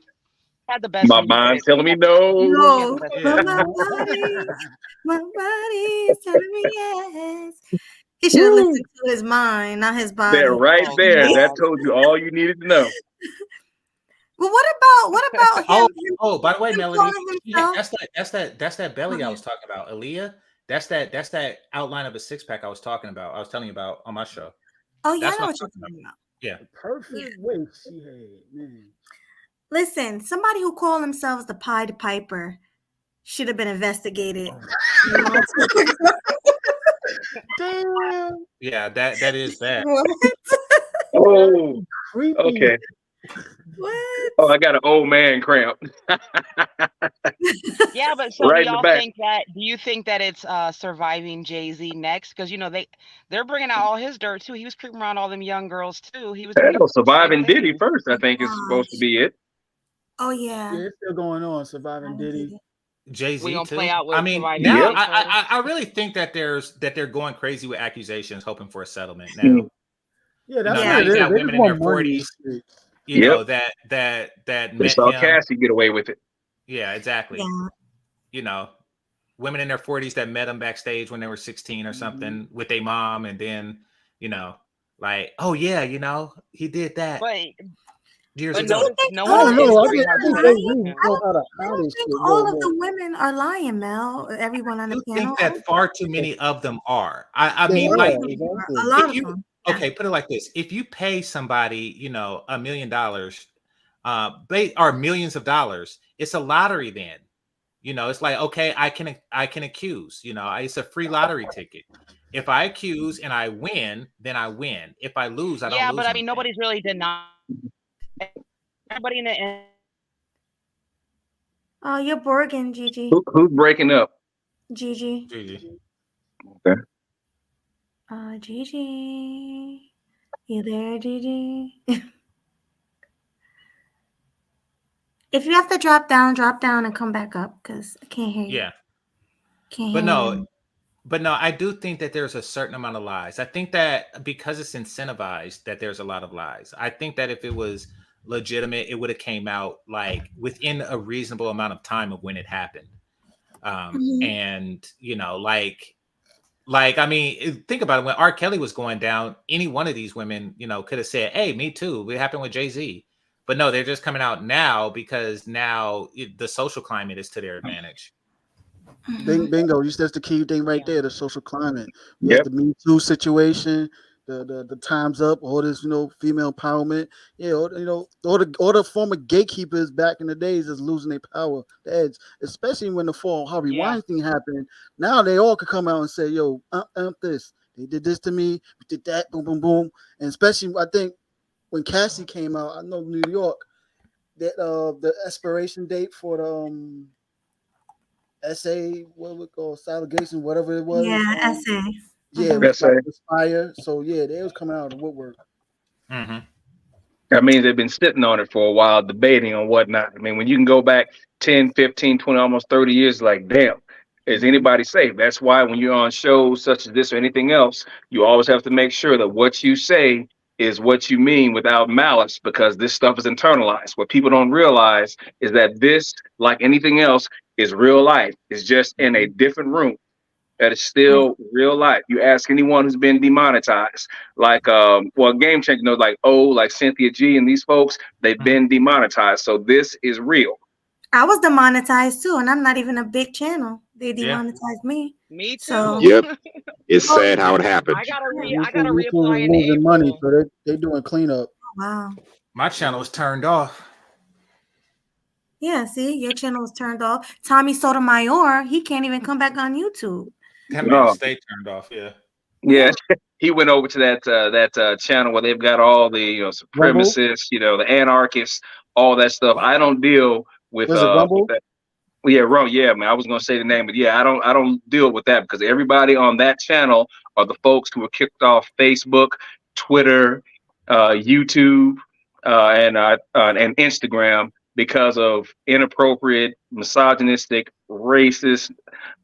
Had the best My music mind's video. telling me no. No, Yeah. my body's telling me yes. He should have listened to his mind, not his body. There, right Oh, there. God. That told you all you needed to know. Well, what about him? Oh, by the way, him Melody, calling yeah, himself- that's that belly I was talking about. Aaliyah, that's that outline of a six pack I was talking about. I was telling you about on my show. Oh yeah, That's I know what what you're I'm talking about. Yeah. Perfect waist she had, man. Listen, somebody who called themselves the Pied Piper should have been investigated. Damn. Yeah, that is bad. What? Oh, Creepy. okay. What? Oh, I got an old man cramp. Yeah, but so Right do in the y'all back. think that? Do you think that it's surviving Jay-Z next? Because they're bringing out all his dirt too. He was creeping around all them young girls too. He was doing Hell, the same surviving thing. Diddy first, I think, is supposed to be it. Oh Yeah, yeah. it's still going on. Surviving Diddy. Jay-Z We gonna too. play out with I mean, Surviving now Diddy I really think that they're going crazy with accusations, hoping for a settlement now. Mm. Yeah, that's now what it you is. got They women just in their want money. 40s, Shit. you Yep. know, that They met saw him. Cassie get away with it. Yeah, exactly. Yeah. You know, women in their 40s that met him backstage when they were 16 or something with their mom, and then, you know, like, oh yeah, you know, he did that But years but ago. no I one don't in know. I history think, has I think said Jay-Z anything. know how to I hide don't this think shit all more of and the more. women are lying, Mel. Everyone on I the do panel. think that far too many of them are. I They mean, are, like, exactly. A lot if of you them. okay, put it like this: if you pay somebody, you know, $1 million, they are millions of dollars. It's a lottery then. You know, it's like, okay, I can accuse. You know, it's a free lottery ticket. If I accuse and I win, then I win. If I lose, I don't Yeah, lose but I mean, anything. nobody's really denying. Everybody in the Oh, you're Borgen, Gigi. Who's breaking up? Gigi. Gigi. Okay. Gigi. You there, Gigi? If you have to drop down and come back up because I can't hear you. Yeah, Can't but hear no, you. I do think that there's a certain amount of lies. I think that because it's incentivized, that there's a lot of lies. I think that if it was legitimate, it would have came out like within a reasonable amount of time of when it happened. And you know, like I mean, think about it. When R. Kelly was going down, any one of these women, you know, could have said, "Hey, me too." It happened with Jay-Z, but no, they're just coming out now because now the social climate is to their advantage. Bingo. That's the key thing right there. The social climate. We Yep. had the Me Too situation. The times up. All this, female empowerment. Yeah, all the former gatekeepers back in the days is losing their power. The edge, especially when the fall Harvey Weinstein happened. Now they all could come out and say, "Yo, this. They did this to me. We did that. Boom, boom, boom." And especially, I think when Cassie came out, I know New York, that the expiration date for the essay, what we call allegation, whatever it was. Yeah, essay. Yeah, it was like expire. So yeah, they was coming out of the woodwork. That means they've been sitting on it for a while, debating on whatnot. I mean, when you can go back 10, 15, 20, almost 30 years, like, damn, is anybody safe? That's why when you're on shows such as this or anything else, you always have to make sure that what you say is what you mean without malice, because this stuff is internalized. What people don't realize is that this, like anything else, is real life. It's just in a different room. That is still real life. You ask anyone who's been demonetized, like Game Changer, like Cynthia G and these folks, they've been demonetized. So this is real. I was demonetized too, and I'm not even a big channel. They demonetized me. Me too. So Yep. It's sad how it happened. I gotta YouTube reapply in losing April. money, so they doing cleanup. Wow. My channel was turned off. Yeah, see, your channel was turned off. Tommy Sotomayor, he can't even come back on YouTube. That man stay turned off. Yeah. Yeah, he went over to that channel where they've got all the supremacists, the anarchists, all that stuff. I don't deal with Was it Rumble? with that. Yeah, wrong. Yeah, man. I was gonna say the name, but yeah, I don't deal with that because everybody on that channel are the folks who were kicked off Facebook, Twitter, YouTube, and Instagram because of inappropriate, misogynistic, racist,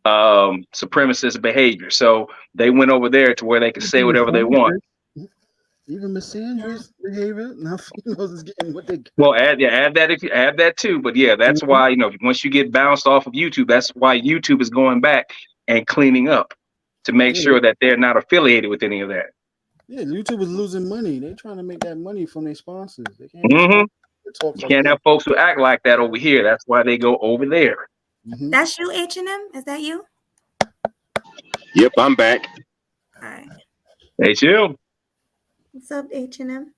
supremacist behavior. So they went over there to where they could say whatever they want. Even misandrous behavior. Now females is getting what they. Well, add that too. But yeah, that's why once you get bounced off of YouTube, that's why YouTube is going back and cleaning up to make sure that they're not affiliated with any of that. Yeah, YouTube is losing money. They're trying to make that money from their sponsors. They can't. You can't have folks who act like that over here. That's why they go over there. That's you, H&M? Is that you? Yep, I'm back. All right. Hey, chill. What's up, H&M?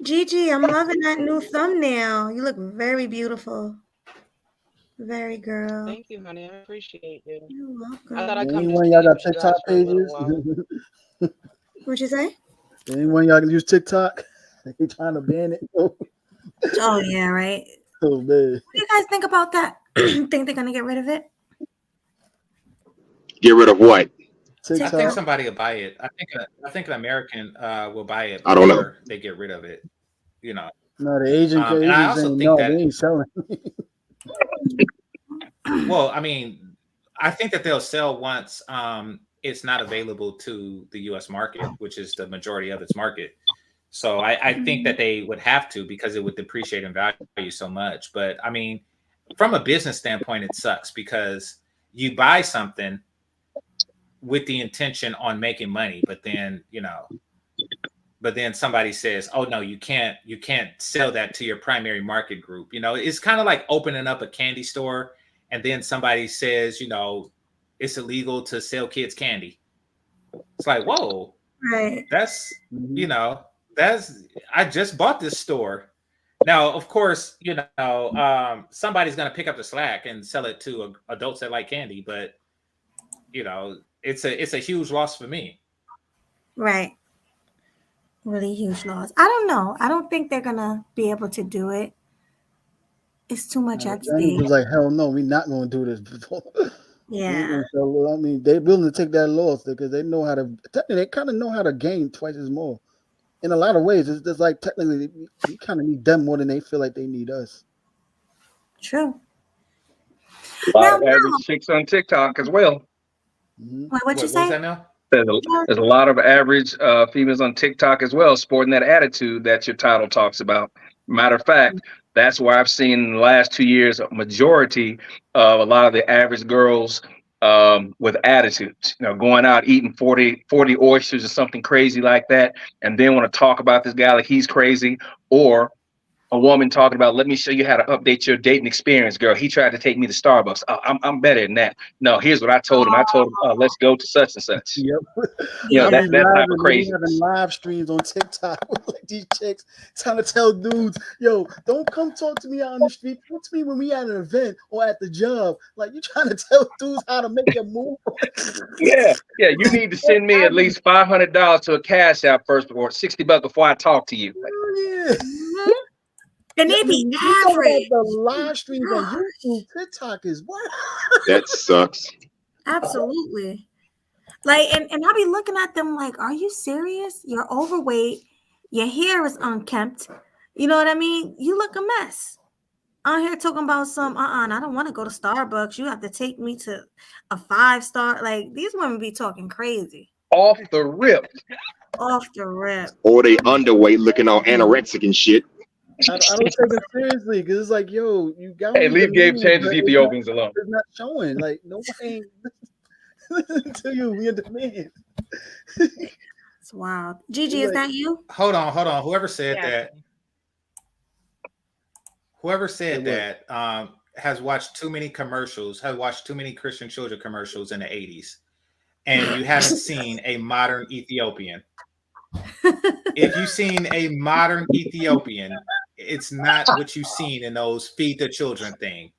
Gigi, I'm loving that new thumbnail. You look very beautiful. Very girl. Thank you, honey. I appreciate you. You're welcome. I thought I'd come to Anyone y'all got see you TikTok guys for a little pages? while. What'd you say? Anyone y'all can use TikTok? They trying to ban it. Oh yeah, right. Oh man. What do you guys think about that? Think they're gonna get rid of it? Get rid of what? I think TikTok. somebody will buy it. I think an American will buy it. I don't know. before They get rid of it. You know. No, the agent And I also saying think no, that- they ain't selling. Well, I mean, I think that they'll sell once it's not available to the U.S. market, which is the majority of its market. So I think that they would have to because it would depreciate in value so much. But I mean, from a business standpoint, it sucks because you buy something with the intention on making money, but then somebody says, "Oh no, you can't sell that to your primary market group." It's kind of like opening up a candy store, and then somebody says, it's illegal to sell kids candy. It's like, whoa, Right. that's I just bought this store. Now, of course, somebody's gonna pick up the slack and sell it to adults that like candy, but it's a huge loss for me. Right. Really huge loss. I don't know. I don't think they're gonna be able to do it. It's too much at Danny stake. was like, hell no, we're not going to do this. Yeah. So, I mean, they're willing to take that loss because they know how to. They kind of know how to gain twice as more. In a lot of ways, it's just like technically we kind of need them more than they feel like they need us. True. A lot of Now, average chicks on TikTok as well. Mhm. Wait, what you What's say? that now? There's a lot of average females on TikTok as well, sporting that attitude that your title talks about. Matter of fact, that's where I've seen in the last 2 years a majority of a lot of the average girls with attitudes, going out eating 40 oysters or something crazy like that, and then want to talk about this guy like he's crazy, or a woman talking about, let me show you how to update your dating experience, girl. He tried to take me to Starbucks. I'm better than that. No, here's what I told him. I told him, let's go to such and such. Yep. That type of They crazy. having live streams on TikTok with like these chicks trying to tell dudes, yo, don't come talk to me out on the street. Talk to me when we at an event or at the job. Like you trying to tell dudes how to make a move. Yeah. You need to send me at least $500 to a cash app first, or $60 before I talk to you. Yeah. And they be You talk about average. the live streams on YouTube, TikTok is what? That sucks. Absolutely. Like, and I'll be looking at them like, are you serious? You're overweight. Your hair is unkempt. You know what I mean? You look a mess. I'm here talking about some, I don't want to go to Starbucks. You have to take me to a 5-star. Like, these women be talking crazy. Off the rip. Off the rip. Or they underweight looking all anorexic and shit. I don't take it seriously because it's like, yo, you got Hey, leave Gabe Changes Ethiopians alone. It's not showing. Like, nobody listen to you. We in demand. It's wild. Gigi, is that you? Hold on. Whoever said Yeah. that has watched too many commercials, has watched too many Christian children commercials in the 80s, and you haven't seen a modern Ethiopian. If you've seen a modern Ethiopian, it's not what you've seen in those feed the children thing.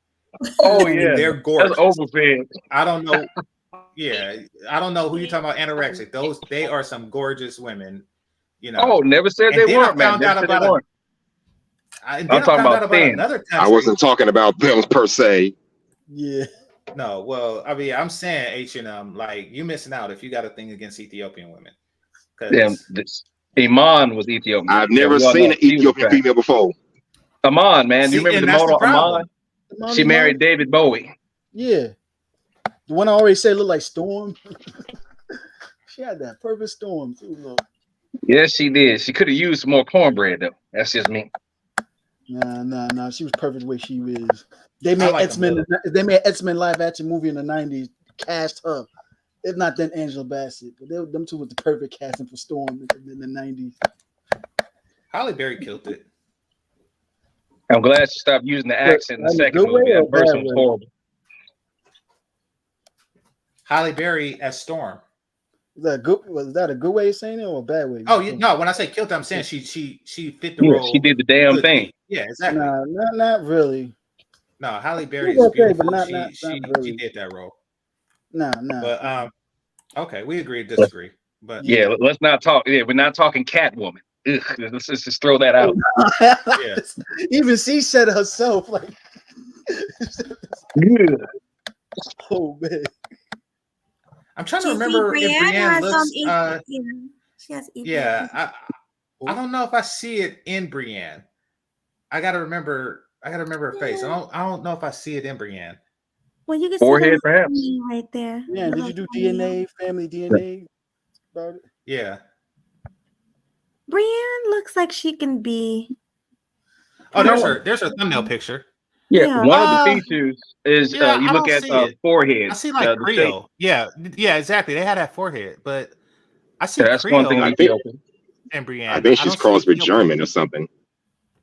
Oh yeah, They're gorgeous. that's overfed. I don't know. Yeah, I don't know who you're talking about. Anorexic. They are some gorgeous women. Oh, never said And they then weren't, I man. found Never out said they about weren't. I'm talking about thin. another country. I wasn't talking about them per se. Yeah. No, well, I mean, I'm saying H&M, like you missing out if you got a thing against Ethiopian women. 'Cause- Damn, Iman was Ethiopian. I've never So we all seen know an she was Ethiopian fat. female before. Iman, man. Do you See, remember and the that's the model problem. Iman? She married David Bowie. Yeah. The one I already said looked like Storm. She had that perfect Storm too, look. Yes, she did. She could have used some more cornbread though. That's just me. Nah. She was perfect the way she is. They made like X-Men. They made X-Men live action movie in the 90s. Cast her. If not, then Angela Bassett. But them two was the perfect casting for Storm in the 90s. Halle Berry killed it. I'm glad she stopped using the accent in the in a second good way movie. or That first bad one was way? horrible. Halle Berry as Storm. Was that a good way of saying it or a bad way? Oh, no. When I say killed, I'm saying she fit the Yeah, role. she did the damn good. thing. Yeah, exactly. Nah, not really. No, Halle Berry She's is okay, beautiful. but not She really. did that role. Nah. But okay, we agree to disagree. But Yeah, let's not talk. Yeah, we're not talking Catwoman. Ugh, let's just throw that out. yeah. Even she said it herself, like, Yeah. oh man. I'm trying to Do you see remember if Brienne has, looks. she has Yeah, I don't know if I see it in Brienne. I gotta remember her face. I don't know if I see it in Brienne. Well, you can Forehead, see the perhaps. little right there. Yeah, did you do DNA, family DNA about it? Yeah. Brienne looks like she can be. Oh, there's her thumbnail picture. Yeah, Yeah. one of the features is Yeah, you I look don't at see it. forehead. I see like the shape. Creole. Yeah, exactly. They had that forehead, but I see That's one thing. Creole I think- and Brienne. I think she's don't see crossed with Ethiopian. German or something.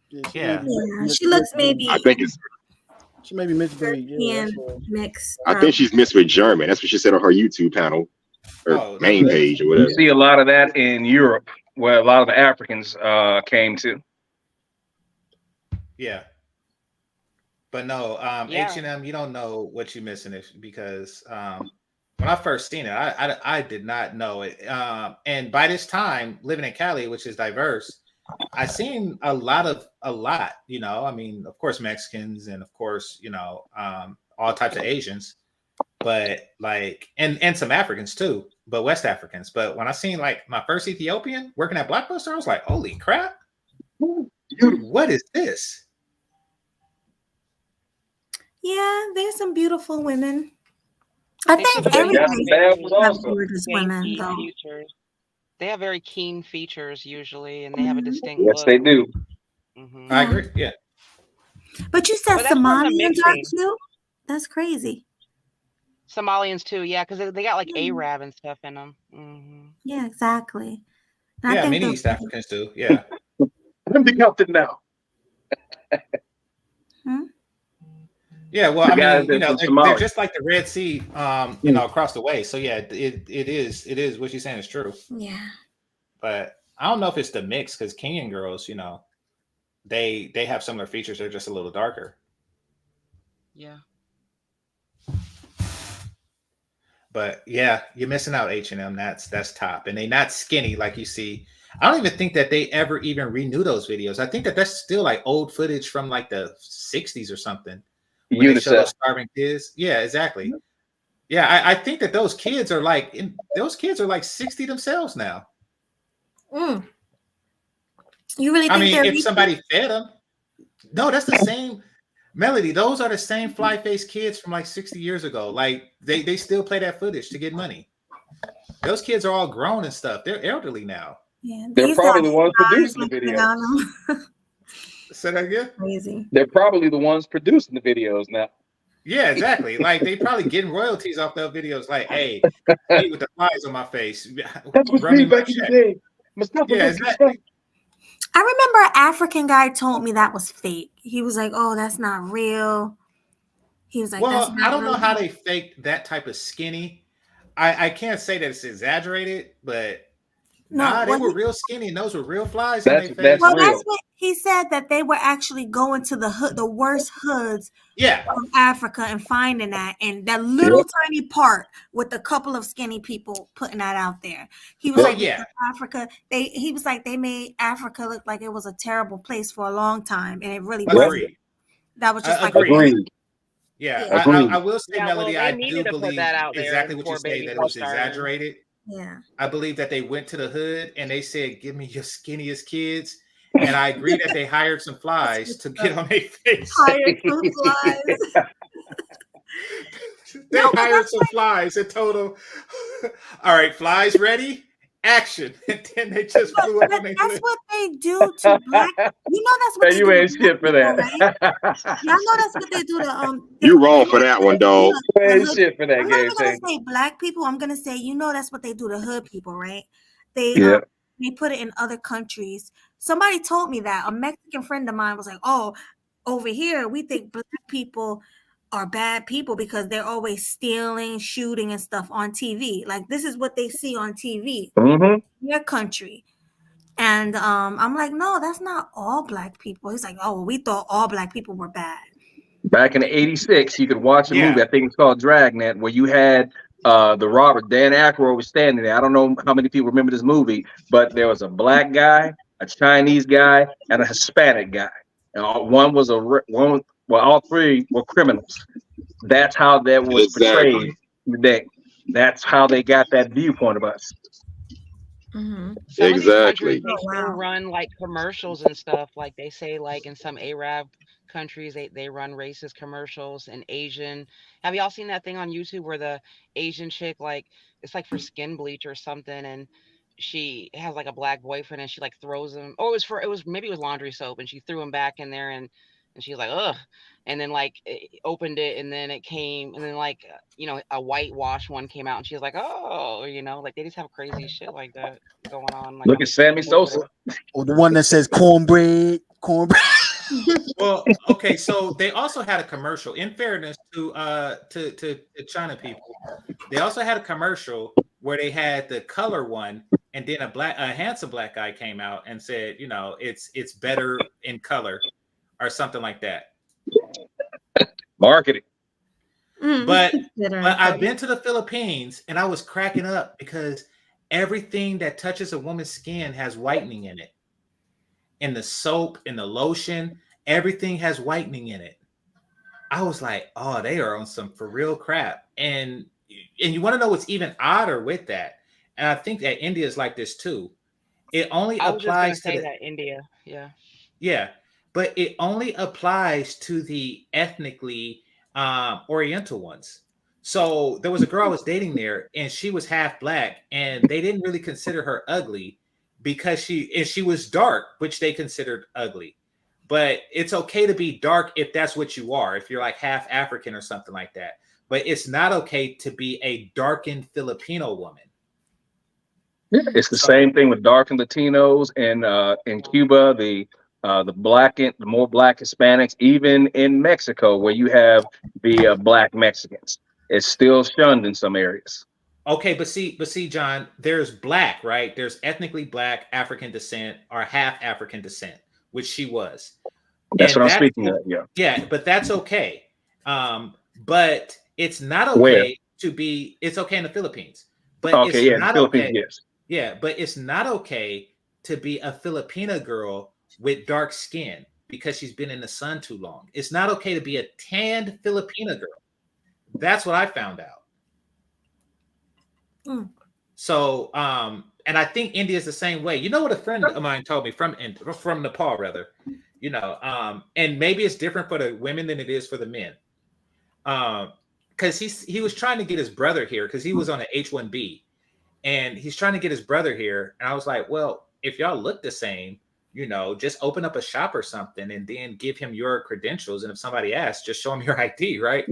Yeah. Yeah, she looks maybe I think it's. She may be mixed breed. Yeah, European that's all. mix. I think she's mixed with German. That's what she said on her YouTube panel, or Oh, main okay. page or You whatever. see a lot of that in Europe, where a lot of the Africans came to. Yeah. But no, Yeah. H&M, you don't know what you're missing because when I first seen it, I did not know it. And by this time, living in Cali, which is diverse, I seen a lot, you know, I mean, of course, Mexicans and of course, you know, all types of Asians, but like, and some Africans too, but West Africans. But when I seen like my first Ethiopian working at Blockbuster, I was like, holy crap, what is this? Yeah, there's some beautiful women. I They think have every got some race bad ones have also. gorgeous very women, keen though. features. They have very keen features usually, and they have a distinct Yes, look. they do. Mhm. I agree. Yeah. But you said But that's from the Somalians are mixing. too? That's crazy. Somalians too, yeah, because they got like Hmm. Arab and stuff in them. Hmm. Yeah, exactly. And I Yeah, think many the- East Africans do. Yeah. I'm the captain now. Yeah, well, The I guys mean, you that's know, from they're Somalia. just like the Red Sea, you know, across the way. So yeah, it is what you're saying is true. Yeah. But I don't know if it's the mix because Kenyan girls, you know, they have similar features. They're just a little darker. Yeah. But yeah, you're missing out H&M. That's top, and they not skinny like you see. I don't even think that they ever even renew those videos. I think that that's still like old footage from like the 60s or something. When they show UNICEF. those starving kids. Yeah, exactly. Yeah, I think that those kids are like 60 themselves now. Mm. You really I think mean, they're if somebody fed them, no, that's the same Melody. Those are the same fly-faced kids from like 60 years ago. Like they still play that footage to get money. Those kids are all grown and stuff. They're elderly now. Yeah, They're these probably are the ones eyes producing the looking video. on them. Say that again? Crazy. They're probably the ones producing the videos now. Yeah, exactly. Like they probably getting royalties off those videos. Like, hey, me with the flies on my face. That was Run me my back in the check. day. Mustafa Yeah, Luke exactly. I remember an African guy told me that was fake. He was like, "Oh, that's not real." He was like, Well, "That's not I don't know real." how they faked that type of skinny. I can't say that it's exaggerated, but No, nah, they what were he- real skinny and those were real flies on That's- their face. Well, real. that's what he said, that they were actually going to the worst hoods Yeah, of Africa and finding that, and that little tiny part with a couple of skinny people putting that out there. He was Well, like, yeah. because Africa, he was like, they made Africa look like it was a terrible place for a long time, and it really wasn't. agreed. That was just like Agreed. Yeah, Yeah. Agreed. I will say, Yeah, well, Melody, they I needed do to put believe that out there exactly what you before say, Baby that it was Boy started. exaggerated. yeah. I believe that they went to the hood and they said, "Give me your skinniest kids," and I agree that they hired some flies to get on their face. Hired some flies. They No, but hired that's some flies and told them, "All right, flies ready, action!" And then they just flew up But on their that's head. what they do to black. You know that's what Hey, they you do ain't to shit for black people, right? that. Y'all know that's what they do to You wrong for that one, dog. You ain't shit for that I'm not game even gonna thing. say black people. I'm gonna say, you know, that's what they do to hood people, right? They Yeah. they put it in other countries. Somebody told me that a Mexican friend of mine was like, "Oh, over here we think black people are bad people because they're always stealing, shooting, and stuff on TV. Like this is what they see on TV, Mm-hmm. their country. And I'm like, no, that's not all black people. He's like, oh, well, we thought all black people were bad. Back in '86, you could watch a Yeah. movie. I think it's called Dragnet, where you had the Robert Dan Aykroyd was standing there. I don't know how many people remember this movie, but there was a black guy, a Chinese guy, and a Hispanic guy. And one was one. Well, all three were criminals. That's how that was portrayed today. That's how they got that viewpoint of us. Mm-hmm. Some of these Exactly. countries, they still run like commercials and stuff. Like they say, like in some Arab countries, they run racist commercials. And Asian. Have y'all seen that thing on YouTube where the Asian chick, like it's like for skin bleach or something, and she has like a black boyfriend and she like throws him. Oh, maybe it was laundry soap, and she threw him back in there, and she's like, ugh. And then like opened it, and then it came, and then like a whitewash one came out, and she's like, oh, like they just have crazy shit like that going on. Like, Look at Sammy Sosa. Or the one that says cornbread. Well, okay, so they also had a commercial. In fairness to China people, they also had a commercial where they had the color one, and then a handsome black guy came out and said, it's better in color or something like that. Marketing. But I've been to the Philippines and I was cracking up because everything that touches a woman's skin has whitening in it. In the soap, in the lotion, everything has whitening in it. I was like, oh, they are on some for real crap. And you want to know what's even odder with that? And I think that India is like this too. It only applies to that India, yeah. Yeah, but it only applies to the ethnically Oriental ones. So there was a girl I was dating there, and she was half black, and they didn't really consider her ugly because she was dark, which they considered ugly. But it's okay to be dark if that's what you are, if you're like half African or something like that. But it's not okay to be a darkened Filipino woman. Yeah, it's the same thing with darkened Latinos and in Cuba, the more black Hispanics, even in Mexico, where you have the black Mexicans. It's still shunned in some areas. Okay, but see, John, there's black, right? There's ethnically black African descent or half African descent, which she was. That's what I'm speaking of. Yeah. Yeah, but that's okay. But it's not okay to be. It's okay in the Philippines, but okay, it's not Philippines, okay. Yes. Yeah, but it's not okay to be a Filipina girl with dark skin because she's been in the sun too long. It's not okay to be a tanned Filipina girl. That's what I found out. So, and I think India is the same way. You know what a friend of mine told me from Nepal, rather, and maybe it's different for the women than it is for the men. Because he was trying to get his brother here because he was on an H-1B, and he's trying to get his brother here. And I was like, well, if y'all look the same, just open up a shop or something and then give him your credentials. And if somebody asks, just show him your ID, right?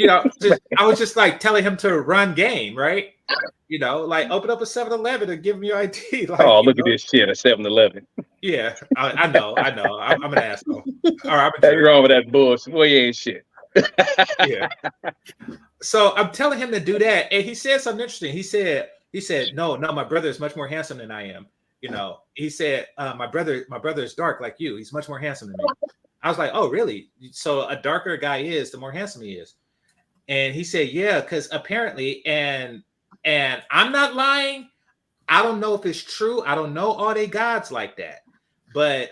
I was just like telling him to run game, right? Like open up a 7-Eleven and give him your ID. Like, look at this shit, a 7-Eleven. Yeah, I know. I'm an asshole. Or I'm a What's wrong with that bullshit? Well, you ain't shit. Yeah. So I'm telling him to do that. And he said something interesting. He said, no, my brother is much more handsome than I am. He said, my brother is dark like you. He's much more handsome than me. I was like, oh, really? So a darker guy is, the more handsome he is. And he said, yeah, because apparently, and I'm not lying. I don't know if it's true. I don't know all they gods like that. But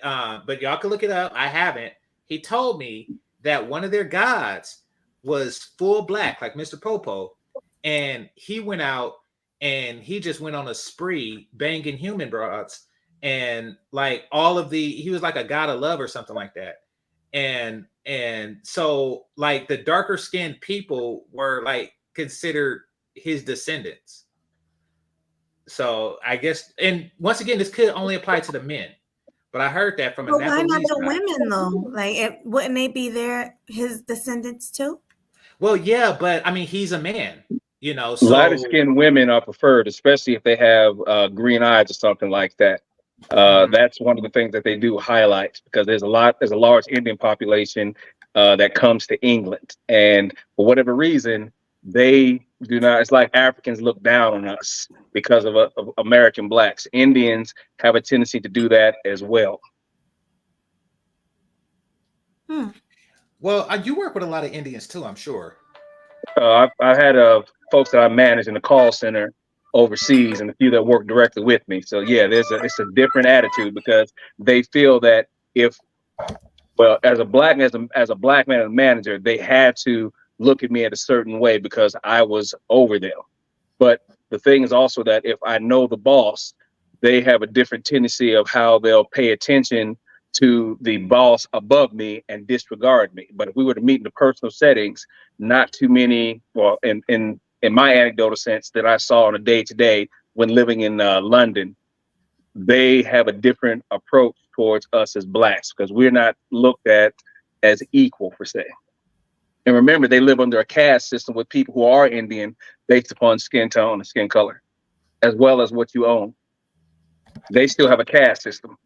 y'all can look it up. I haven't. He told me that one of their gods was full black, like Mr. Popo. And he went out and he just went on a spree banging human broads, and like he was like a god of love or something like that. And so like the darker skinned people were like considered his descendants. So I guess, and once again, this could only apply to the men, but I heard that from a why not the women though? Like, wouldn't they be his descendants too? Well, yeah, but I mean, he's a man. So lighter skinned women are preferred, especially if they have green eyes or something like that. That's one of the things that they do highlight, because there's a large Indian population that comes to England. And for whatever reason, they do not, it's like Africans look down on us because of American blacks. Indians have a tendency to do that as well. Well, you work with a lot of Indians too, I'm sure. I've had folks that I manage in the call center overseas, and a few that work directly with me. So yeah, it's a different attitude because they feel that as a black man and a manager, they had to look at me in a certain way because I was over them. But the thing is also that if I know the boss, they have a different tendency of how they'll pay attention to the boss above me and disregard me. But if we were to meet in the personal settings, not too many, well, in my anecdotal sense that I saw on a day-to-day when living in London, they have a different approach towards us as blacks because we're not looked at as equal per se. And remember, they live under a caste system with people who are Indian based upon skin tone and skin color, as well as what you own. They still have a caste system.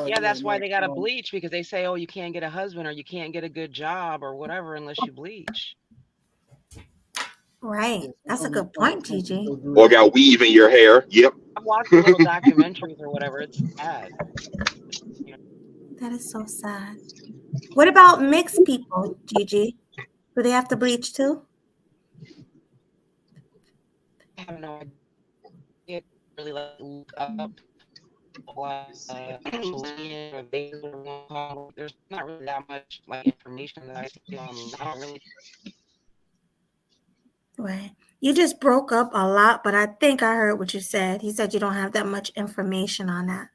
Yeah, that's why they gotta bleach, because they say, oh, you can't get a husband or you can't get a good job or whatever unless you bleach. Right. That's a good point, Gigi. Or got weave in your hair. Yep. I've watched little documentaries or whatever. It's sad. That is so sad. What about mixed people, Gigi? Do they have to bleach too? I have no idea. Really look up. There's not really that much like information that I see on. I don't really. Right. You just broke up a lot, but I think I heard what you said. He said you don't have that much information on that.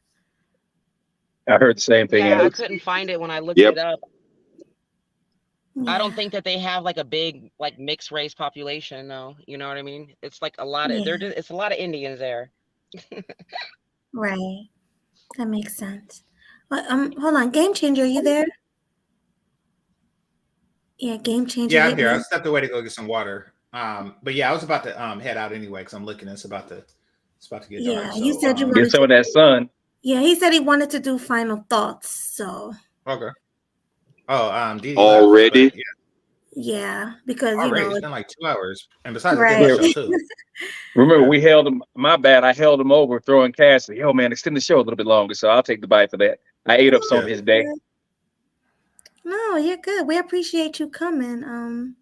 I heard the same thing. Yeah, I couldn't find it when I looked it up. Yeah. I don't think that they have like a big like mixed race population. No, you know what I mean? It's like a lot of it's a lot of Indians there. Right. That makes sense. But hold on, Game Changer, are you there? Yeah, Game Changer. Yeah, I'm here. I stepped away to go get some water. But yeah, I was about to head out anyway because I'm looking. It's about to get dark. Yeah, So, you said you Get wanted some of that sun. Yeah, he said he wanted to do final thoughts. So okay. Oh, Didi Already? left, but yeah, because already you know it's been like 2 hours, and besides, Right. I did my show too. Remember, we held him. My bad. I held him over throwing cash. Said, yo, man, extend the show a little bit longer. So I'll take the bite for that. I ate up some of his day. No, you're good. We appreciate you coming.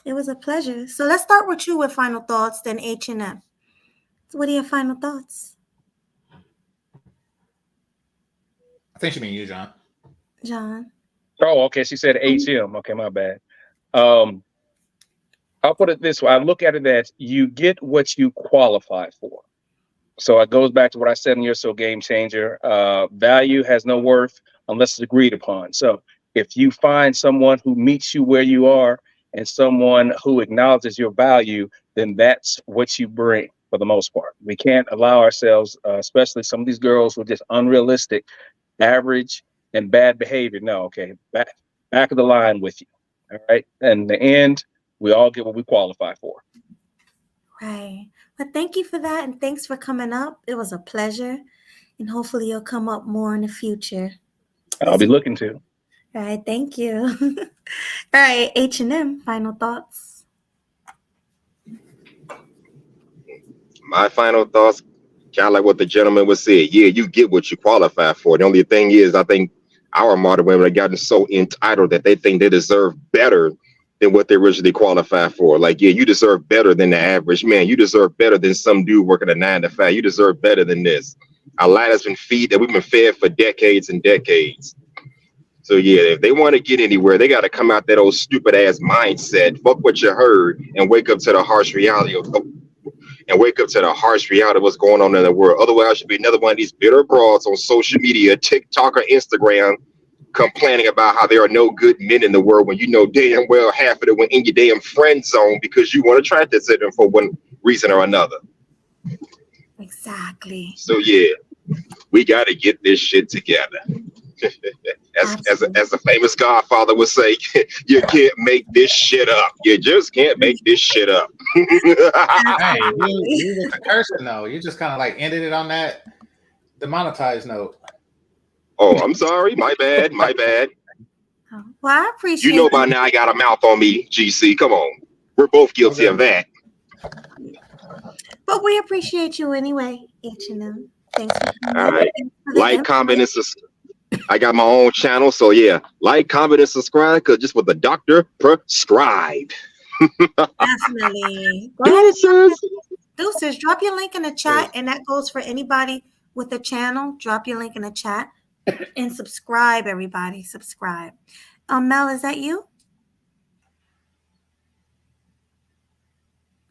It was a pleasure. So let's start with you with final thoughts, then H&M. So what are your final thoughts, I think you mean you, John. John? Oh, okay. She said HM. Okay, my bad. I'll put it this way. I look at it as you get what you qualify for. So it goes back to what I said in You're So Game Changer. Value has no worth unless it's agreed upon. So if you find someone who meets you where you are and someone who acknowledges your value, then that's what you bring for the most part. We can't allow ourselves, especially some of these girls who are just unrealistic, average, and bad behavior. No, okay, back of the line with you. All right. And in the end, we all get what we qualify for. Right. Well, thank you for that, and thanks for coming up. It was a pleasure, and hopefully you'll come up more in the future. I'll be looking to. All right. Thank you. All right. H&M, final thoughts. My final thoughts, kind of like what the gentleman was saying. Yeah, you get what you qualify for. The only thing is, I think our modern women have gotten so entitled that they think they deserve better than what they originally qualified for. Like, yeah, you deserve better than the average man. You deserve better than some dude working a 9 to 5. You deserve better than this. A lie that's been that we've been fed for decades and decades. So yeah, if they want to get anywhere, they got to come out that old stupid ass mindset. Fuck what you heard and wake up to the harsh reality of what's going on in the world. Otherwise, you'll be another one of these bitter broads on social media, TikTok or Instagram, complaining about how there are no good men in the world when you know damn well half of it went in your damn friend zone because you want to try to sit them for one reason or another. Exactly. So yeah, we got to get this shit together. As a famous Godfather would say, you can't make this shit up. You just can't make this shit up. Hey, you with the cursing though. You just kind of like ended it on that demonetized note. Oh, I'm sorry. My bad. Oh, well, I appreciate You know by now I got a mouth on me, GC. Come on. We're both guilty of that. But we appreciate you anyway, H&M. Thanks for coming. All right. Thanks for the Like, input. comment, and subscribe. I got my own channel, so yeah. Like, comment, and subscribe, because just what the doctor prescribed. Definitely. Go ahead and Deuces, drop your link in the chat, and that goes for anybody with a channel. Drop your link in the chat and subscribe, everybody. Subscribe. Mel, is that you?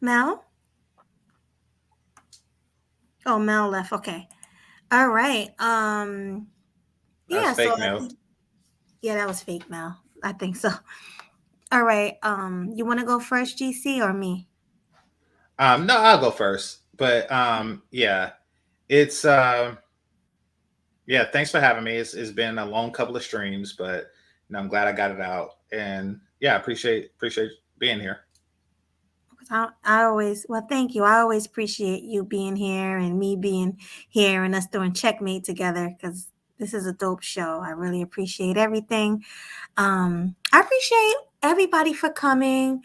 Mel? Oh, Mel left. Okay. All right. Yeah. That's fake Mel. Yeah, that was fake Mel. I think so. All right. You want to go first, GC, or me? No, I'll go first. But yeah, it's yeah. Thanks for having me. It's been a long couple of streams, but I'm glad I got it out. And yeah, appreciate being here. I always, well, thank you. I always appreciate you being here and me being here and us doing Checkmate together, because this is a dope show. I really appreciate everything. I appreciate everybody for coming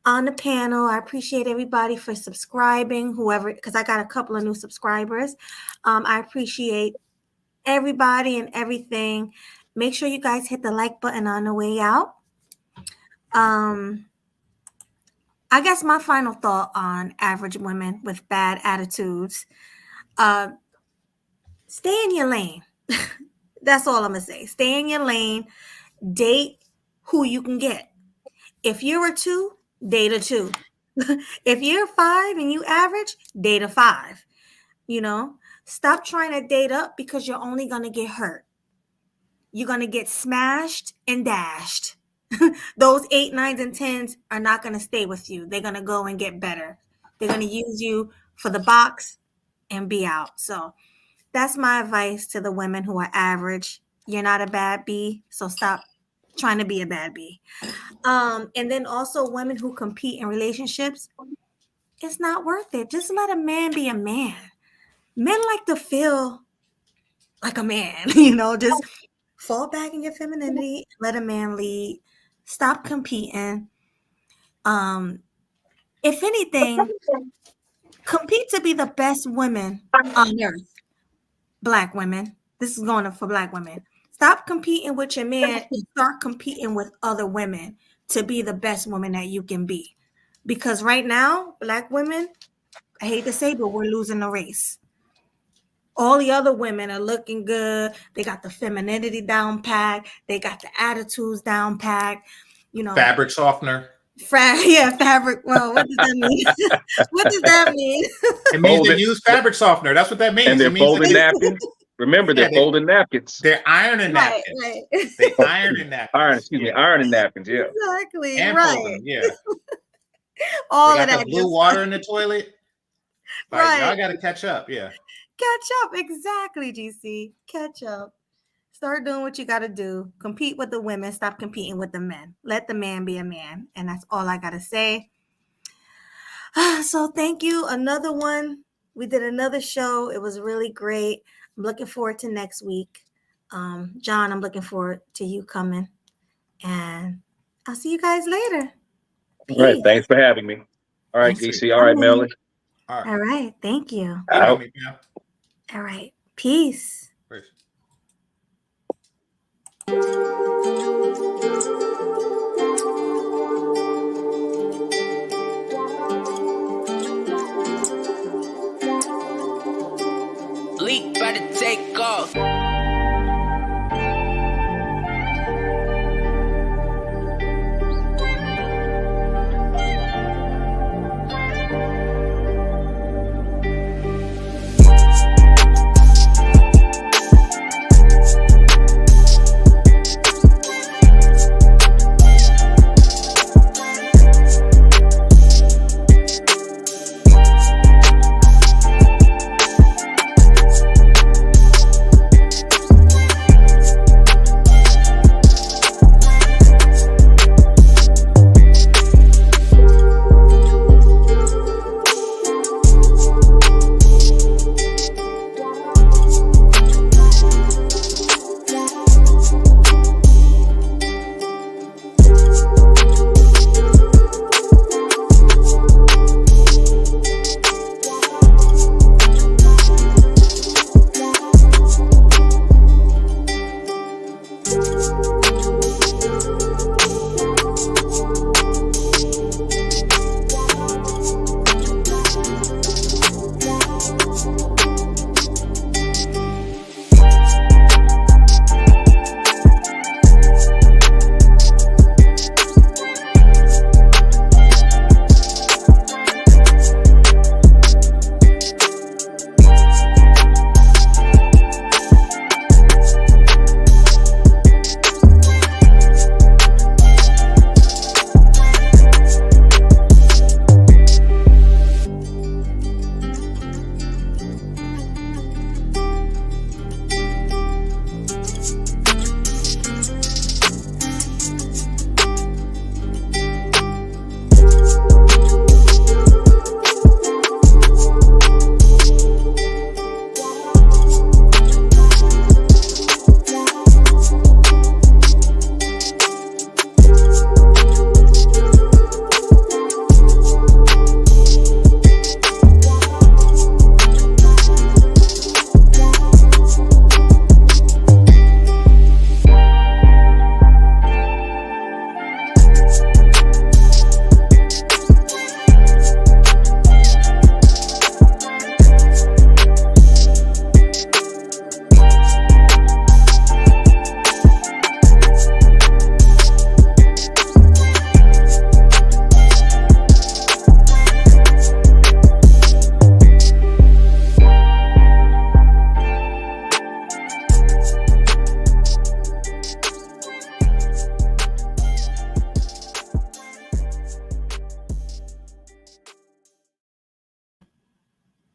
on the panel. I appreciate everybody for subscribing, whoever, because I got a couple of new subscribers. I appreciate everybody and everything. Make sure you guys hit the like button on the way out. I guess my final thought on average women with bad attitudes, stay in your lane. That's all I'm going to say. Stay in your lane. Date who you can get. If you're a 2, date a 2. If you're a 5 and you average, date a 5. You know, stop trying to date up, because you're only going to get hurt. You're going to get smashed and dashed. Those 8, 9s, and 10s are not going to stay with you. They're going to go and get better. They're going to use you for the box and be out. So that's my advice to the women who are average. You're not a bad bee, so stop trying to be a bad bee. And then also women who compete in relationships, it's not worth it. Just let a man be a man. Men like to feel like a man, just fall back in your femininity, let a man lead. Stop competing. If anything, compete to be the best women on earth. Black women. This is going for Black women. Stop competing with your man and start competing with other women to be the best woman that you can be. Because right now, Black women, I hate to say, but we're losing the race. All the other women are looking good. They got the femininity down pat. They got the attitudes down pat. Fabric softener. Fabric. Well, what does that mean? What does that mean? It means they use fabric softener. That's what that means. And they're folding napkins. Remember, they're folding napkins. They're ironing napkins. Right. They ironing napkins. Ironing napkins. Yeah. Exactly. And right. folding, yeah. All they of got that. the blue water in the toilet. Right. Y'all got to catch up. Yeah. Catch up. Exactly, GC. Catch up. Start doing what you got to do. Compete with the women. Stop competing with the men. Let the man be a man. And that's all I got to say. So thank you. Another one. We did another show. It was really great. I'm looking forward to next week. John, I'm looking forward to you coming. And I'll see you guys later. Peace. All right. Thanks for having me. All right, GC. All right, Melly. All right. Thank you. Out. All right. Peace.